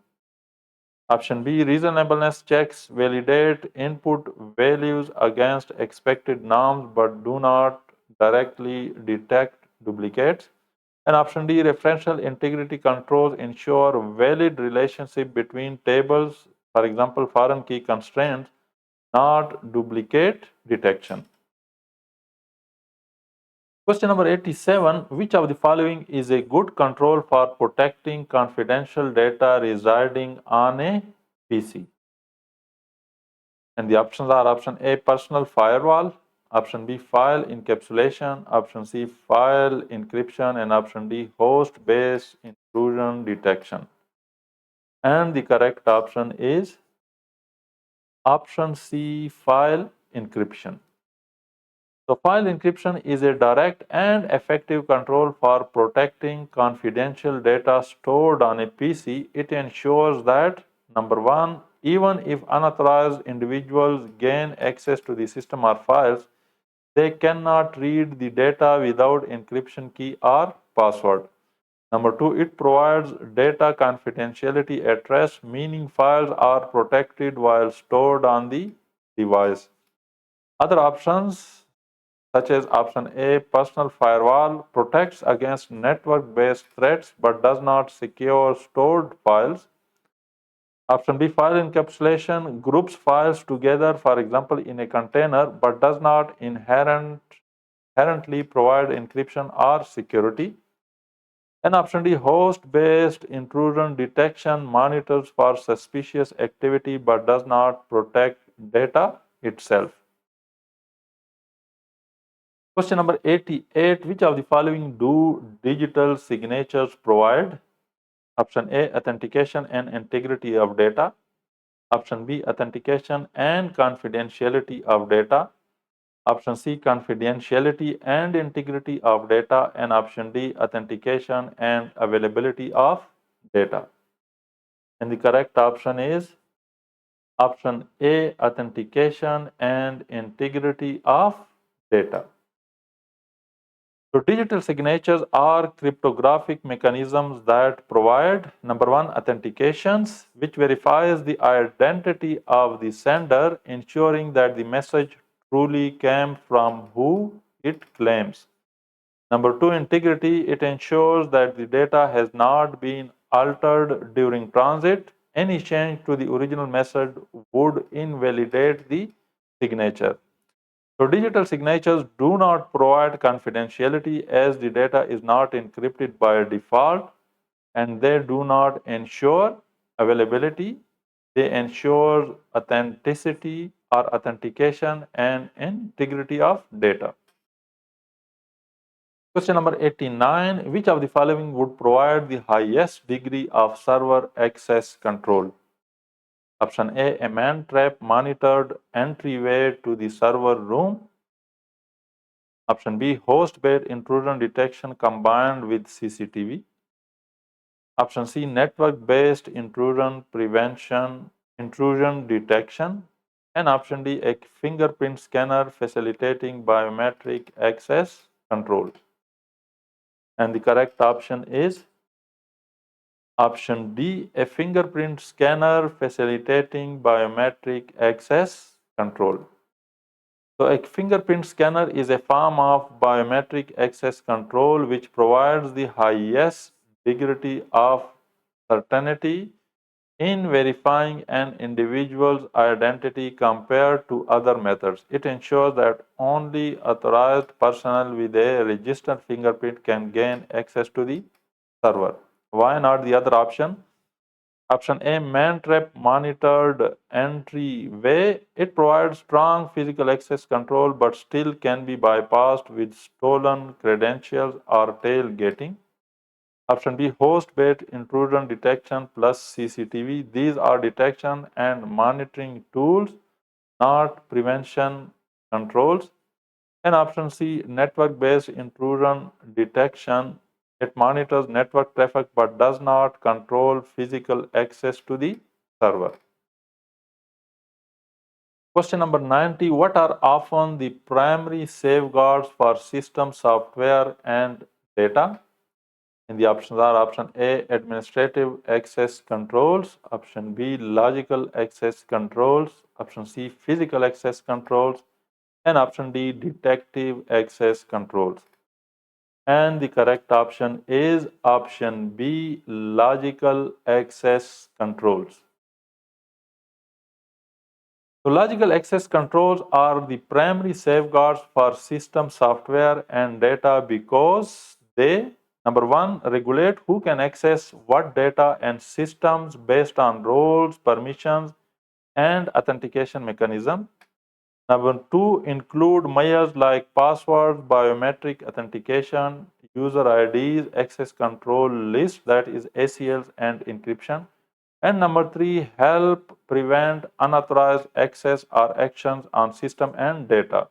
Speaker 1: Option B, reasonableness checks validate input values against expected norms but do not directly detect duplicates. And option D, referential integrity controls ensure valid relationship between tables, for example, foreign key constraints, not duplicate detection. Question number 87. Which of the following is a good control for protecting confidential data residing on a PC? And the options are option A, personal firewall. option B, file encapsulation, option C, file encryption, and option D, host-based intrusion detection. And the correct option is option C, file encryption. So file encryption is a direct and effective control for protecting confidential data stored on a PC. It ensures that, number one, even if unauthorized individuals gain access to the system or files, they cannot read the data without encryption key or password. Number two, it provides data confidentiality at rest, meaning files are protected while stored on the device. Other options, such as option A, personal firewall, protects against network-based threats but does not secure stored files. Option B, file encapsulation, groups files together, for example, in a container, but does not inherently provide encryption or security. And option D, host-based intrusion detection, monitors for suspicious activity but does not protect data itself. Question number 88, which of the following do digital signatures provide? Option A, authentication and integrity of data. Option B, authentication and confidentiality of data. Option C, confidentiality and integrity of data. And option D, authentication and availability of data. And the correct option is option A, authentication and integrity of data. So digital signatures are cryptographic mechanisms that provide, number one, authentications, which verifies the identity of the sender, ensuring that the message truly came from who it claims. Number two, integrity. It ensures that the data has not been altered during transit. Any change to the original message would invalidate the signature. So digital signatures do not provide confidentiality as the data is not encrypted by default, and they do not ensure availability. They ensure authenticity or authentication and integrity of data. Question number 89, which of the following would provide the highest degree of server access control? Option A, a man-trap monitored entryway to the server room. Option B, host-based intrusion detection combined with CCTV. Option C, network-based intrusion prevention, intrusion detection. And option D, a fingerprint scanner facilitating biometric access control. And the correct option is option D, a fingerprint scanner facilitating biometric access control. So a fingerprint scanner is a form of biometric access control which provides the highest degree of certainty in verifying an individual's identity compared to other methods. It ensures that only authorized personnel with a registered fingerprint can gain access to the server. Why not the other option? Option A, man-trap monitored entryway. It provides strong physical access control but still can be bypassed with stolen credentials or tailgating. Option B, host-based intrusion detection plus CCTV. These are detection and monitoring tools, not prevention controls. And option C, network-based intrusion detection. It monitors network traffic but does not control physical access to the server. Question number 90, what are often the primary safeguards for system software and data? And the options are option A, administrative access controls, option B, logical access controls, option C, physical access controls, and option D, detective access controls. And the correct option is option B, logical access controls. So logical access controls are the primary safeguards for system software and data because they, number one, regulate who can access what data and systems based on roles, permissions, and authentication mechanism. Number 2 include measures like passwords, biometric authentication, user IDs, access control list, that is ACLs, and encryption. And number 3 help prevent unauthorized access or actions on system and data.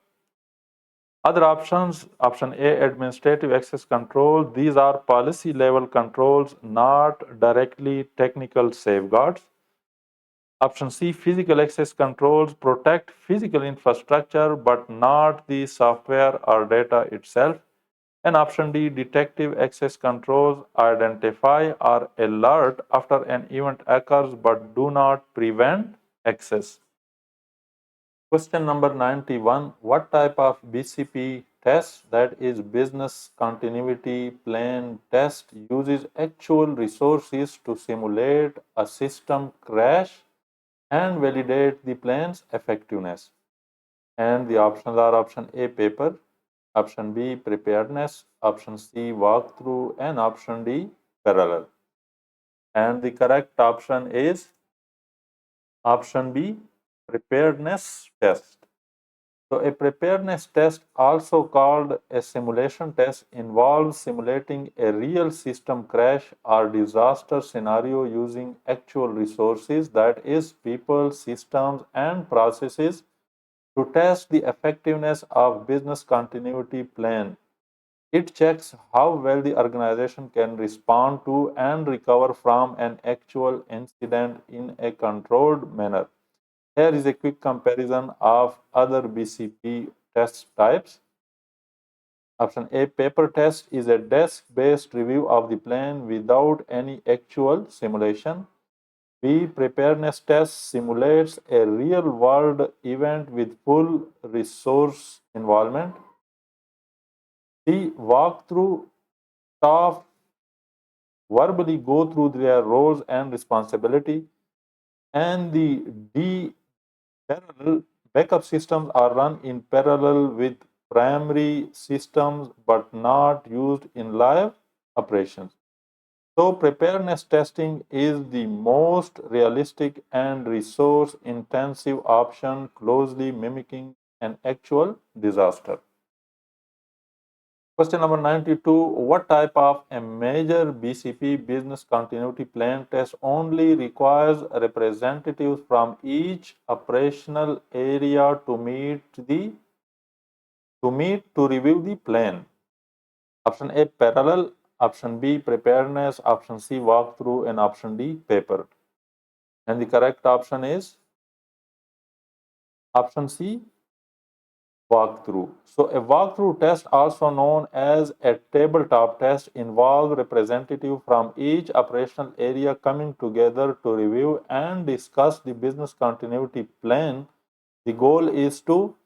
Speaker 1: Other options, option A, administrative access control. These are policy level controls, not directly technical safeguards. Option C, physical access controls protect physical infrastructure but not the software or data itself. And option D, detective access controls identify or alert after an event occurs but do not prevent access. Question number 91. What type of BCP test, that is business continuity plan test, uses actual resources to simulate a system crash and validate the plan's effectiveness? And the options are option A, paper, option B, preparedness, option C, walkthrough, and option D, parallel. And the correct option is option B, preparedness test. So a preparedness test, also called a simulation test, involves simulating a real system crash or disaster scenario using actual resources, that is people, systems, and processes, to test the effectiveness of business continuity plan. It checks how well the organization can respond to and recover from an actual incident in a controlled manner. Here is a quick comparison of other BCP test types. Option A, paper test, is a desk-based review of the plan without any actual simulation. B, preparedness test, simulates a real-world event with full resource involvement. C, walkthrough, staff verbally go through their roles and responsibility. And the D, parallel, backup systems are run in parallel with primary systems but not used in live operations. So, preparedness testing is the most realistic and resource intensive option, closely mimicking an actual disaster. Question number 92. What type of a major BCP, business continuity plan test, only requires representatives from each operational area to review the plan? Option A, parallel, option B, preparedness, option C, walkthrough, and option D, paper. And the correct option is option C, walkthrough. So a walkthrough test, also known as a tabletop test, involves representatives from each operational area coming together to review and discuss the business continuity plan. The goal is to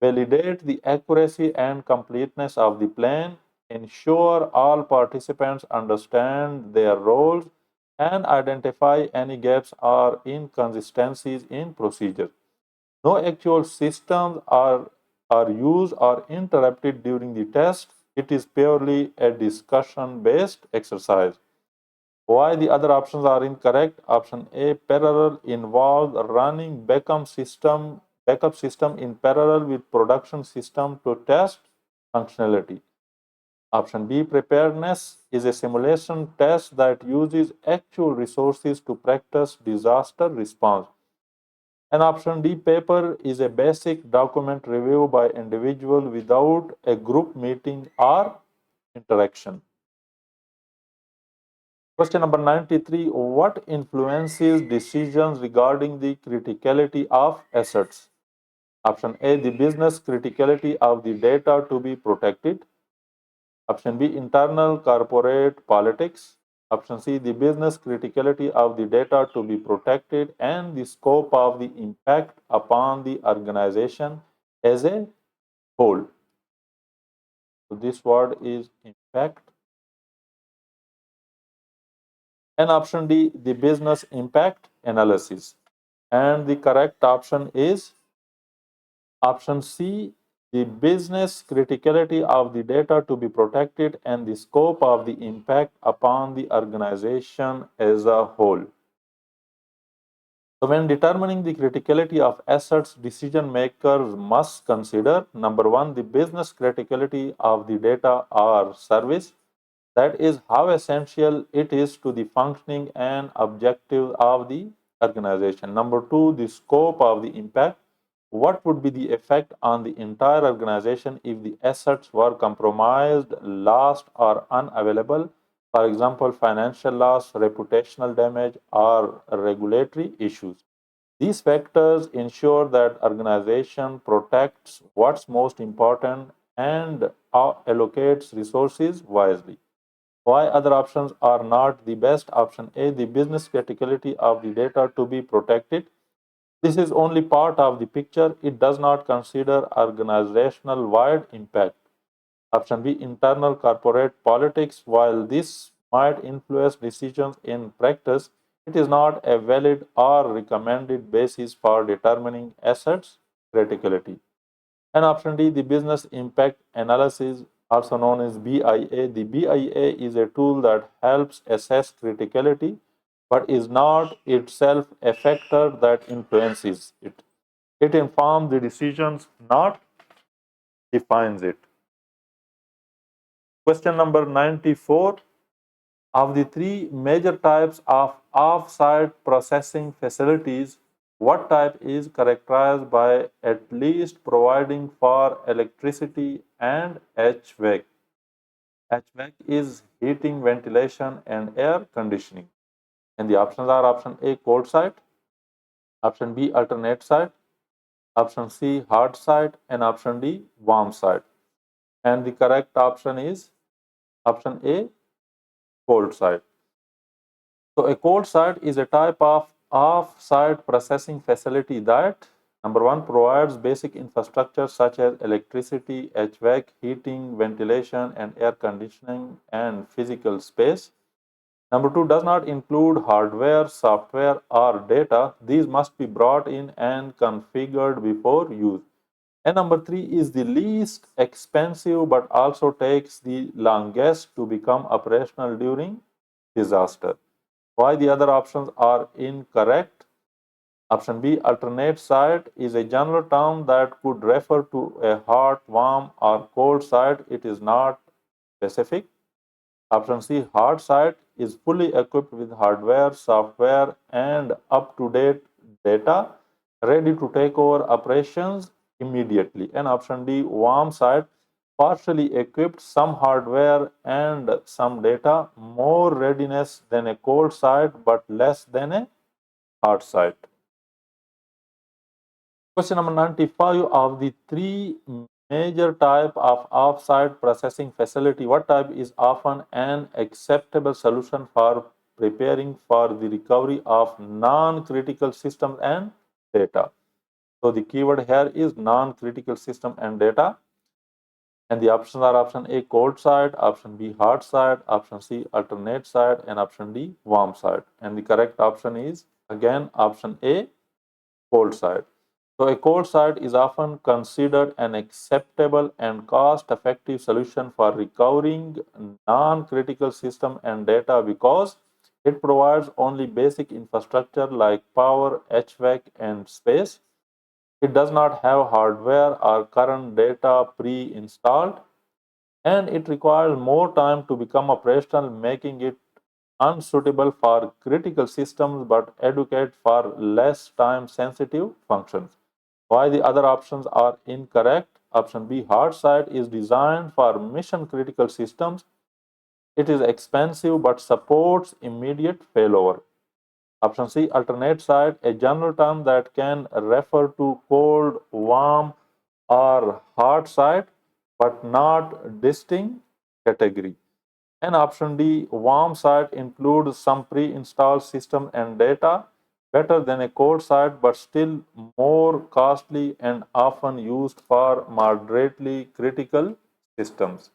Speaker 1: validate the accuracy and completeness of the plan, ensure all participants understand their roles, and identify any gaps or inconsistencies in procedure. No actual systems are used or interrupted during the test. It is purely a discussion based exercise. Why the other options are incorrect? Option A, parallel, involves running backup system in parallel with production system to test functionality. Option B, preparedness, is a simulation test that uses actual resources to practice disaster response. And option D, paper, is a basic document review by individual without a group meeting or interaction. Question number 93. What influences decisions regarding the criticality of assets? Option A, the business criticality of the data to be protected. Option B, internal corporate politics. Option C, the business criticality of the data to be protected and the scope of the impact upon the organization as a whole. So this word is impact. And option D, the business impact analysis. And the correct option is option C, the business criticality of the data to be protected and the scope of the impact upon the organization as a whole. So when determining the criticality of assets, decision makers must consider number one, the business criticality of the data or service. That is how essential it is to the functioning and objective of the organization. Number two, the scope of the impact. What would be the effect on the entire organization if the assets were compromised, lost, or unavailable? For example, financial loss, reputational damage, or regulatory issues. These factors ensure that organization protects what's most important and allocates resources wisely. Why other options are not the best? Option A, the business criticality of the data to be protected. This is only part of the picture. It does not consider organizational wide impact. Option B, internal corporate politics. While this might influence decisions in practice, it is not a valid or recommended basis for determining assets criticality. And option D, the business impact analysis, also known as BIA. The BIA is a tool that helps assess criticality but is not itself a factor that influences it. It informs the decisions, not defines it. Question number 94. Of the three major types of off-site processing facilities, what type is characterized by at least providing for electricity and HVAC? HVAC is heating, ventilation, and air conditioning. And the options are option A, cold site, option B, alternate site, option C, hard site, and option D, warm site. And the correct option is option A, cold site. So a cold site is a type of off-site processing facility that number one provides basic infrastructure such as electricity, HVAC, heating, ventilation, and air conditioning and physical space. Number two does not include hardware, software, or data. These must be brought in and configured before use. And number three is the least expensive but also takes the longest to become operational during disaster. Why the other options are incorrect? Option B, alternate site, is a general term that could refer to a hot, warm, or cold site. It is not specific. Option C, hard site, is fully equipped with hardware, software, and up-to-date data, ready to take over operations immediately. And option D, warm site, partially equipped, some hardware and some data, more readiness than a cold site but less than a hard site. Question number 95. Of the three major type of off-site processing facility, what type is often an acceptable solution for preparing for the recovery of non-critical systems and data? So the keyword here is non-critical system and data. And the options are option A, cold side, option B, hard side, option C, alternate side, and option D, warm side. And the correct option is again option A, cold side. So a cold side is often considered an acceptable and cost-effective solution for recovering non-critical system and data because it provides only basic infrastructure like power, HVAC, and space. It does not have hardware or current data pre-installed, and it requires more time to become operational, making it unsuitable for critical systems but adequate for less time sensitive functions. Why the other options are incorrect? Option B, hard side, is designed for mission critical systems. It is expensive but supports immediate failover. Option C, alternate side, a general term that can refer to cold, warm, or hard side but not distinct category. And option D, warm site, includes some pre-installed system and data, better than a cold site but still more costly and often used for moderately critical systems.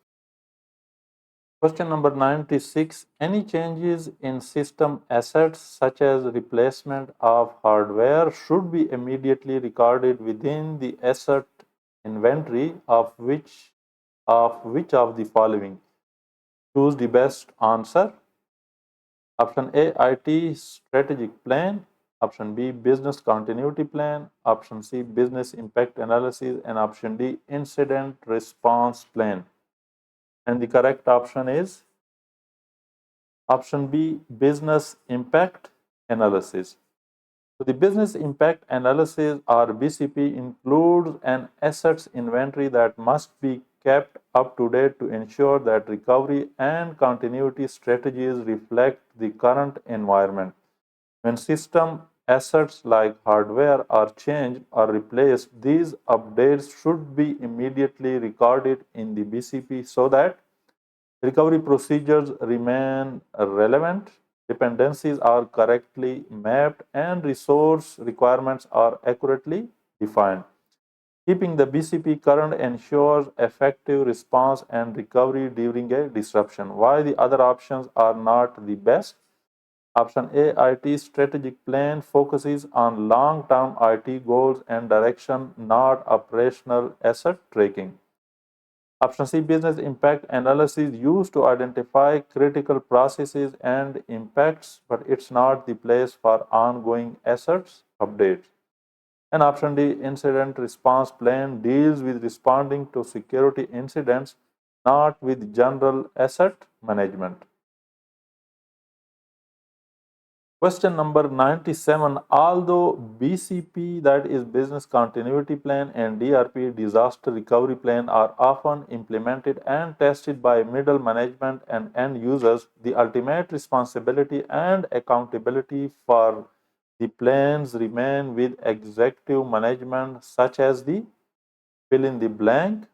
Speaker 1: Question number 96. Any changes in system assets such as replacement of hardware should be immediately recorded within the asset inventory of which of the following? Choose the best answer. Option A, IT strategic plan. Option B, business continuity plan. Option C, business impact analysis. And option D, incident response plan. And the correct option is option B, business impact analysis. So the business impact analysis or BCP includes an assets inventory that must be kept up to date to ensure that recovery and continuity strategies reflect the current environment. When system assets like hardware are changed or replaced, these updates should be immediately recorded in the BCP so that recovery procedures remain relevant, dependencies are correctly mapped, and resource requirements are accurately defined. Keeping the BCP current ensures effective response and recovery during a disruption. Why the other options are not the best? Option A, IT strategic plan focuses on long-term IT goals and direction, not operational asset tracking. Option C, business impact analysis used to identify critical processes and impacts, but it's not the place for ongoing assets updates. And option D, incident response plan deals with responding to security incidents, not with general asset management. Question number 97. Although BCP, that is Business Continuity Plan, and DRP, Disaster Recovery Plan, are often implemented and tested by middle management and end users, the ultimate responsibility and accountability for the plans remain with executive management, such as the fill in the blank.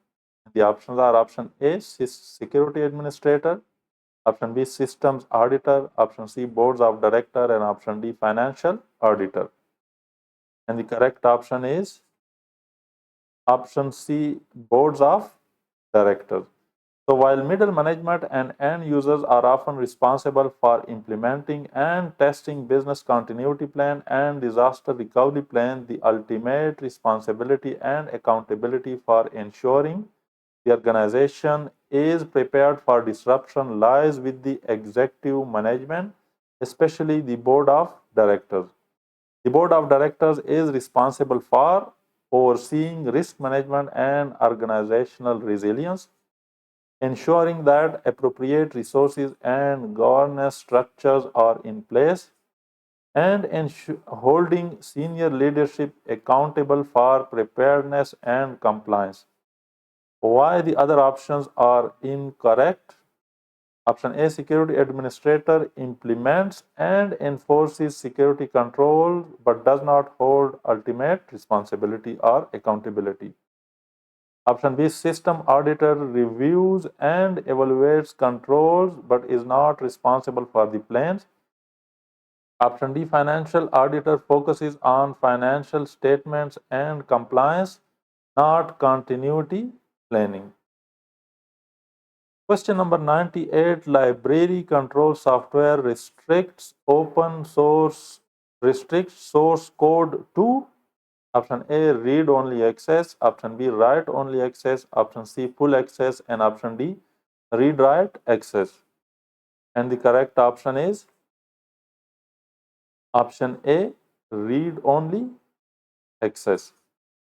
Speaker 1: The options are option A, Security Administrator, option B, Systems Auditor, option C, Boards of Director, and option D, Financial Auditor. And the correct option is option C, Boards of Directors. So while middle management and end users are often responsible for implementing and testing business continuity plan and disaster recovery plan, the ultimate responsibility and accountability for ensuring the organization is prepared for disruption lies with the executive management, especially the board of directors. The board of directors is responsible for overseeing risk management and organizational resilience, ensuring that appropriate resources and governance structures are in place, and holding senior leadership accountable for preparedness and compliance. Why the other options are incorrect? Option A, Security Administrator implements and enforces security controls but does not hold ultimate responsibility or accountability. Option B, System Auditor reviews and evaluates controls but is not responsible for the plans. Option D, Financial Auditor focuses on financial statements and compliance, not continuity planning. Question number 98. Library control software restricts source code to option A, read only access, option B, write only access, option C, full access, and option D, read write access. And the correct option is option A, read only access.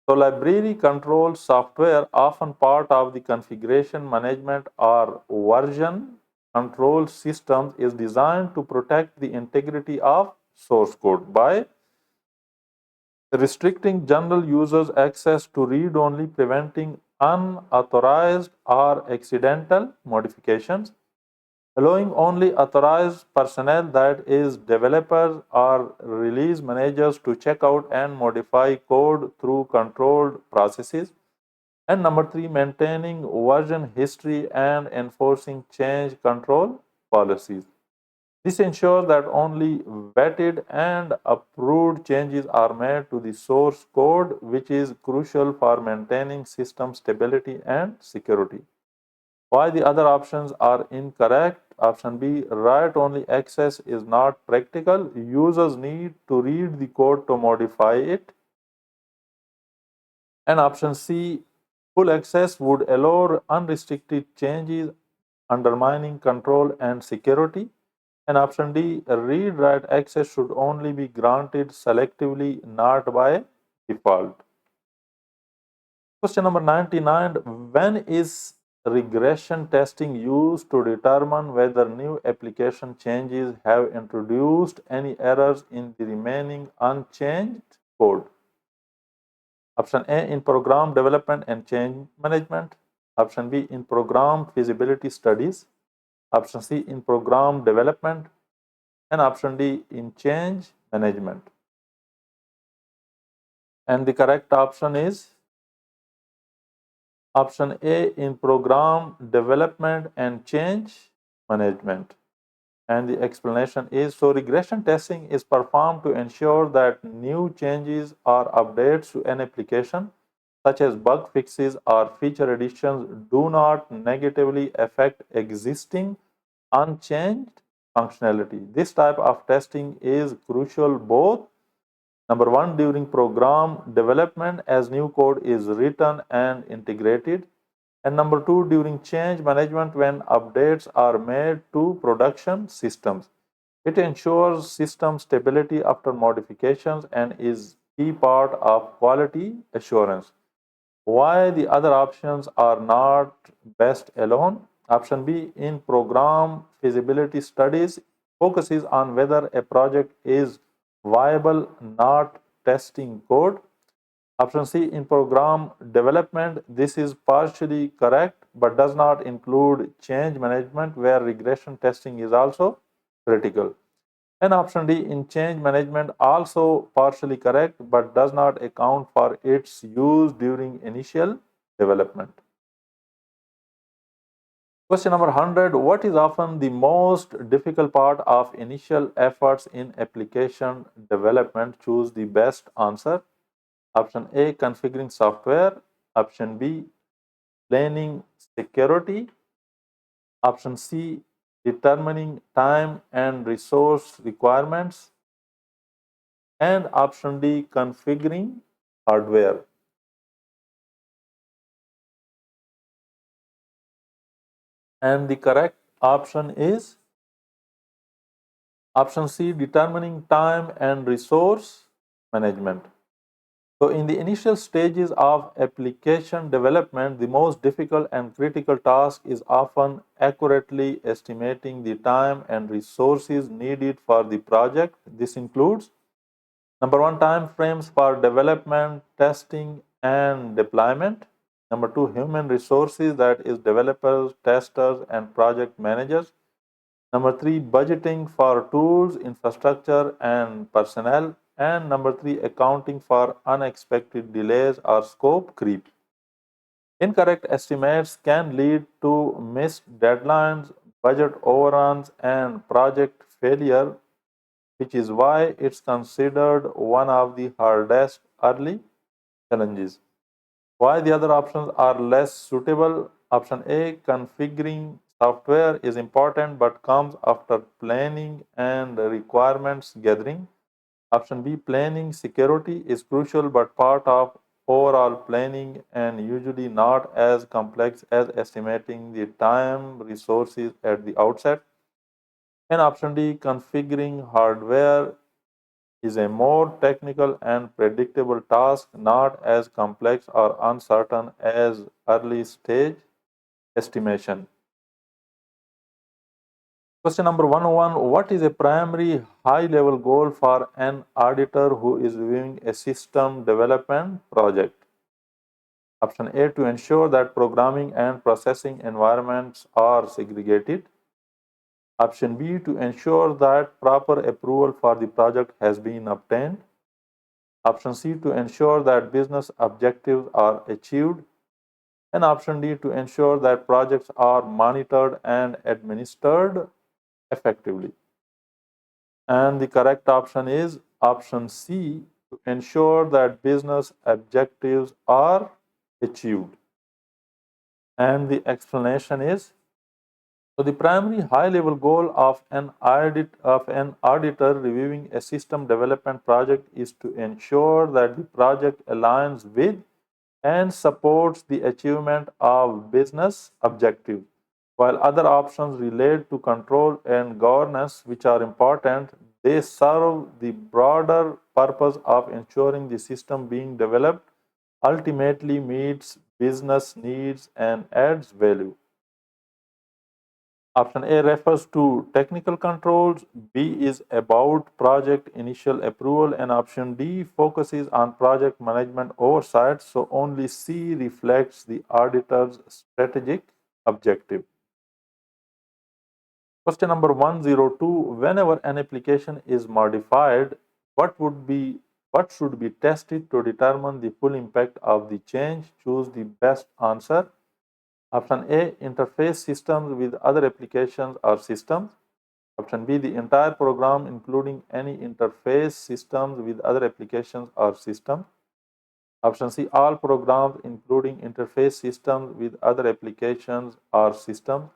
Speaker 1: So library control software, often part of the configuration management or version control systems, is designed to protect the integrity of source code by restricting general users access to read only, preventing unauthorized or accidental modifications, allowing only authorized personnel, that is developers or release managers, to check out and modify code through controlled processes. And number 3, maintaining version history and enforcing change control policies. This ensures that only vetted and approved changes are made to the source code, which is crucial for maintaining system stability and security. Why the other options are incorrect? Option B, write only access is not practical. Users need to read the code to modify it. And option C, full access would allow unrestricted changes, undermining control and security. And option D, read-write access should only be granted selectively, not by default. Question number 99, when is regression testing used to determine whether new application changes have introduced any errors in the remaining unchanged code? Option A, in program development and change management. Option B, in program feasibility studies. Option C, in program development. And option D, in change management. And the correct option is option A, in program development and change management. And the explanation is, so regression testing is performed to ensure that new changes or updates to an application, such as bug fixes or feature additions, do not negatively affect existing unchanged functionality. This type of testing is crucial both number one, during program development as new code is written and integrated, and number two, during change management when updates are made to production systems. It ensures system stability after modifications and is key part of quality assurance. Why the other options are not best alone? Option B, in program feasibility studies, focuses on whether a project is viable, not testing code. Option C, in program development, this is partially correct but does not include change management where regression testing is also critical. And option D, in change management, also partially correct but does not account for its use during initial development. Question number 100, what is often the most difficult part of initial efforts in application development? Choose the best answer. Option A, configuring software. Option B, planning security. Option C, determining time and resource requirements. And option D, configuring hardware. And the correct option is option C, determining time and resource management. So, in the initial stages of application development, the most difficult and critical task is often accurately estimating the time and resources needed for the project. This includes number one, time frames for development, testing, and deployment. Number two, human resources, that is, developers, testers, and project managers. Number three, budgeting for tools, infrastructure, and personnel. And number three, accounting for unexpected delays or scope creep. Incorrect estimates can lead to missed deadlines, budget overruns, and project failure, which is why it's considered one of the hardest early challenges. Why the other options are less suitable? Option A, configuring software is important but comes after planning and requirements gathering. Option B, planning security is crucial but part of overall planning and usually not as complex as estimating the time resources at the outset. And option D, configuring hardware is a more technical and predictable task, not as complex or uncertain as early stage estimation. Question number 101, what is a primary high level goal for an auditor who is reviewing a system development project? Option A, to ensure that programming and processing environments are segregated. Option B, to ensure that proper approval for the project has been obtained. Option C, to ensure that business objectives are achieved. And option D, to ensure that projects are monitored and administered effectively. And the correct option is option C, to ensure that business objectives are achieved. And the explanation is, so the primary high-level goal of an auditor reviewing a system development project is to ensure that the project aligns with and supports the achievement of business objectives While other options relate to control and governance, which are important, they serve the broader purpose of ensuring the system being developed ultimately meets business needs and adds value. Option A refers to technical controls, B is about project initial approval, and option D focuses on project management oversight, so only C reflects the auditor's strategic objective. Question number 102. Whenever an application is modified, what should be tested to determine the full impact of the change? Choose the best answer. Option A, interface systems with other applications or systems. Option B, the entire program including any interface systems with other applications or systems. Option C, all programs including interface systems with other applications or systems.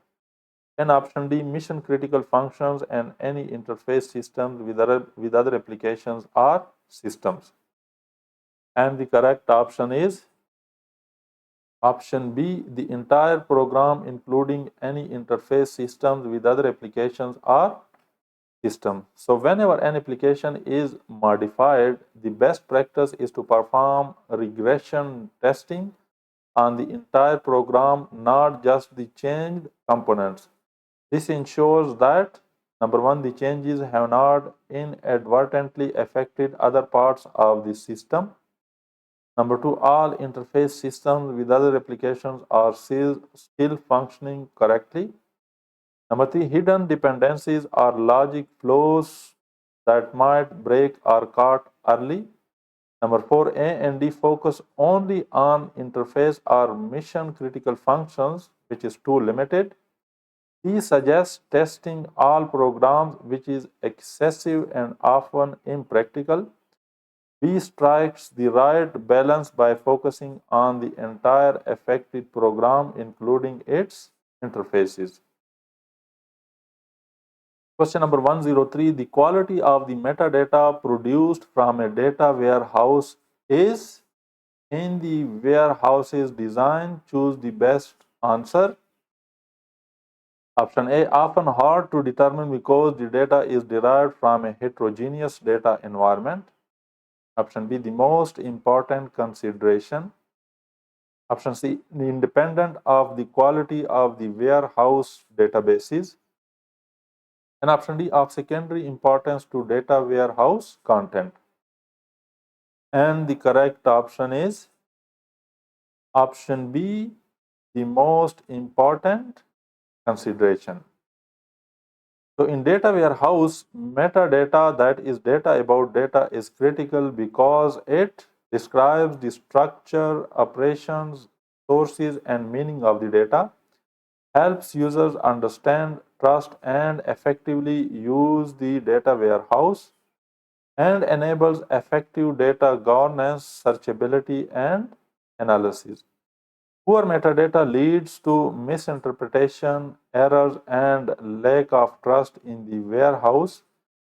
Speaker 1: And option D, mission critical functions and any interface systems with other applications or systems. And the correct option is option B, the entire program including any interface systems with other applications or system. So whenever an application is modified, the best practice is to perform regression testing on the entire program, not just the changed components. This ensures that number one, the changes have not inadvertently affected other parts of the system. Number two, all interface systems with other applications are still functioning correctly. Number three, hidden dependencies are logic flows that might break or caught early. Number four, A and D focus only on interface or mission critical functions, which is too limited. D suggests testing all programs, which is excessive and often impractical. B strikes the right balance by focusing on the entire affected program, including its interfaces. Question number 103. The quality of the metadata produced from a data warehouse is in the warehouse's design. Choose the best answer. Option A, often hard to determine because the data is derived from a heterogeneous data environment. Option B, the most important consideration. Option C, independent of the quality of the warehouse databases. And option D, of secondary importance to data warehouse content. And the correct option is option B, the most important consideration. So in data warehouse, metadata, that is data about data, is critical because it describes the structure, operations, sources, and meaning of the data, helps users understand, trust, and effectively use the data warehouse, and enables effective data governance, searchability, and analysis. Poor metadata leads to misinterpretation, errors, and lack of trust in the warehouse.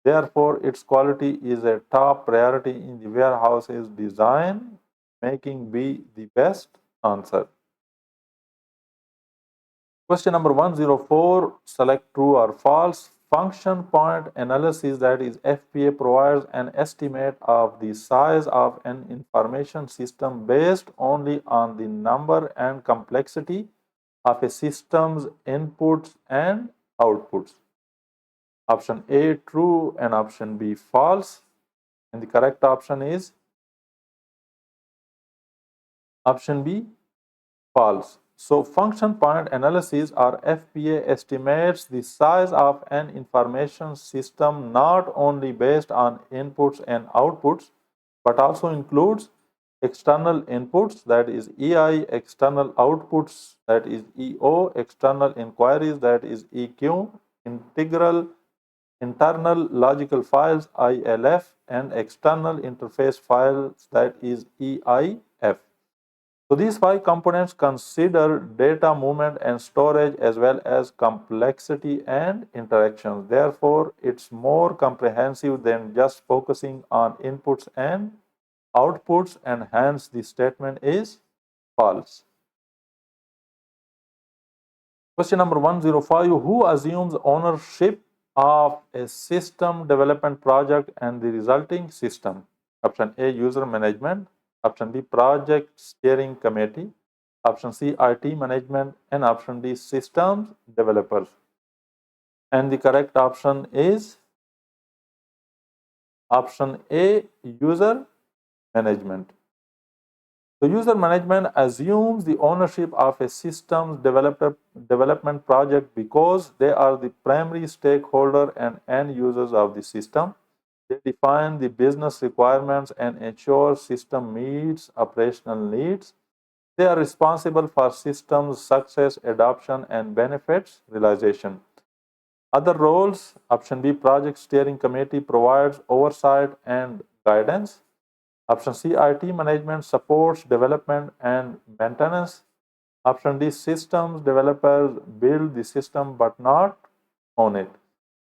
Speaker 1: Therefore, its quality is a top priority in the warehouse's design, making B the best answer. Question number 104, select true or false. Function point analysis, that is FPA, provides an estimate of the size of an information system based only on the number and complexity of a system's inputs and outputs. Option A, true, and option B, false. And the correct option is option B, false. So function point analysis or FPA estimates the size of an information system not only based on inputs and outputs, but also includes external inputs, that is EI, external outputs, that is EO, external inquiries, that is EQ, internal logical files, ILF, and external interface files, that is EIF. So these five components consider data movement and storage as well as complexity and interactions. Therefore, it's more comprehensive than just focusing on inputs and outputs, and hence the statement is false. Question number 105. Who assumes ownership of a system development project and the resulting system? Option A, user management. Option B, project steering committee. Option C, IT management. And option D, systems developers. And the correct option is option A, user management. So user management assumes the ownership of a systems development project because they are the primary stakeholder and end users of the system. They define the business requirements and ensure system meets operational needs. They are responsible for systems success, adoption, and benefits realization. Other roles, option B, project steering committee provides oversight and guidance. Option C, IT management supports development and maintenance. Option D, systems developers build the system but not own it.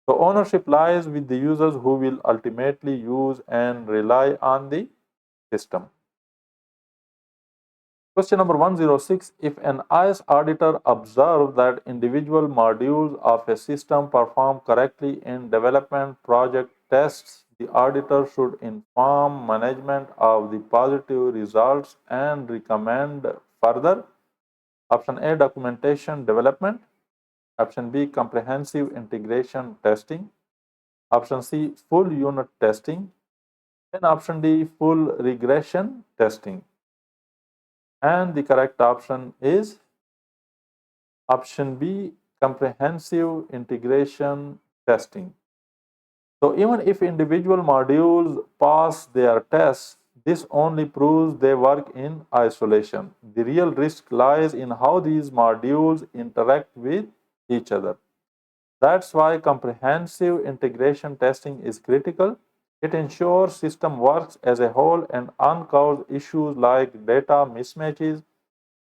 Speaker 1: So ownership lies with the users who will ultimately use and rely on the system. Question number 106. If an IS auditor observes that individual modules of a system perform correctly in development project tests, the auditor should inform management of the positive results and recommend further. Option A, documentation development. Option B, comprehensive integration testing. Option C, full unit testing. And option D, full regression testing. And the correct option is option B, comprehensive integration testing. So even if individual modules pass their tests, this only proves they work in isolation. The real risk lies in how these modules interact with each other. That's why comprehensive integration testing is critical. It ensures system works as a whole and uncovers issues like data mismatches,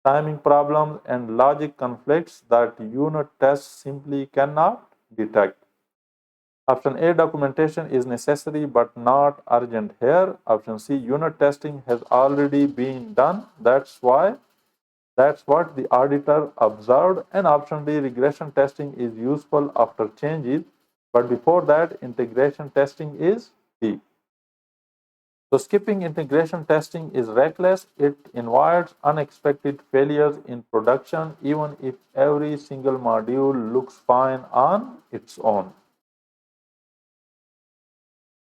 Speaker 1: timing problems, and logic conflicts that unit tests simply cannot detect. Option A, documentation is necessary but not urgent here. Option C, unit testing has already been done. That's what the auditor observed. And option D, regression testing is useful after changes, but before that, integration testing is key. So skipping integration testing is reckless. It invites unexpected failures in production, even if every single module looks fine on its own.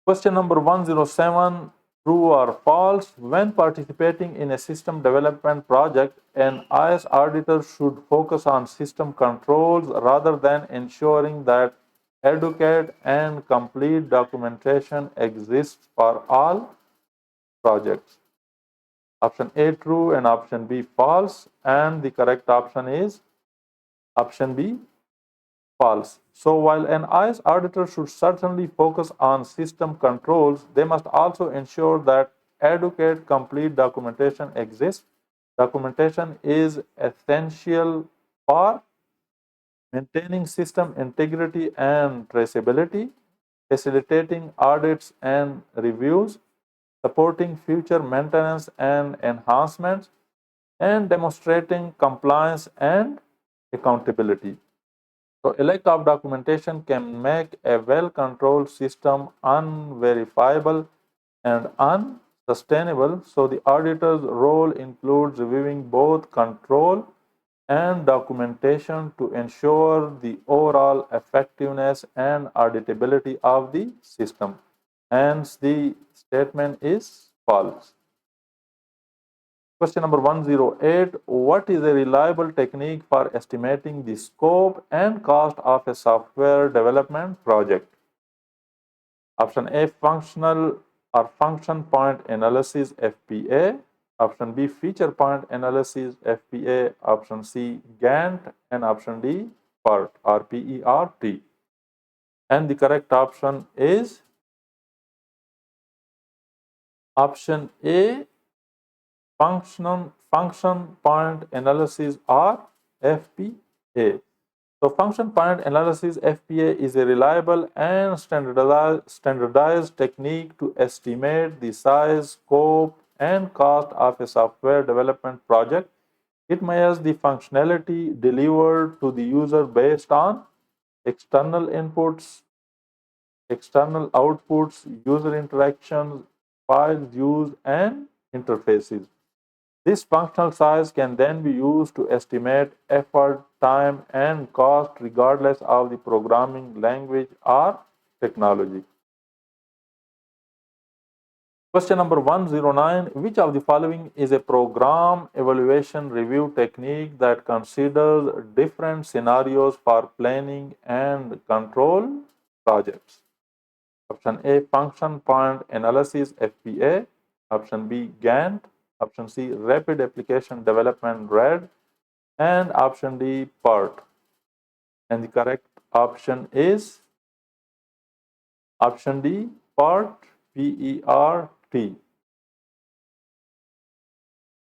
Speaker 1: Question number 107. True or false? When participating in a system development project, an IS auditor should focus on system controls rather than ensuring that adequate and complete documentation exists for all projects. Option A, true, and option B, false. And the correct option is option B, false. So while an IS auditor should certainly focus on system controls, they must also ensure that adequate, complete documentation exists. Documentation is essential for maintaining system integrity and traceability, facilitating audits and reviews, supporting future maintenance and enhancements, and demonstrating compliance and accountability. So, a lack of documentation can make a well controlled system unverifiable and unsustainable. So, the auditor's role includes reviewing both control and documentation to ensure the overall effectiveness and auditability of the system. Hence, the statement is false. Question number 108. What is a reliable technique for estimating the scope and cost of a software development project? Option A, functional or function point analysis FPA. Option B, feature point analysis FPA. Option C, Gantt. And option D, PERT or PERT. And the correct option is option A, function point analysis or FPA. So function point analysis FPA is a reliable and standardized technique to estimate the size, scope, and cost of a software development project. It measures the functionality delivered to the user based on external inputs, external outputs, user interactions, files used, and interfaces. This functional size can then be used to estimate effort, time, and cost regardless of the programming language or technology. Question number 109. Which of the following is a program evaluation review technique that considers different scenarios for planning and control projects? Option A, function point analysis FPA. Option B, Gantt. Option C, rapid application development RAD. And option D, PERT. And the correct option is option D, PERT, PERT.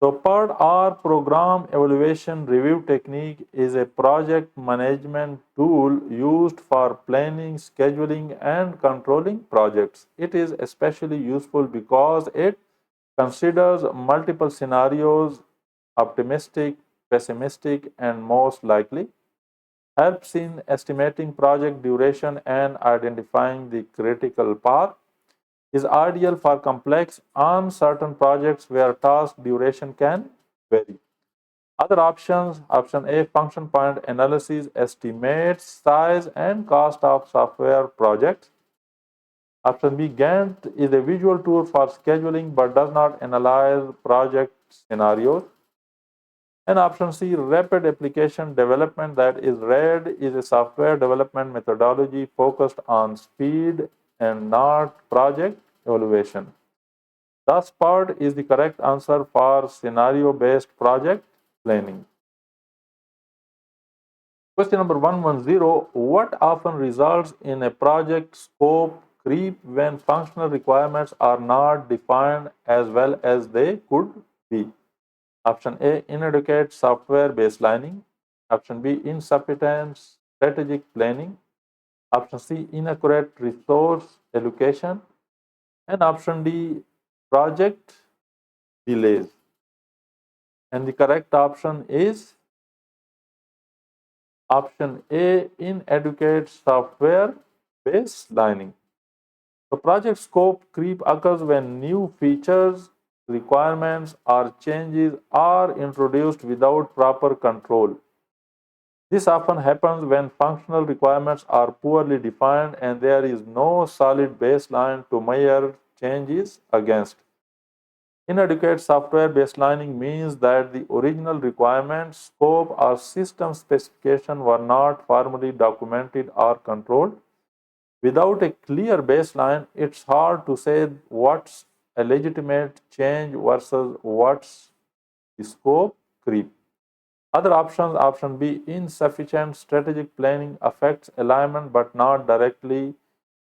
Speaker 1: So PERT or Program Evaluation Review Technique is a project management tool used for planning, scheduling, and controlling projects. It is especially useful because it considers multiple scenarios, optimistic, pessimistic, and most likely, helps in estimating project duration and identifying the critical path, is ideal for complex, uncertain projects where task duration can vary. Other options, option A, function point analysis estimates size and cost of software projects. Option B, Gantt is a visual tool for scheduling but does not analyze project scenarios. And option C, rapid application development, that is RAD, is a software development methodology focused on speed and not project evaluation. Thus, PERT is the correct answer for scenario-based project planning. Question number 110. What often results in a project scope creep when functional requirements are not defined as well as they could be? Option A, inadequate software baselining. Option B, insufficient strategic planning. Option C, inaccurate resource allocation. And option D, project delays. And the correct option is option A, inadequate software baselining. The project scope creep occurs when new features, requirements, or changes are introduced without proper control. This often happens when functional requirements are poorly defined and there is no solid baseline to measure changes against. Inadequate software baselining means that the original requirements, scope, or system specification were not formally documented or controlled. Without a clear baseline, it's hard to say what's a legitimate change versus what's the scope creep. Other options, option B, insufficient strategic planning affects alignment but not directly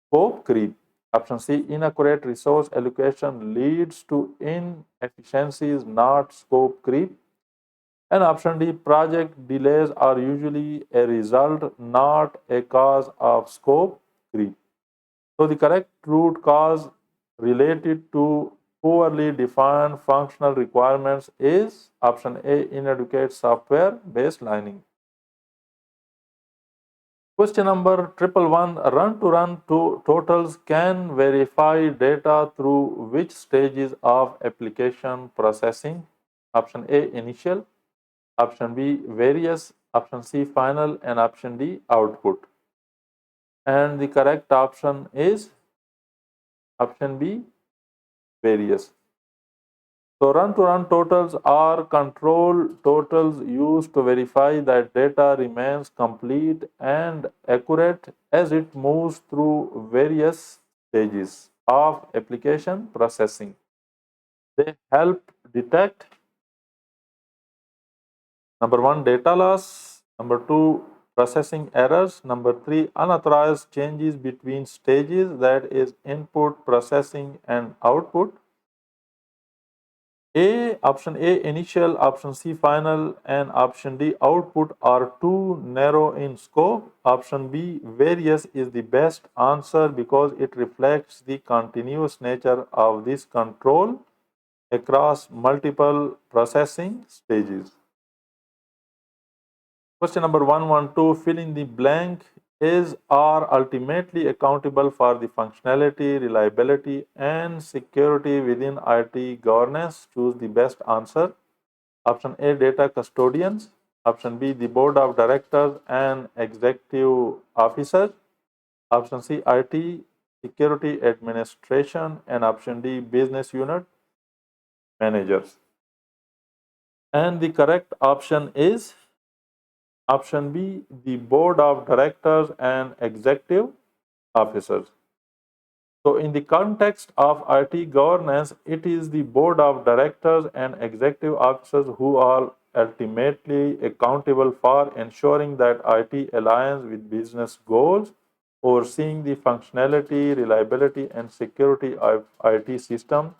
Speaker 1: scope creep. Option C, inaccurate resource allocation leads to inefficiencies, not scope creep. And option D, project delays are usually a result, not a cause of scope creep. So the correct root cause related to poorly defined functional requirements is option A, inadequate software baselining. Question number 111. Run-to-run totals can verify data through which stages of application processing? Option A, initial. Option B, various. Option C, final. And option D, output. And the correct option is option B, various. So run-to-run totals are control totals used to verify that data remains complete and accurate as it moves through various stages of application processing. They help detect number 1, data loss, number 2, processing errors, number 3, unauthorized changes between stages, that is input, processing, and output. Option A, initial, option C, final, and option D, output are too narrow in scope. Option B, various, is the best answer because it reflects the continuous nature of this control across multiple processing stages. Question number 112, fill in the blank. Is are ultimately accountable for the functionality, reliability, and security within IT governance. Choose the best answer. Option A, data custodians. Option B, the board of directors and executive officers. Option C, IT security administration. And option D, business unit managers. And the correct option is option B, the board of directors and executive officers. So, in the context of IT governance, it is the board of directors and executive officers who are ultimately accountable for ensuring that IT aligns with business goals, overseeing the functionality, reliability, and security of IT systems,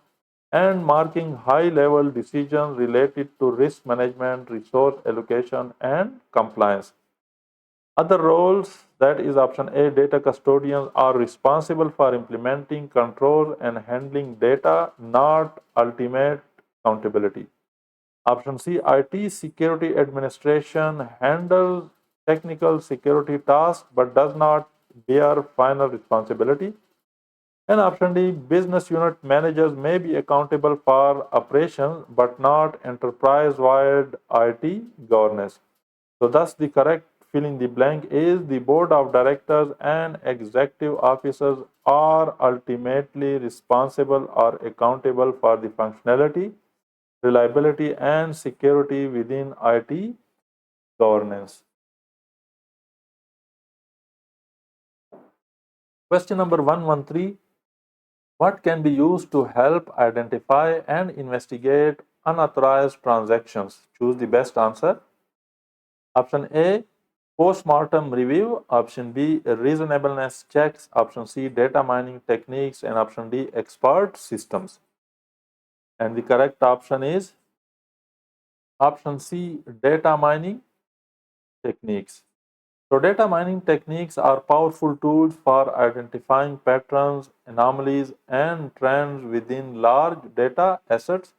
Speaker 1: and marking high-level decisions related to risk management, resource allocation, and compliance. Other roles, that is option A, data custodians are responsible for implementing controls and handling data, not ultimate accountability. Option C, IT security administration handles technical security tasks but does not bear final responsibility. And option D, business unit managers may be accountable for operations but not enterprise wide IT governance. So, thus, the correct fill in the blank is the board of directors and executive officers are ultimately responsible or accountable for the functionality, reliability, and security within IT governance. Question number 113, what can be used to help identify and investigate unauthorized transactions? Choose the best answer. Option A, post-mortem review. Option B, reasonableness checks. Option C, data mining techniques. And option D, expert systems. And the correct option is option C, data mining techniques. So, data mining techniques are powerful tools for identifying patterns, anomalies, and trends within large data assets.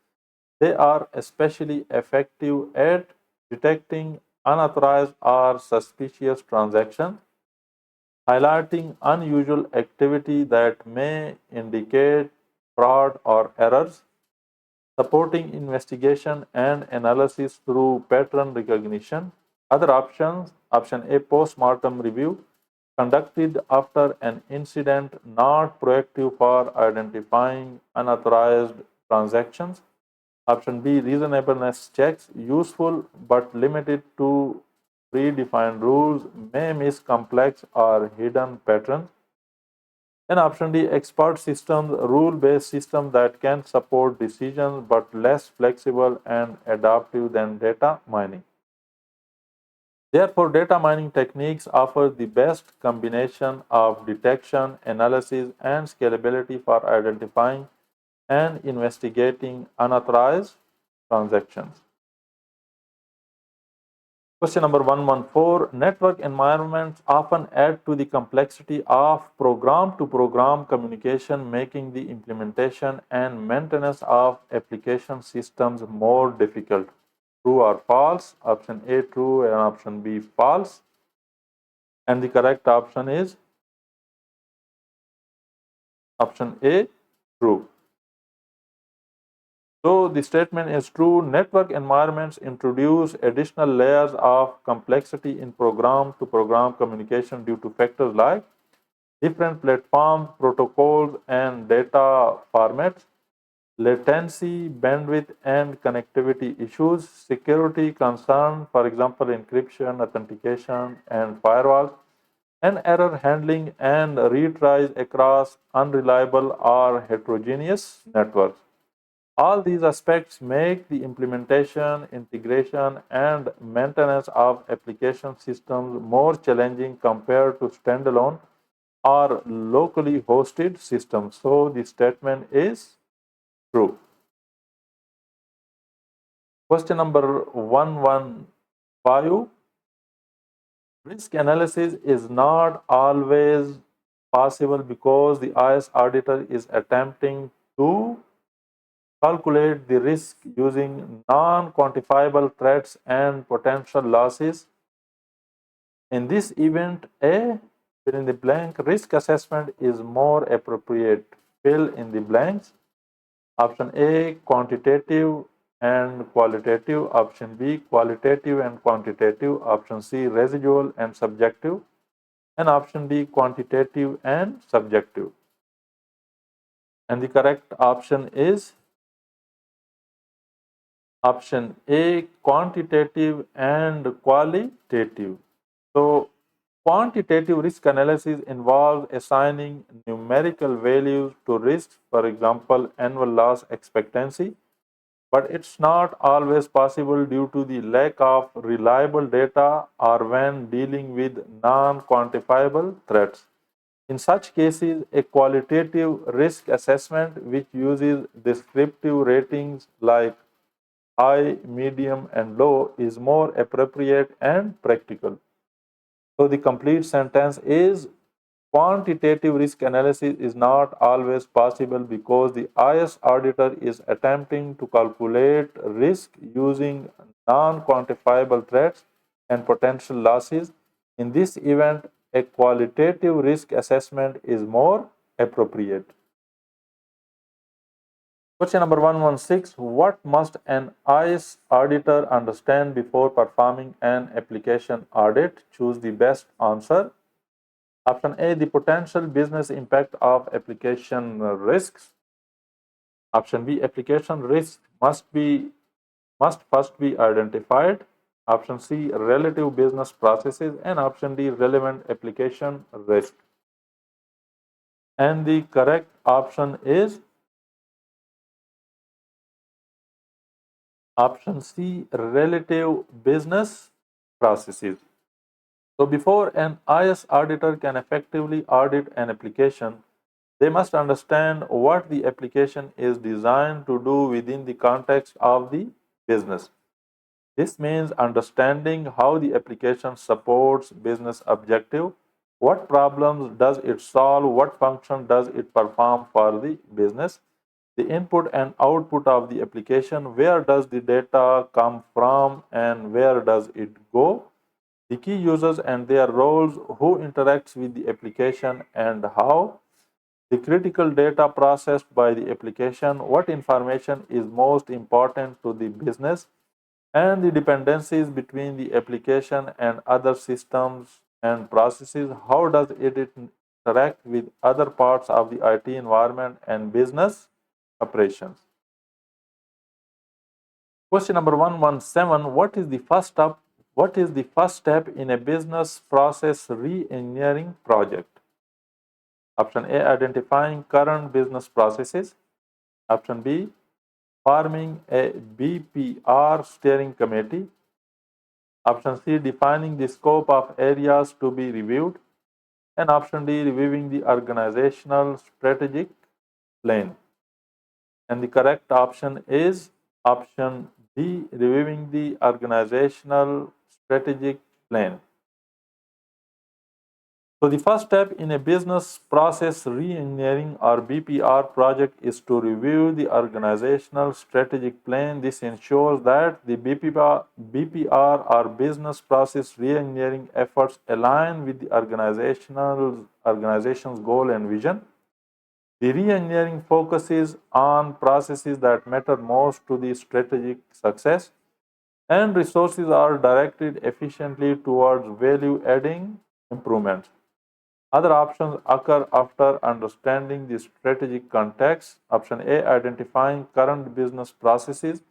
Speaker 1: They are especially effective at detecting unauthorized or suspicious transactions, highlighting unusual activity that may indicate fraud or errors, supporting investigation and analysis through pattern recognition. Other options, option A, post-mortem review, conducted after an incident, not proactive for identifying unauthorized transactions. Option B, reasonableness checks, useful but limited to predefined rules, may miss complex or hidden patterns. And option D, expert systems, rule-based systems that can support decisions but less flexible and adaptive than data mining. Therefore, data mining techniques offer the best combination of detection, analysis, and scalability for identifying and investigating unauthorized transactions. Question number 114, network environments often add to the complexity of program to program communication, making the implementation and maintenance of application systems more difficult. True or false? Option A, true, and option B, false. And the correct option is option A, true. So the statement is true. Network environments introduce additional layers of complexity in program to program communication due to factors like different platforms, protocols, and data formats, latency, bandwidth, and connectivity issues, security concern, for example, encryption, authentication, and firewalls, and error handling and retries across unreliable or heterogeneous networks. All these aspects make the implementation, integration, and maintenance of application systems more challenging compared to standalone or locally hosted systems. So the statement is true. Question number 115. Risk analysis is not always possible because the IS auditor is attempting to calculate the risk using non quantifiable threats and potential losses. In this event, a fill in the blank risk assessment is more appropriate. Fill in the blanks. Option A, quantitative and qualitative. Option B, qualitative and quantitative. Option C, residual and subjective. And option D, quantitative and subjective. And the correct option is option A, quantitative and qualitative. So, quantitative risk analysis involves assigning numerical values to risks, for example, annual loss expectancy, but it's not always possible due to the lack of reliable data or when dealing with non-quantifiable threats. In such cases, a qualitative risk assessment, which uses descriptive ratings like high, medium, and low, is more appropriate and practical. So, the complete sentence is quantitative risk analysis is not always possible because the IS auditor is attempting to calculate risk using non quantifiable threats and potential losses. In this event, a qualitative risk assessment is more appropriate. Question number 116. What must an IS auditor understand before performing an application audit? Choose the best answer. Option A, the potential business impact of application risks. Option B, application risks must first be identified. Option C, relative business processes. And option D, relevant application risk. And the correct option is option C, relative business processes. So before an IS auditor can effectively audit an application, they must understand what the application is designed to do within the context of the business. This means understanding how the application supports business objective, what problems does it solve, what function does it perform for the business, the input and output of the application, where does the data come from and where does it go, the key users and their roles, who interacts with the application and how, the critical data processed by the application, what information is most important to the business, and the dependencies between the application and other systems and processes. How does it interact with other parts of the IT environment and business operations? Question number 117. What is the first step? What is the first step in a business process re-engineering project? Option A, identifying current business processes. Option B, forming a BPR steering committee. Option C, defining the scope of areas to be reviewed. And option D, reviewing the organizational strategic plan. And the correct option is option D, reviewing the organizational strategic plan. So the first step in a business process re-engineering or BPR project is to review the organizational strategic plan. This ensures that the BPR or business process re-engineering efforts align with the organization's goal and vision. The re-engineering focuses on processes that matter most to the strategic success, and resources are directed efficiently towards value-adding improvements. Other options occur after understanding the strategic context. Option A, identifying current business processes,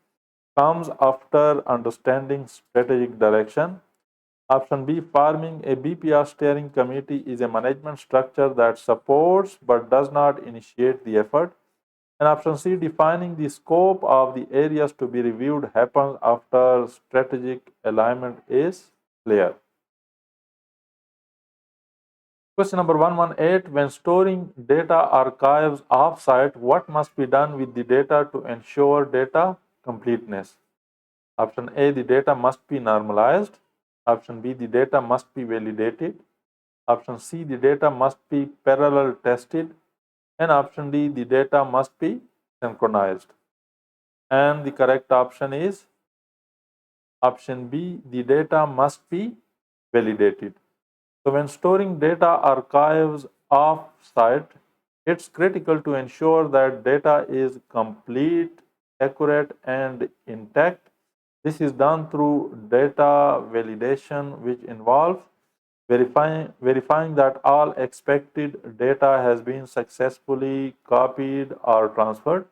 Speaker 1: comes after understanding strategic direction. Option B, forming a BPR steering committee is a management structure that supports but does not initiate the effort. And option C, defining the scope of the areas to be reviewed, happens after strategic alignment is clear. Question number 118. When storing data archives offsite, what must be done with the data to ensure data completeness? Option A, the data must be normalized. Option B, the data must be validated. Option C, the data must be parallel tested. And option D, the data must be synchronized. And the correct option is option B, the data must be validated. So when storing data archives off-site, it's critical to ensure that data is complete, accurate, and intact. This is done through data validation, which involves verifying that all expected data has been successfully copied or transferred,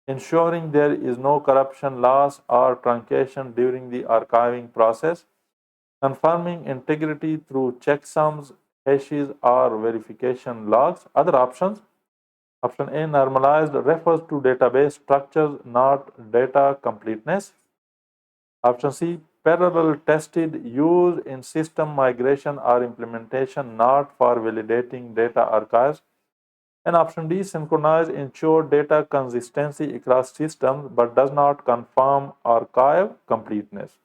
Speaker 1: ensuring there is no corruption, loss, or truncation during the archiving process, confirming integrity through checksums, hashes, or verification logs. Other options. Option A, normalized, refers to database structures, not data completeness. Option C, parallel tested, used in system migration or implementation, not for validating data archives. And option D, synchronized, ensure data consistency across systems but does not confirm archive completeness.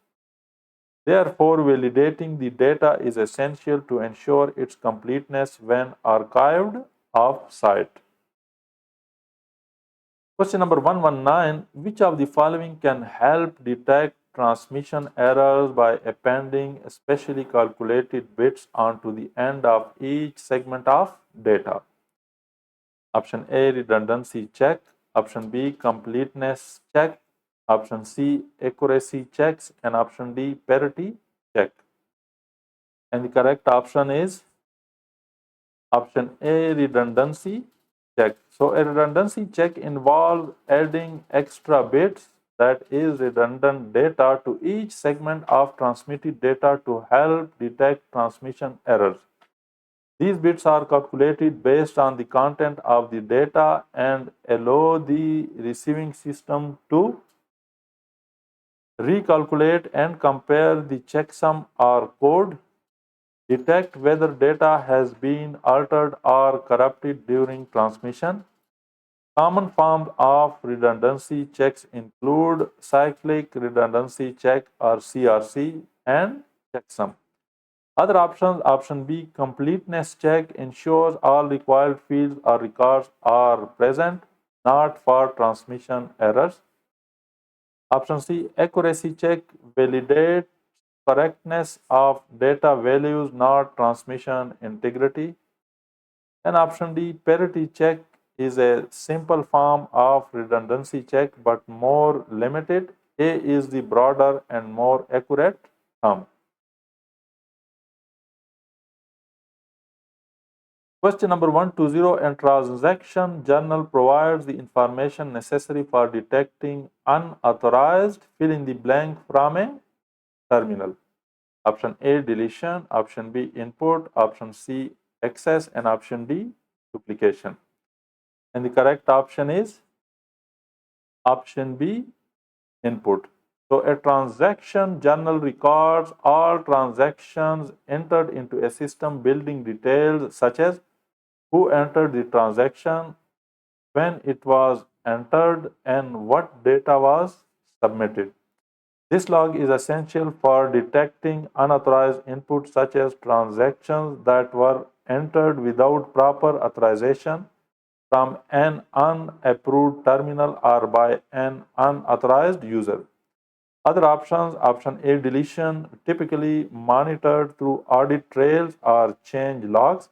Speaker 1: Therefore, validating the data is essential to ensure its completeness when archived off-site. Question number 119. Which of the following can help detect transmission errors by appending specially calculated bits onto the end of each segment of data? Option A, redundancy check. Option B, completeness check. Option C, accuracy checks. And option D, parity check. And the correct option is option A, redundancy check. So a redundancy check involves adding extra bits, that is redundant data, to each segment of transmitted data to help detect transmission errors. These bits are calculated based on the content of the data and allow the receiving system to recalculate and compare the checksum or code, detect whether data has been altered or corrupted during transmission. Common forms of redundancy checks include cyclic redundancy check or CRC and checksum. Other options, option B, completeness check, ensures all required fields or records are present, not for transmission errors. Option C, accuracy check, validates correctness of data values, not transmission integrity. And option D, parity check, is a simple form of redundancy check but more limited. A is the broader and more accurate term. Question number 120. A transaction journal provides the information necessary for detecting unauthorized fill in the blank from a terminal. Option A, deletion. Option B, input. Option C, access. And option D, duplication. And the correct option is option B, input. So a transaction journal records all transactions entered into a system, building details such as who entered the transaction, when it was entered, and what data was submitted. This log is essential for detecting unauthorized inputs such as transactions that were entered without proper authorization from an unapproved terminal or by an unauthorized user. Other options, option A, deletion, typically monitored through audit trails or change logs.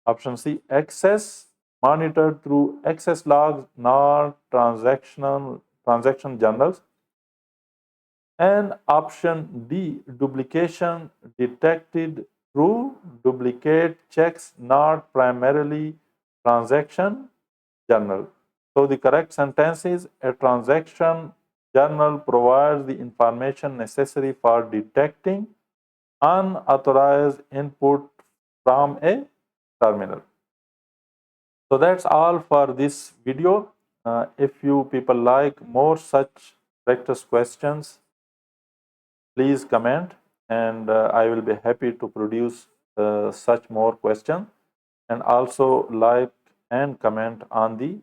Speaker 1: Option C, access, monitored through access logs, not transaction journals. And option D, duplication, detected through duplicate checks, not primarily transaction journal. So the correct sentence is a transaction journal provides the information necessary for detecting unauthorized input from a terminal. So that's all for this video. If you people like more such practice questions, please comment, and I will be happy to produce such more questions, and also like and comment on the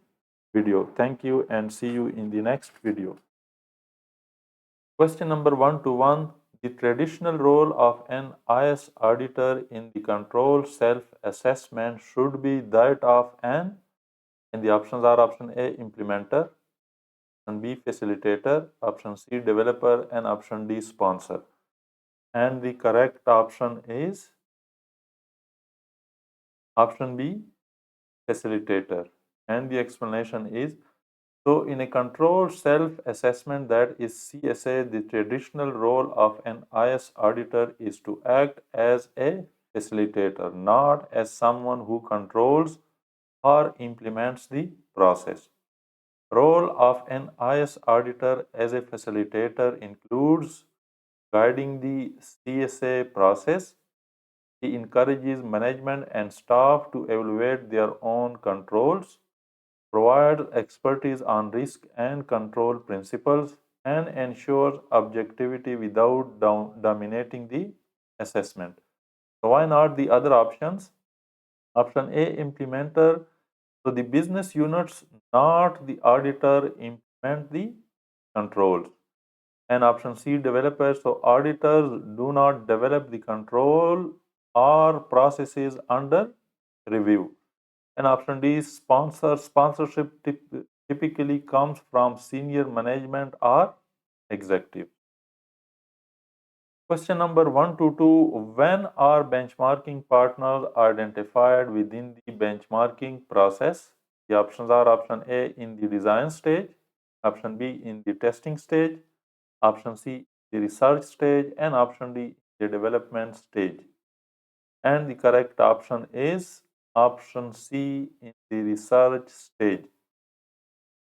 Speaker 1: video. Thank you and see you in the next video. Question number 121. The traditional role of an IS auditor in the control self-assessment should be that of an, and the options are option A, implementer, option B, facilitator, option C, developer, and option D, sponsor. And the correct option is Option B, facilitator. And the explanation is, so in a controlled self-assessment, that is CSA, the traditional role of an IS auditor is to act as a facilitator, not as someone who controls or implements the process. Role of an IS auditor as a facilitator includes guiding the CSA process. He encourages management and staff to evaluate their own controls, provides expertise on risk and control principles, and ensures objectivity without dominating the assessment. So, why not the other options? Option A, implementer. So, the business units, not the auditor, implement the controls. And option C, developers. So, auditors do not develop the control or processes under review. And option D, sponsor. Sponsorship typically comes from senior management or executive. Question number 1 to 2. When are benchmarking partners identified within the benchmarking process? The options are option A, in the design stage, option B, in the testing stage, option C, the research stage, and option D, the development stage. And the correct option is option C, in the research stage.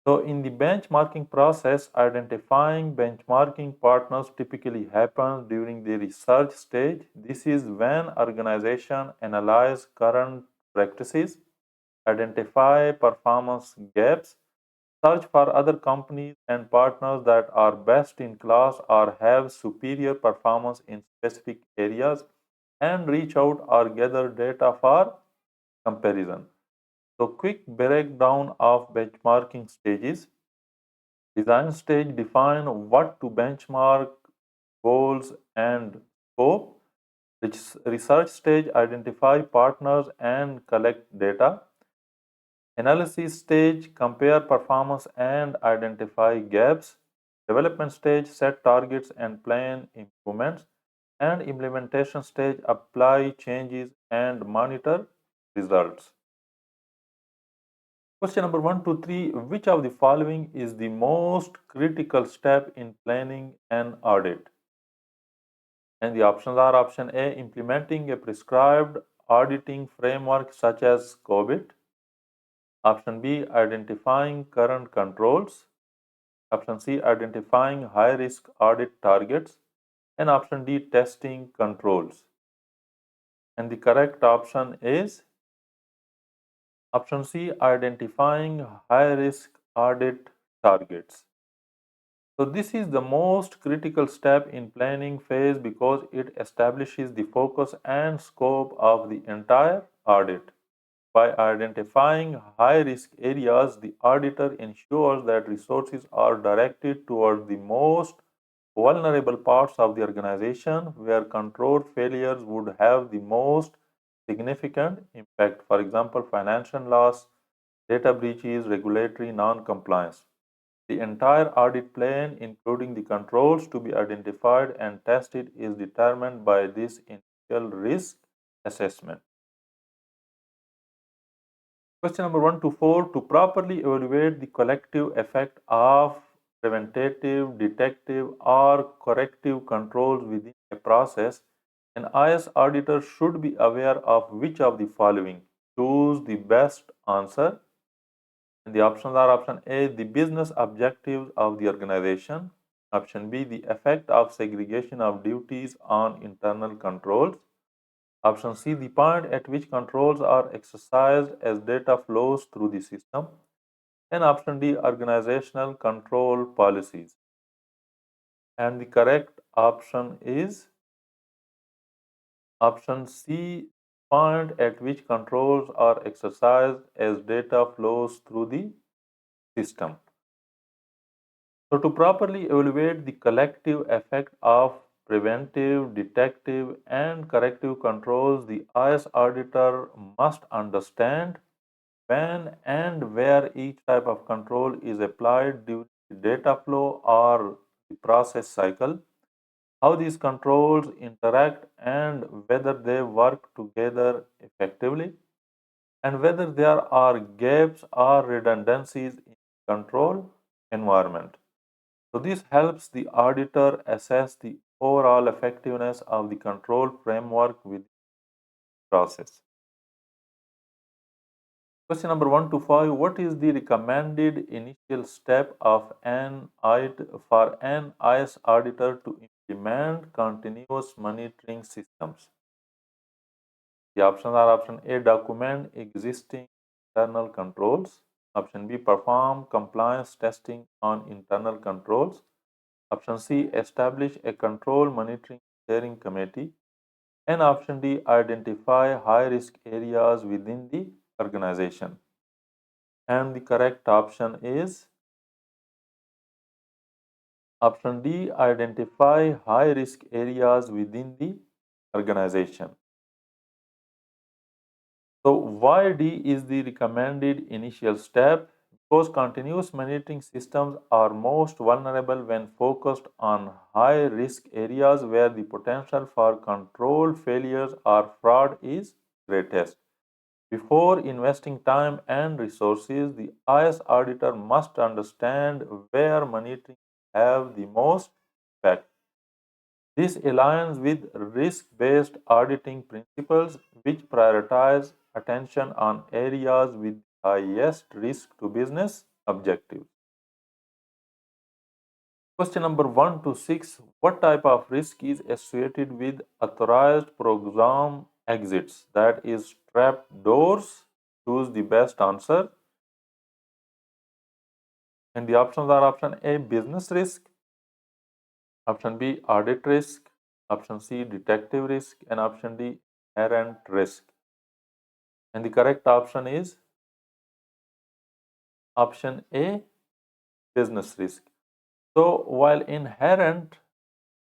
Speaker 1: So, in the benchmarking process, identifying benchmarking partners typically happens during the research stage. This is when organizations analyze current practices, identify performance gaps, search for other companies and partners that are best in class or have superior performance in specific areas, and reach out or gather data for comparison. So, quick breakdown of benchmarking stages. Design stage define what to benchmark, goals and scope. Research stage identify partners and collect data. Analysis stage compare performance and identify gaps. Development stage set targets and plan improvements. And implementation stage apply changes and monitor results. Question number 1 to 3. Which of the following is the most critical step in planning an audit? And the options are option A, implementing a prescribed auditing framework such as COBIT. Option B, identifying current controls. Option C, identifying high risk audit targets. And option D, testing controls. And the correct option is option C, identifying high risk audit targets. So this is the most critical step in planning phase because it establishes the focus and scope of the entire audit. By identifying high risk areas, the auditor ensures that resources are directed toward the most vulnerable parts of the organization where control failures would have the most significant impact. For example, financial loss, data breaches, regulatory non-compliance. The entire audit plan, including the controls to be identified and tested, is determined by this initial risk assessment. Question number 1 to 4. To properly evaluate the collective effect of preventative, detective, or corrective controls within a process, an IS auditor should be aware of which of the following. Choose the best answer. And the options are option A, the business objectives of the organization. Option B, the effect of segregation of duties on internal controls. Option C, the point at which controls are exercised as data flows through the system. And option D, organizational control policies. And the correct option is option C, point at which controls are exercised as data flows through the system. So, to properly evaluate the collective effect of preventive, detective, and corrective controls, the IS auditor must understand when and where each type of control is applied during the data flow or the process cycle, how these controls interact, and whether they work together effectively. and whether there are gaps or redundancies in the control environment. So this helps the auditor assess the overall effectiveness of the control framework with the process. Question number 1 to 5. What is the recommended initial step of an audit for an IS auditor to implement continuous monitoring systems? The options are option A, document existing internal controls. Option B, perform compliance testing on internal controls. Option C, establish a control monitoring steering committee. And option D, identify high risk areas within the organization. And the correct option is option D, identify high risk areas within the organization. So why D is the recommended initial step? Because continuous monitoring systems are most vulnerable when focused on high risk areas where the potential for control failures or fraud is greatest. Before investing time and resources, the IS auditor must understand where monitoring have the most impact. This aligns with risk-based auditing principles which prioritize attention on areas with highest risk to business objectives. Question number 1 to 6. What type of risk is associated with authorized program exits? That is trap doors. Choose the best answer. And the options are option A, business risk, option B, audit risk, option C, detective risk, and option D, inherent risk. And the correct option is option A, business risk. So while inherent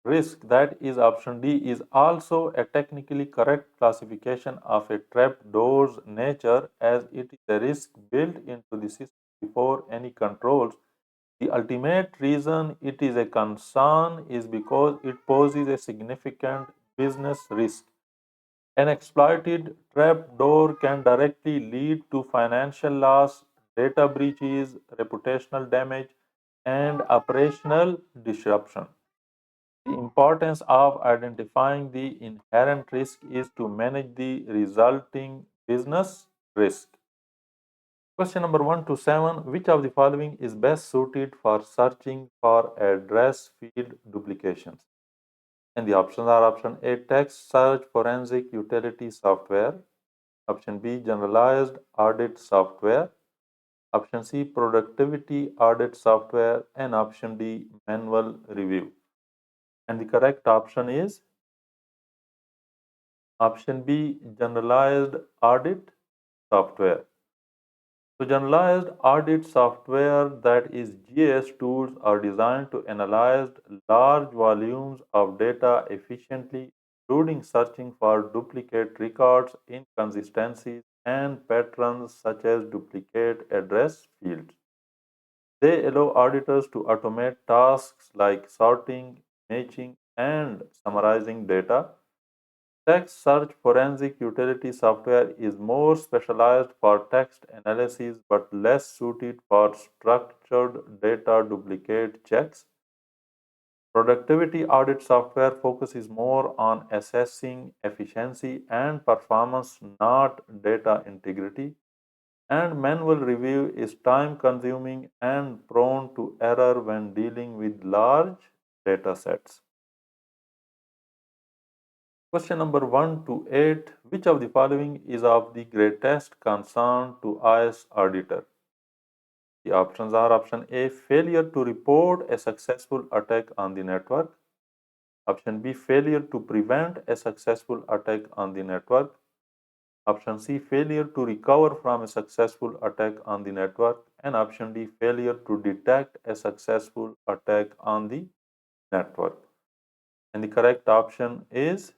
Speaker 1: risk, that is option D, is also a technically correct classification of a trapdoor's nature as it is a risk built into the system before any controls. The ultimate reason it is a concern is because it poses a significant business risk. An exploited trapdoor can directly lead to financial loss, data breaches, reputational damage, and operational disruption. The importance of identifying the inherent risk is to manage the resulting business risk. Question number 1 to 7. Which of the following is best suited for searching for address field duplications? And the options are option A, text search forensic utility software. Option B, generalized audit software. Option C, productivity audit software. And option D, manual review. And the correct option is option B, generalized audit software. So generalized audit software, that is GIS tools, are designed to analyze large volumes of data efficiently, including searching for duplicate records, inconsistencies, and patterns such as duplicate address fields. They allow auditors to automate tasks like sorting, matching, and summarizing data. Text search forensic utility software is more specialized for text analysis but less suited for structured data duplicate checks. Productivity audit software focuses more on assessing efficiency and performance, not data integrity. And manual review is time consuming and prone to error when dealing with large data sets. Question number 1 to 8. Which of the following is of the greatest concern to IS auditor? The options are option A, failure to report a successful attack on the network. Option B, failure to prevent a successful attack on the network. Option C, failure to recover from a successful attack on the network. And option D, failure to detect a successful attack on the network. And the correct option is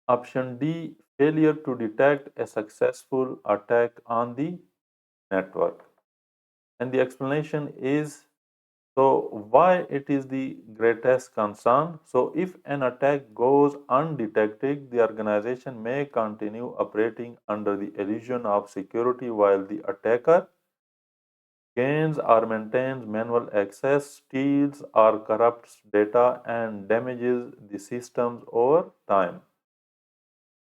Speaker 1: option D, failure to detect a successful attack on the network. And the explanation is So why it is the greatest concern? So if an attack goes undetected, the organization may continue operating under the illusion of security while the attacker gains or maintains manual access, steals or corrupts data, and damages the systems over time.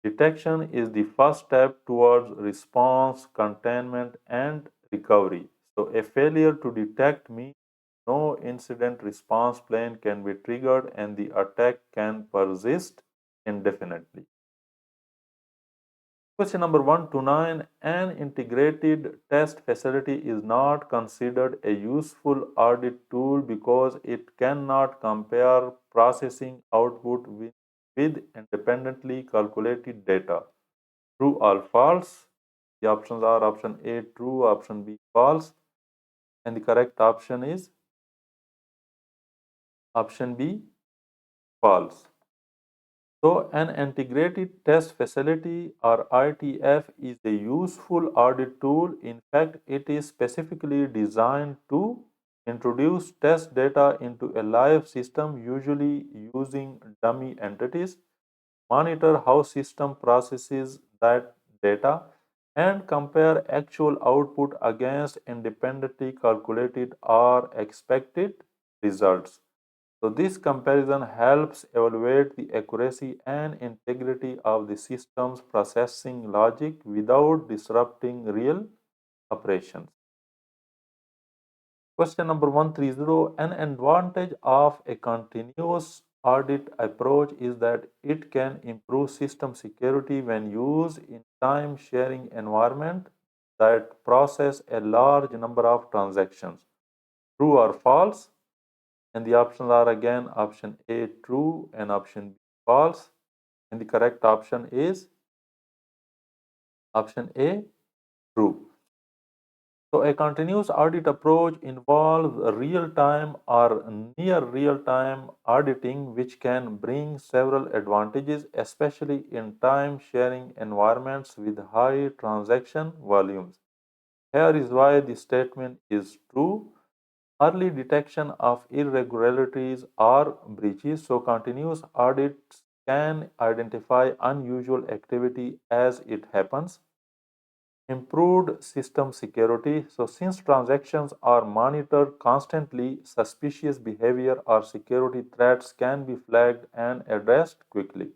Speaker 1: Detection is the first step towards response, containment, and recovery. So, a failure to detect means no incident response plan can be triggered and the attack can persist indefinitely. Question number 129. An integrated test facility is not considered a useful audit tool because it cannot compare processing output with independently calculated data. True or false? The options are option A true, option B false, and the correct option is option B false. So, an integrated test facility or ITF is a useful audit tool. In fact, it is specifically designed to introduce test data into a live system, usually using dummy entities, monitor how system processes that data, and compare actual output against independently calculated or expected results. So this comparison helps evaluate the accuracy and integrity of the system's processing logic without disrupting real operations. Question number 130. An advantage of a continuous audit approach is that it can improve system security when used in time sharing environment that process a large number of transactions. True or false? And the options are again option A true and option B false. And the correct option is option A true. So a continuous audit approach involves real-time or near real-time auditing, which can bring several advantages, especially in time-sharing environments with high transaction volumes. Here is why the statement is true. Early detection of irregularities or breaches. So, continuous audits can identify unusual activity as it happens. Improved system security. So, since transactions are monitored constantly, suspicious behavior or security threats can be flagged and addressed quickly.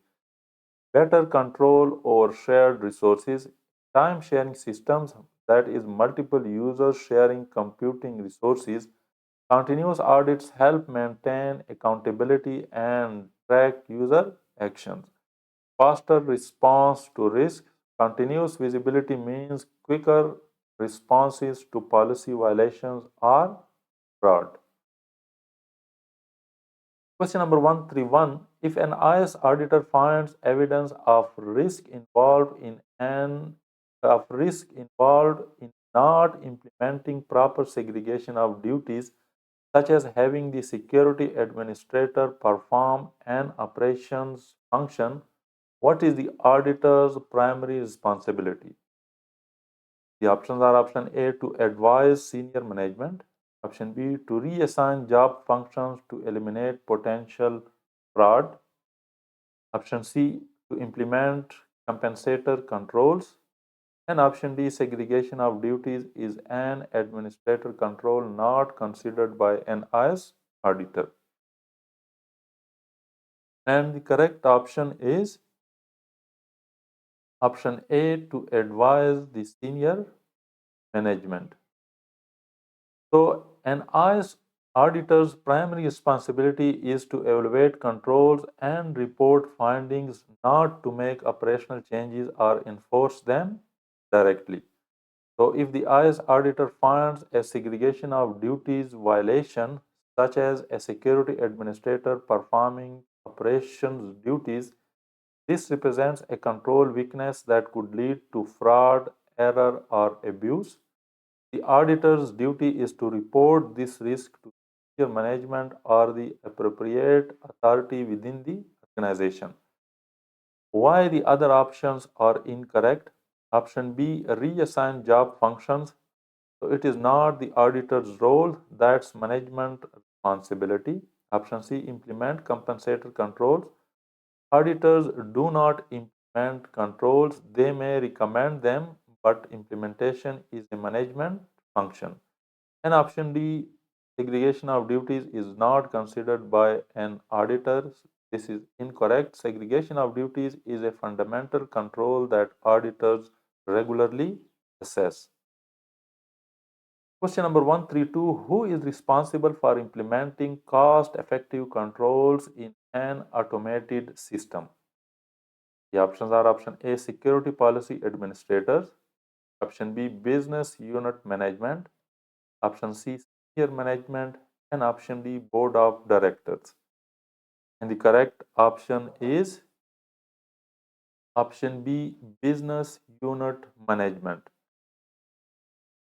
Speaker 1: Better control over shared resources. Time sharing systems, that is, multiple users sharing computing resources. Continuous audits help maintain accountability and track user actions. Faster response to risk. Continuous visibility means quicker responses to policy violations or fraud. Question number 131. If an IS auditor finds evidence of risk involved in not implementing proper segregation of duties, such as having the security administrator perform an operations function, what is the auditor's primary responsibility? The options are option A to advise senior management, option B to reassign job functions to eliminate potential fraud, option C to implement compensator controls, and option D segregation of duties is an administrator control not considered by an IS auditor. And the correct option is option A to advise the senior management. So, an IS auditor's primary responsibility is to evaluate controls and report findings, not to make operational changes or enforce them directly. So, if the IS auditor finds a segregation of duties violation, such as a security administrator performing operations duties, this represents a control weakness that could lead to fraud, error, or abuse. The auditor's duty is to report this risk to senior management or the appropriate authority within the organization. Why the other options are incorrect? Option B, reassign job functions. So it is not the auditor's role, that's management responsibility. Option C, implement compensator controls. Auditors do not implement controls, they may recommend them, but implementation is a management function. And option D, segregation of duties is not considered by an auditor. This is incorrect. Segregation of duties is a fundamental control that auditors regularly assess. Question number 132, who is responsible for implementing cost-effective controls in an automated system? The options are option A, security policy administrators, option B, business unit management, option C, senior management, and option D, board of directors. And the correct option is option B, business unit management.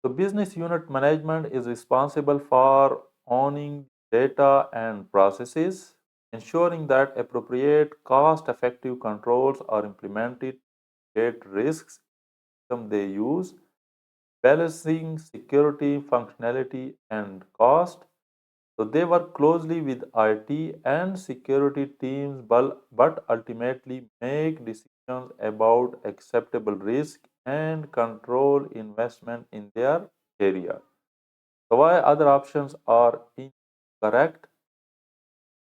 Speaker 1: So business unit management is responsible for owning data and processes, ensuring that appropriate cost-effective controls are implemented to mitigate risks they use, balancing security, functionality, and cost. So they work closely with IT and security teams, but ultimately make decisions about acceptable risk and control investment in their area. So why other options are incorrect?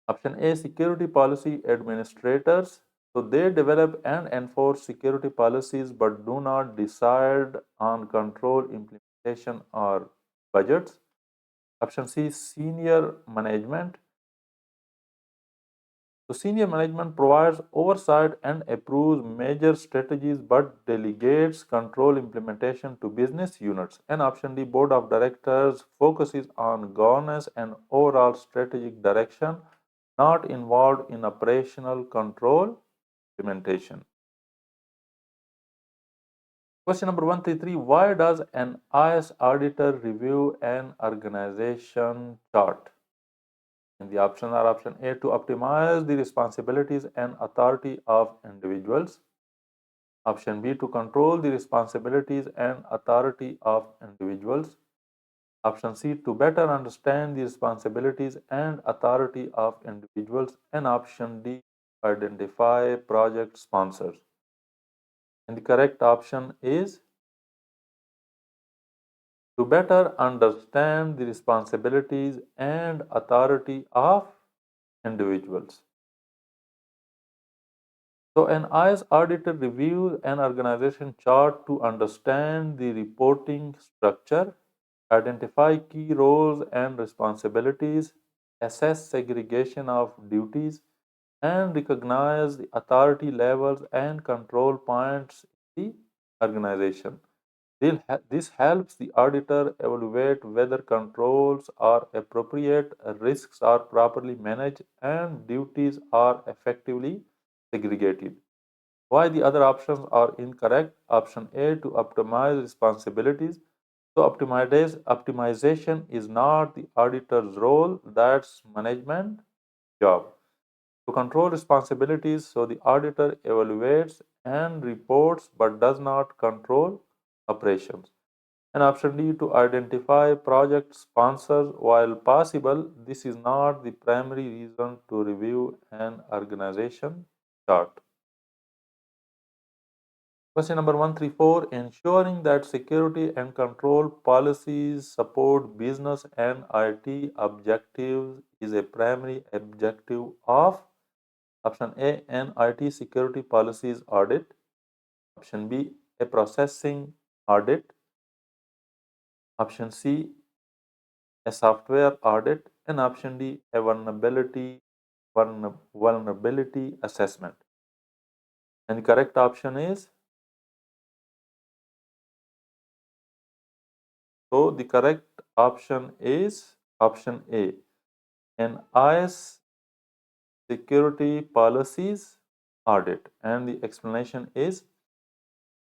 Speaker 1: Option A, security policy administrators. So they develop and enforce security policies but do not decide on control implementation or budgets. Option C, senior management. So senior management provides oversight and approves major strategies but delegates control implementation to business units. And option D, board of directors focuses on governance and overall strategic direction, not involved in operational control implementation. Question number 133, why does an IS auditor review an organization chart? And the options are option A, to optimize the responsibilities and authority of individuals. Option B, to control the responsibilities and authority of individuals. Option C, to better understand the responsibilities and authority of individuals. And option D, identify project sponsors. And the correct option is to better understand the responsibilities and authority of individuals. So an IS auditor reviews an organization chart to understand the reporting structure, identify key roles and responsibilities, assess segregation of duties, and recognize the authority levels and control points in the organization. This helps the auditor evaluate whether controls are appropriate, risks are properly managed, and duties are effectively segregated. Why the other options are incorrect? Option A, to optimize responsibilities. So optimization is not the auditor's role, that's management job. To control responsibilities, so the auditor evaluates and reports but does not control operations. And option D, to identify project sponsors. While possible, this is not the primary reason to review an organization chart. Question number 134, ensuring that security and control policies support business and IT objectives is a primary objective of option A, an IT security policies audit, option B, a processing audit, option C, a software audit, and option D, a vulnerability assessment. And the correct option is, so the correct option is option A, an IS security policies audit. And the explanation is,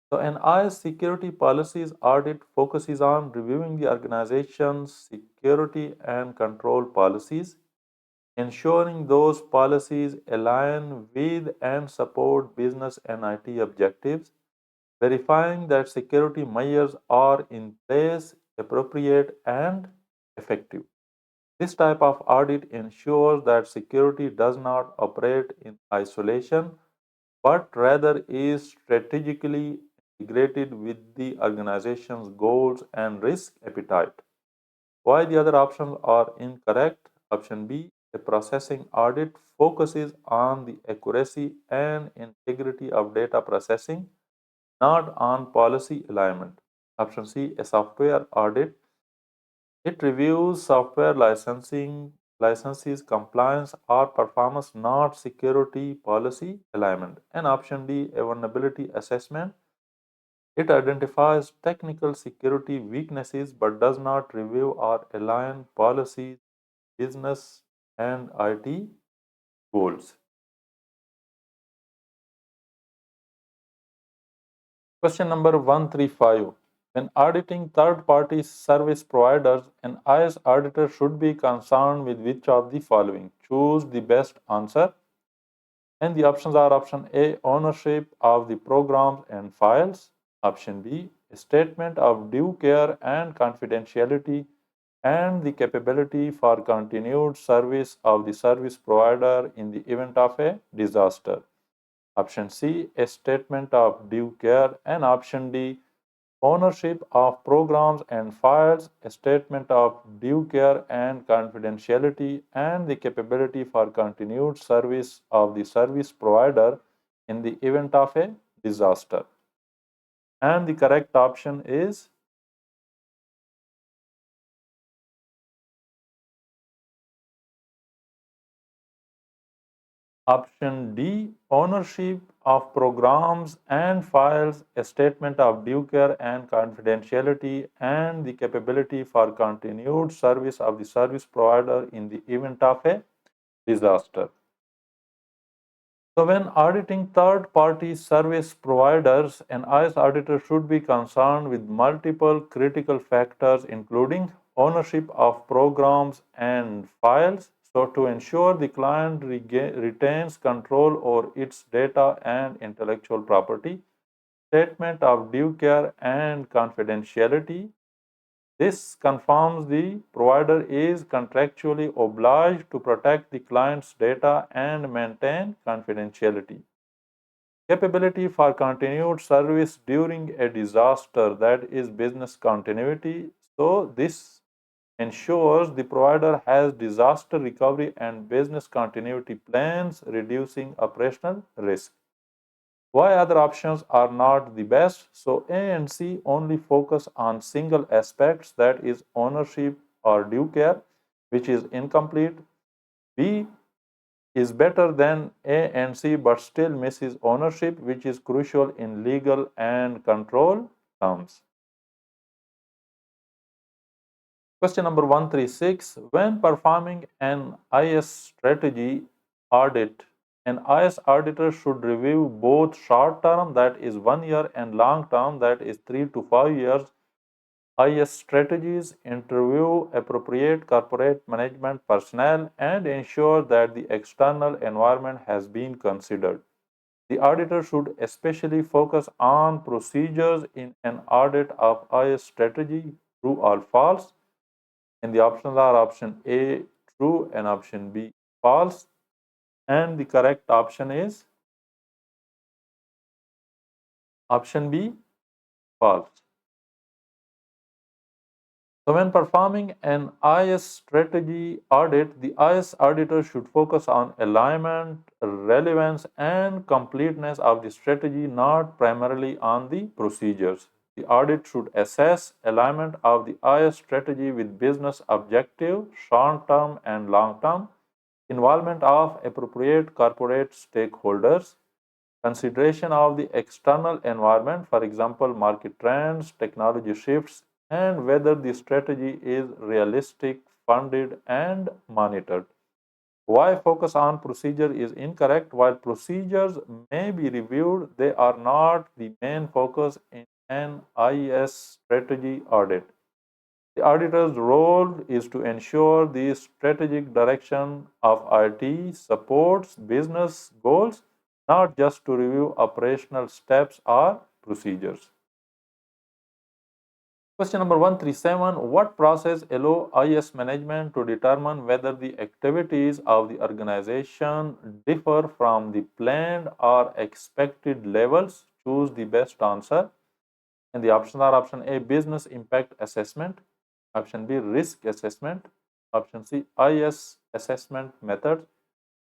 Speaker 1: so an IS security policies audit focuses on reviewing the organization's security and control policies, ensuring those policies align with and support business and IT objectives, verifying that security measures are in place, appropriate, and effective. This type of audit ensures that security does not operate in isolation but rather is strategically integrated with the organization's goals and risk appetite. Why the other options are incorrect? Option B, a processing audit focuses on the accuracy and integrity of data processing, not on policy alignment. Option C, a software audit. It reviews software licenses, compliance, or performance, not security policy alignment. And option D, a vulnerability assessment. It identifies technical security weaknesses but does not review or align policies, business, and IT goals. Question number 135. When auditing third party service providers, an IS auditor should be concerned with which of the following? Choose the best answer. And the options are option A, ownership of the programs and files. Option B, a statement of due care and confidentiality and the capability for continued service of the service provider in the event of a disaster. Option C, a statement of due care. And option D, ownership of programs and files, a statement of due care and confidentiality, and the capability for continued service of the service provider in the event of a disaster. And the correct option is option D, ownership of programs and files, a statement of due care and confidentiality, and the capability for continued service of the service provider in the event of a disaster. So, when auditing third party service providers, an IS auditor should be concerned with multiple critical factors, including ownership of programs and files. So, to ensure the client retains control over its data and intellectual property, statement of due care and confidentiality, this confirms the provider is contractually obliged to protect the client's data and maintain confidentiality. Capability for continued service during a disaster, that is business continuity. So, this ensures the provider has disaster recovery and business continuity plans, reducing operational risk. Why other options are not the best? So A and C only focus on single aspects, that is ownership or due care, which is incomplete. B is better than A and C but still misses ownership, which is crucial in legal and control terms. Question number 136. When performing an IS strategy audit, an IS auditor should review both short term, that is 1 year, and long term, that is 3 to 5 years, IS strategies, interview appropriate corporate management personnel, and ensure that the external environment has been considered. The auditor should especially focus on procedures in an audit of IS strategy, true or false. And the options are option A, true, and option B, false. And the correct option is option B, false. So, when performing an IS strategy audit, the IS auditor should focus on alignment, relevance, and completeness of the strategy, not primarily on the procedures. The audit should assess alignment of the IS strategy with business objective, short term and long term, involvement of appropriate corporate stakeholders, consideration of the external environment, for example, market trends, technology shifts, and whether the strategy is realistic, funded, and monitored. Why focus on procedure is incorrect. While procedures may be reviewed, they are not the main focus in an IES strategy audit. The auditor's role is to ensure the strategic direction of IT supports business goals, not just to review operational steps or procedures. Question number 137. What process allow IS management to determine whether the activities of the organization differ from the planned or expected levels? Choose the best answer. And the options are option A, business impact assessment, option B, risk assessment, option C, IS assessment method,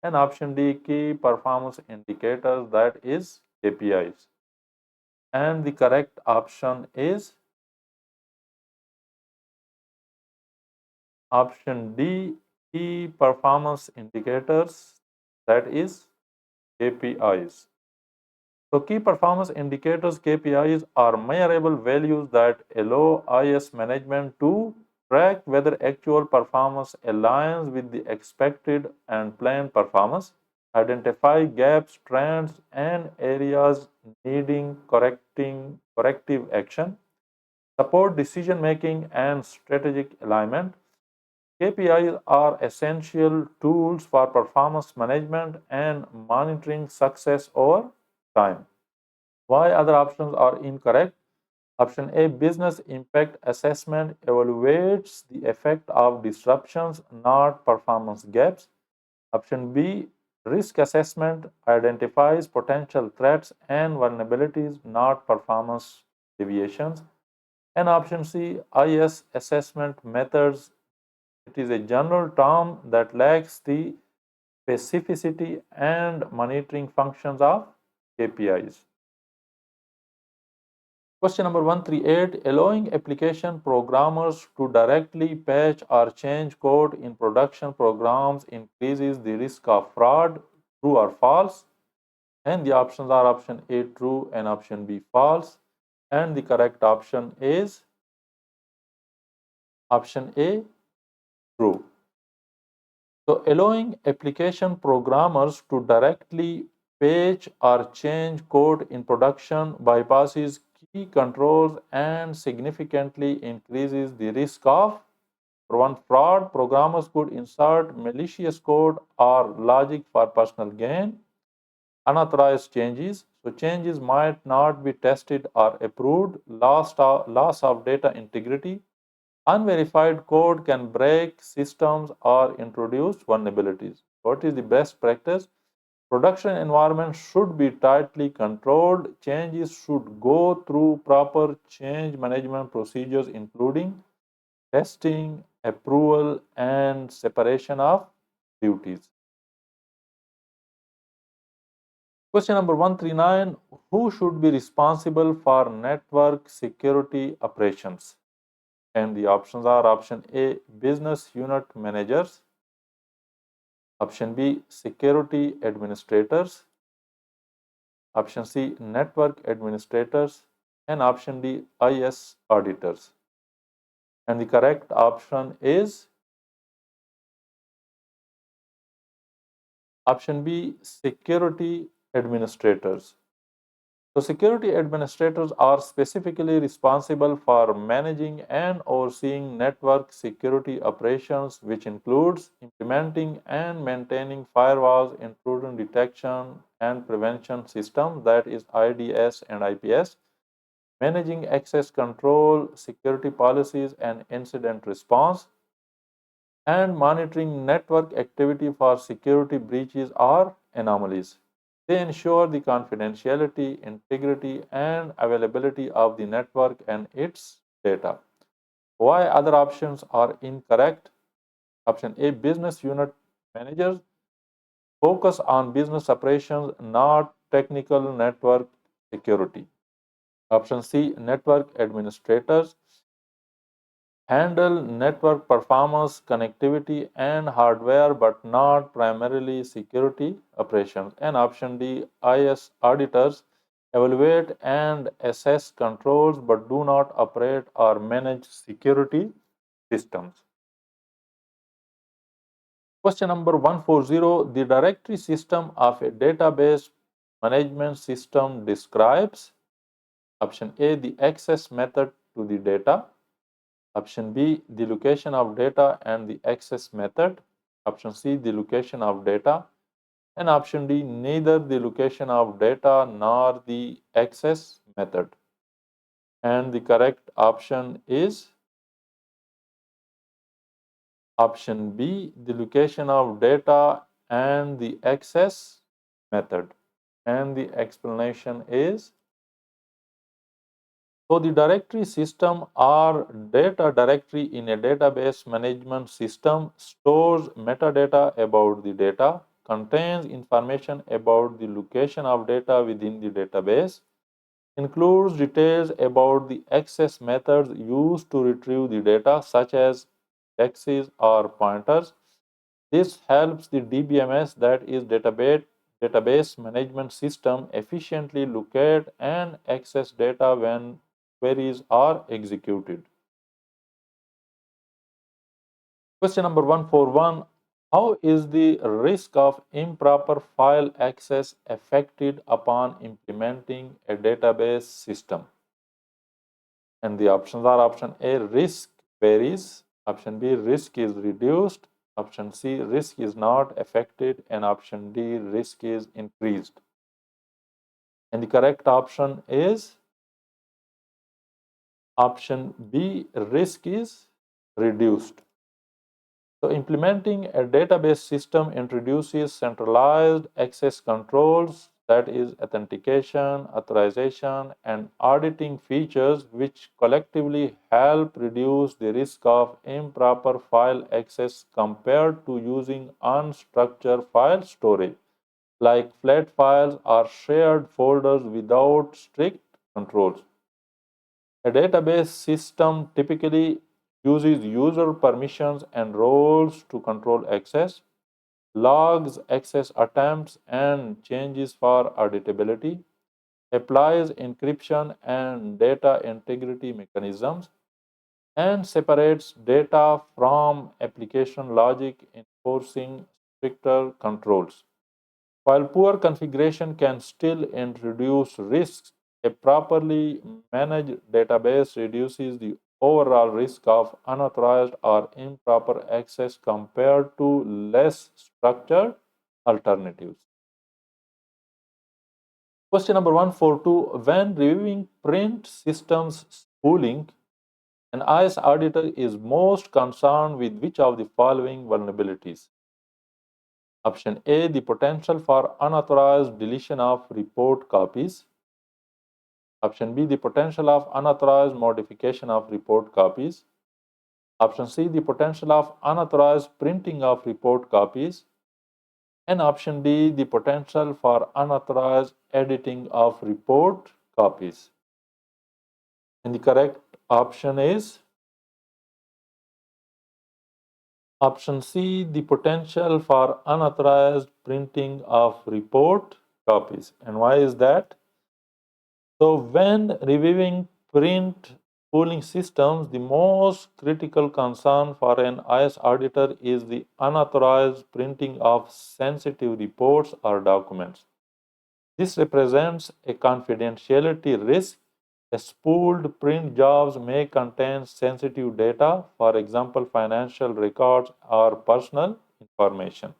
Speaker 1: and option D, key performance indicators, that is KPIs. And the correct option is option D, key performance indicators, that is KPIs. So key performance indicators KPIs are measurable values that allow IS management to track whether actual performance aligns with the expected and planned performance, identify gaps, trends, and areas needing corrective action, support decision making and strategic alignment. KPIs are essential tools for performance management and monitoring success over time. Why other options are incorrect? Option A, business impact assessment evaluates the effect of disruptions, not performance gaps. Option B, risk assessment identifies potential threats and vulnerabilities, not performance deviations. And option C, IS assessment methods. It is a general term that lacks the specificity and monitoring functions of KPIs. Question number 138. Allowing application programmers to directly patch or change code in production programs increases the risk of fraud. True or false? And the options are option A, true, and option B, false. And the correct option is option A, true. So allowing application programmers to directly patch or change code in production bypasses key controls and significantly increases the risk of, for one, fraud. Programmers could insert malicious code or logic for personal gain. Unauthorized changes, so changes might not be tested or approved. Loss of data integrity. Unverified code can break systems or introduce vulnerabilities. What is the best practice? Production environment should be tightly controlled. Changes should go through proper change management procedures, including testing, approval, and separation of duties. Question number 139. Who should be responsible for network security operations? And the options are option A, business unit managers, option B, security administrators, option C, network administrators, and option D, IS auditors. And the correct option is option B, security administrators. So security administrators are specifically responsible for managing and overseeing network security operations, which includes implementing and maintaining firewalls, intrusion detection and prevention systems, that is IDS and IPS, managing access control, security policies and incident response, and monitoring network activity for security breaches or anomalies. They ensure the confidentiality, integrity, and availability of the network and its data. Why other options are incorrect? Option A, business unit managers focus on business operations, not technical network security. Option C, network administrators handle network performance, connectivity, and hardware, but not primarily security operations. And option D, IS auditors evaluate and assess controls, but do not operate or manage security systems. Question number 140. The directory system of a database management system describes option A, the access method to the data. Option B, the location of data and the access method. Option C, the location of data. And option D, neither the location of data nor the access method. And the correct option is option B, the location of data and the access method. And the explanation is, so the directory system or data directory in a database management system stores metadata about the data, contains information about the location of data within the database, includes details about the access methods used to retrieve the data, such as indexes or pointers. This helps the DBMS, that is database management system, efficiently locate and access data when queries are executed. Question number 141. How is the risk of improper file access affected upon implementing a database system? And the options are: option A, risk varies; option B, risk is reduced; option C, risk is not affected; and option D, risk is increased. And the correct option is option B, risk is reduced. So, implementing a database system introduces centralized access controls, that is, authentication, authorization, and auditing features, which collectively help reduce the risk of improper file access compared to using unstructured file storage, like flat files or shared folders without strict controls. A database system typically uses user permissions and roles to control access, logs access attempts and changes for auditability, applies encryption and data integrity mechanisms, and separates data from application logic, enforcing stricter controls. While poor configuration can still introduce risks, a properly managed database reduces the overall risk of unauthorized or improper access compared to less structured alternatives. Question number 142. When reviewing print systems spooling, an IS auditor is most concerned with which of the following vulnerabilities? Option A, the potential for unauthorized deletion of report copies. Option B, the potential of unauthorized modification of report copies. Option C, the potential of unauthorized printing of report copies. And option D, the potential for unauthorized editing of report copies. And the correct option is option C, the potential for unauthorized printing of report copies. And why is that? So, when reviewing print pooling systems, the most critical concern for an IS auditor is the unauthorized printing of sensitive reports or documents. This represents a confidentiality risk. A spooled print jobs may contain sensitive data, for example, financial records or personal information.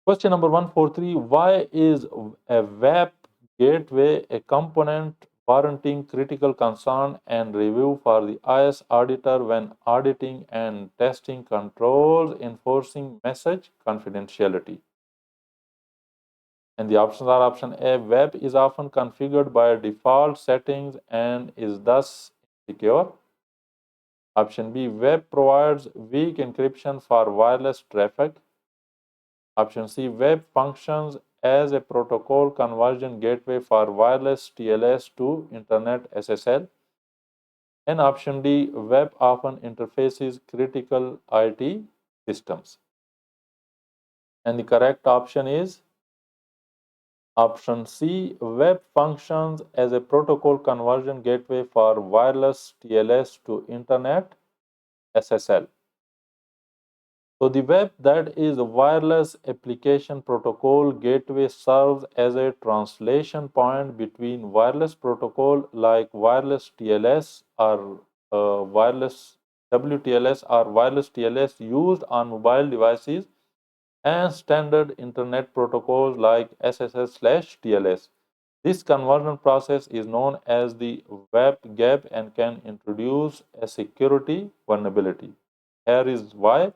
Speaker 1: Question number 143. Why is a web gateway a component warranting critical concern and review for the IS auditor when auditing and testing controls enforcing message confidentiality? And the options are: option A, web is often configured by default settings and is thus secure. Option B, web provides weak encryption for wireless traffic. Option C, web functions as a protocol conversion gateway for wireless TLS to Internet SSL. And option D, web often interfaces critical IT systems. And the correct option is option C, web functions as a protocol conversion gateway for wireless TLS to Internet SSL. So the web, that is a wireless application protocol gateway, serves as a translation point between wireless protocol like wireless TLS or wireless WTLS or wireless TLS used on mobile devices and standard internet protocols like SSL/TLS. This conversion process is known as the web gap and can introduce a security vulnerability. Here is why.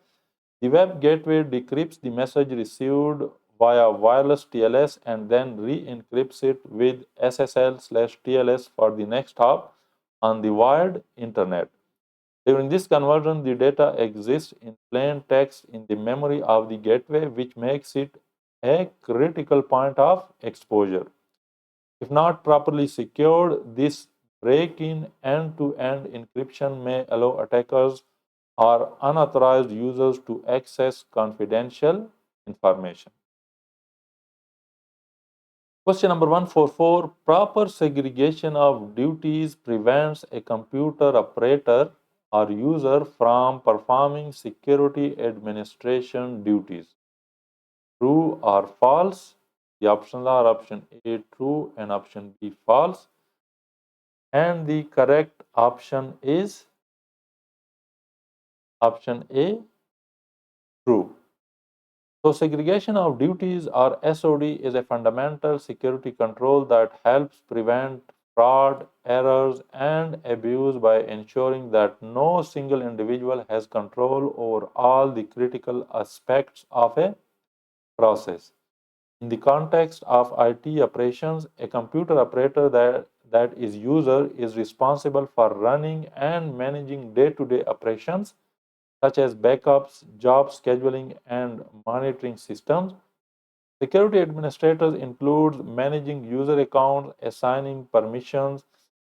Speaker 1: The web gateway decrypts the message received via wireless TLS and then re-encrypts it with SSL/TLS for the next hop on the wired internet. During this conversion, the data exists in plain text in the memory of the gateway, which makes it a critical point of exposure. If not properly secured, this break-in end-to-end encryption may allow attackers or unauthorized users to access confidential information. Question number 144. Proper segregation of duties prevents a computer operator or user from performing security administration duties. True or false? The options are option A true and option B false. And the correct option is option A true. So, segregation of duties or SOD is a fundamental security control that helps prevent fraud, errors, and abuse by ensuring that no single individual has control over all the critical aspects of a process. In the context of IT operations, a computer operator that is user is responsible for running and managing day-to-day operations such as backups, job scheduling, and monitoring systems. Security administrators include managing user accounts, assigning permissions,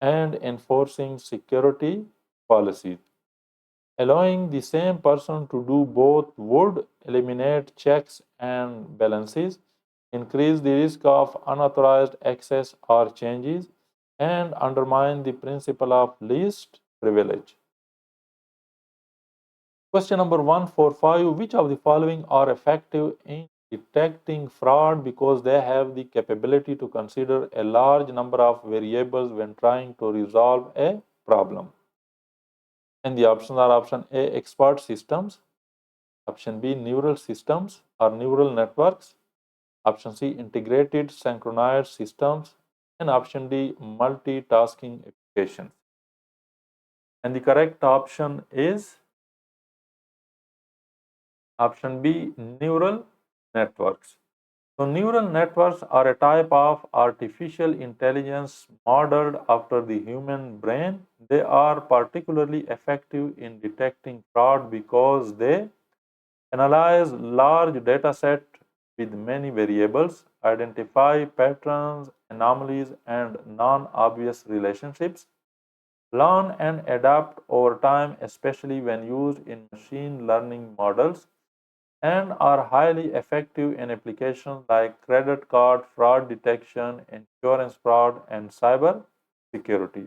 Speaker 1: and enforcing security policies. Allowing the same person to do both would eliminate checks and balances, increase the risk of unauthorized access or changes, and undermine the principle of least privilege. Question number 145. Which of the following are effective in detecting fraud because they have the capability to consider a large number of variables when trying to resolve a problem? And the options are option A, expert systems, option B, neural systems or neural networks, option C, integrated synchronized systems, and option D, multitasking applications. And the correct option is option B, neural networks. So, neural networks are a type of artificial intelligence modeled after the human brain. They are particularly effective in detecting fraud because they analyze large data set with many variables, identify patterns, anomalies, and non-obvious relationships, learn and adapt over time, especially when used in machine learning models, and are highly effective in applications like credit card fraud detection, insurance fraud, and cyber security.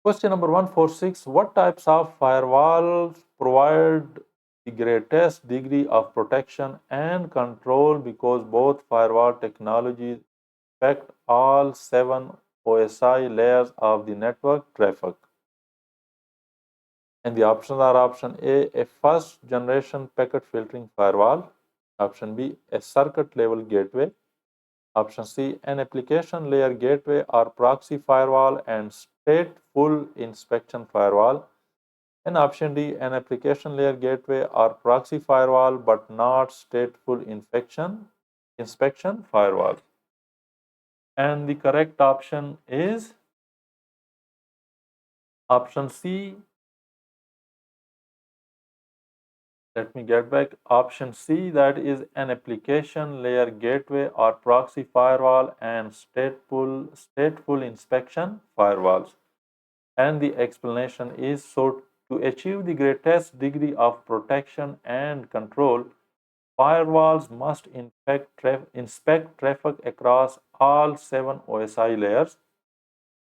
Speaker 1: Question number 146. What types of firewalls provide the greatest degree of protection and control because both firewall technologies affect all 7 OSI layers of the network traffic? And the options are option A, first generation packet filtering firewall, option B, a circuit level gateway, option C, an application layer gateway or proxy firewall and stateful inspection firewall, and option D, an application layer gateway or proxy firewall but not stateful inspection firewall. And the correct option is option C. Let me get back. Option C, that is an application layer gateway or proxy firewall and stateful inspection firewalls. And the explanation is so to achieve the greatest degree of protection and control, firewalls must inspect traffic across all 7 OSI layers,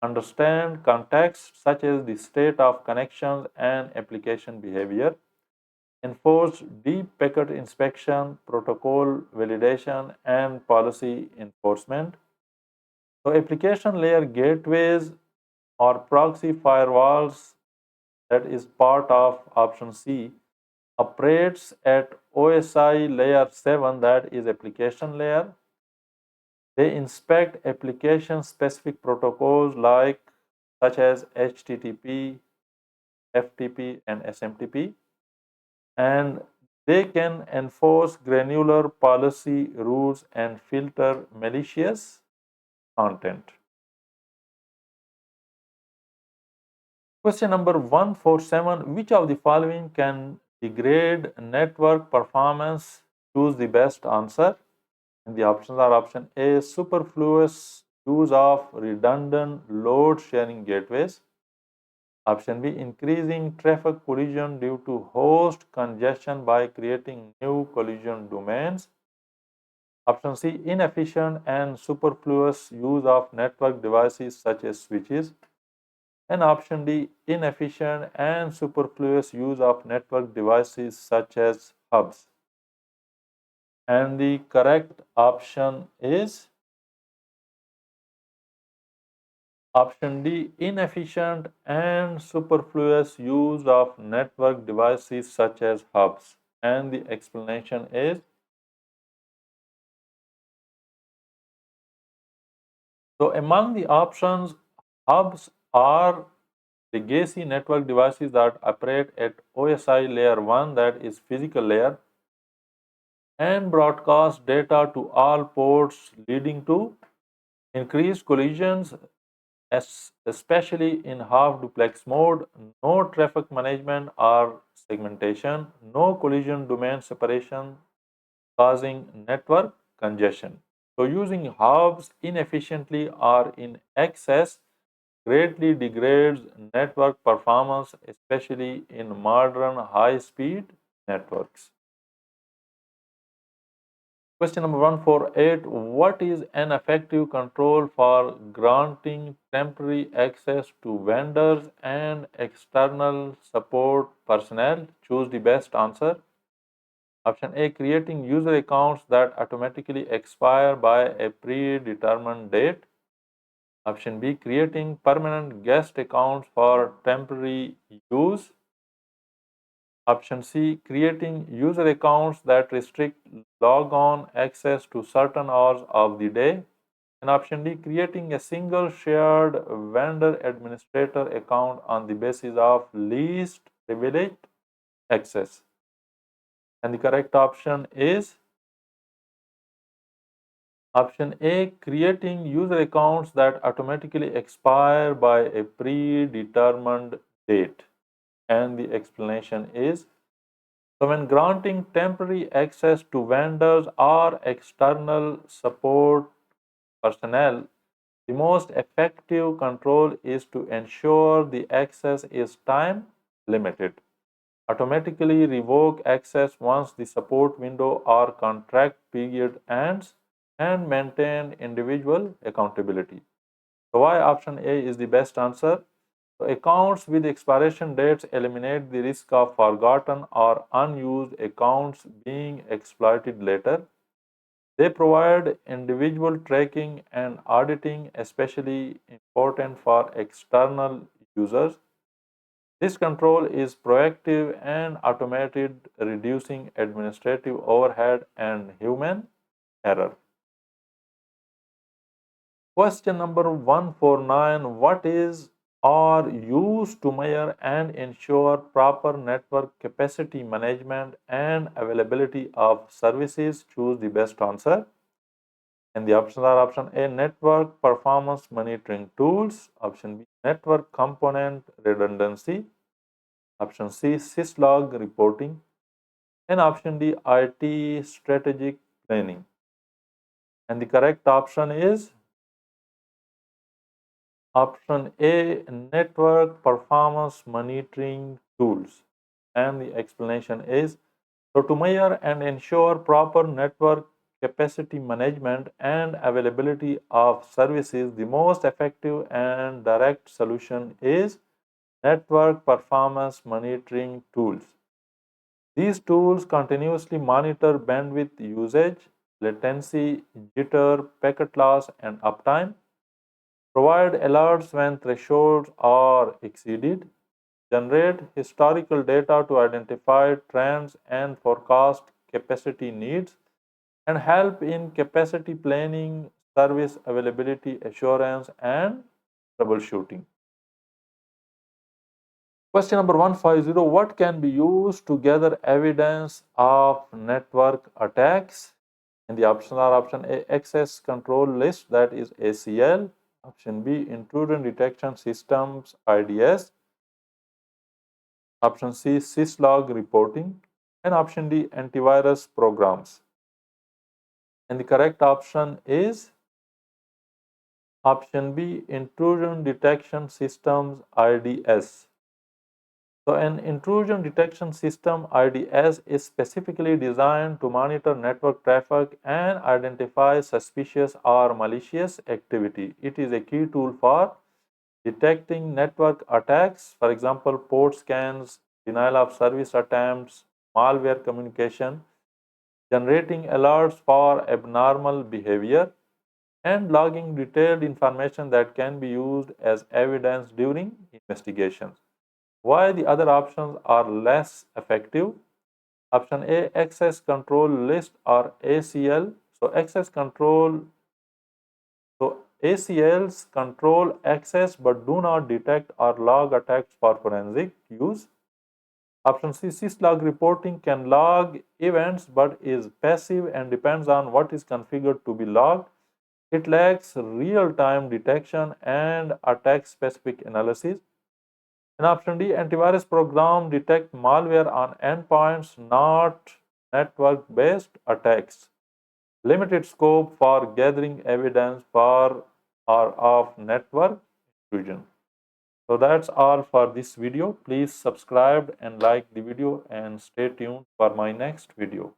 Speaker 1: understand context such as the state of connections and application behavior, enforce deep packet inspection, protocol validation, and policy enforcement. So, application layer gateways or proxy firewalls, that is part of option C, operates at OSI layer 7, that is application layer, They inspect application-specific protocols such as HTTP, FTP, and SMTP, and they can enforce granular policy rules and filter malicious content. Question number 147. Which of the following can degrade network performance? Choose the best answer. And the options are option A, superfluous use of redundant load sharing gateways. Option B, increasing traffic collision due to host congestion by creating new collision domains. Option C, inefficient and superfluous use of network devices such as switches. And option D, inefficient and superfluous use of network devices such as hubs. And the correct option is option D, inefficient and superfluous use of network devices such as hubs. And the explanation is, so among the options, hubs are legacy network devices that operate at OSI layer 1, that is physical layer, and broadcast data to all ports, leading to increased collisions, especially in half duplex mode, no traffic management or segmentation, no collision domain separation, causing network congestion. So using hubs inefficiently or in excess greatly degrades network performance, especially in modern high-speed networks. Question number 148. What is an effective control for granting temporary access to vendors and external support personnel? Choose the best answer. Option A, creating user accounts that automatically expire by a predetermined date. Option B, creating permanent guest accounts for temporary use. Option C, creating user accounts that restrict log-on access to certain hours of the day. And option D, creating a single shared vendor administrator account on the basis of least privileged access. And the correct option is option A, creating user accounts that automatically expire by a predetermined date. And the explanation is, so when granting temporary access to vendors or external support personnel, the most effective control is to ensure the access is time limited. Automatically revoke access once the support window or contract period ends, and maintain individual accountability. So why option A is the best answer? So accounts with expiration dates eliminate the risk of forgotten or unused accounts being exploited later. They provide individual tracking and auditing, especially important for external users. This control is proactive and automated, reducing administrative overhead and human error. Question number 149. What is or used to measure and ensure proper network capacity management and availability of services? Choose the best answer. And the options are option A, network performance monitoring tools. Option B, network component redundancy. Option C, syslog reporting. And option D, IT strategic planning. And the correct option is option A, network performance monitoring tools. And the explanation is, so to measure and ensure proper network capacity management and availability of services, the most effective and direct solution is network performance monitoring tools. These tools continuously monitor bandwidth usage, latency, jitter, packet loss, and uptime, provide alerts when thresholds are exceeded, generate historical data to identify trends and forecast capacity needs, and help in capacity planning service availability assurance, and troubleshooting. Question number 150, what can be used to gather evidence of network attacks? And the options are option A, access control list, that is ACL. Option B, intrusion detection systems, IDS. Option C, syslog reporting. And option D, antivirus programs. And the correct option is option B, intrusion detection systems, IDS. So an intrusion detection system, IDS, is specifically designed to monitor network traffic and identify suspicious or malicious activity. It is a key tool for detecting network attacks, for example, port scans, denial of service attempts, malware communication, generating alerts for abnormal behavior, and logging detailed information that can be used as evidence during investigations. Why the other options are less effective? Option A, access control list or ACL. So ACLs control access but do not detect or log attacks for forensic use. Option C, syslog reporting can log events but is passive and depends on what is configured to be logged. It lacks real-time detection and attack-specific analysis. And option D, antivirus program detect malware on endpoints, not network-based attacks. Limited scope for gathering evidence for or of network intrusion. So that's all for this video. Please subscribe and like the video and stay tuned for my next video.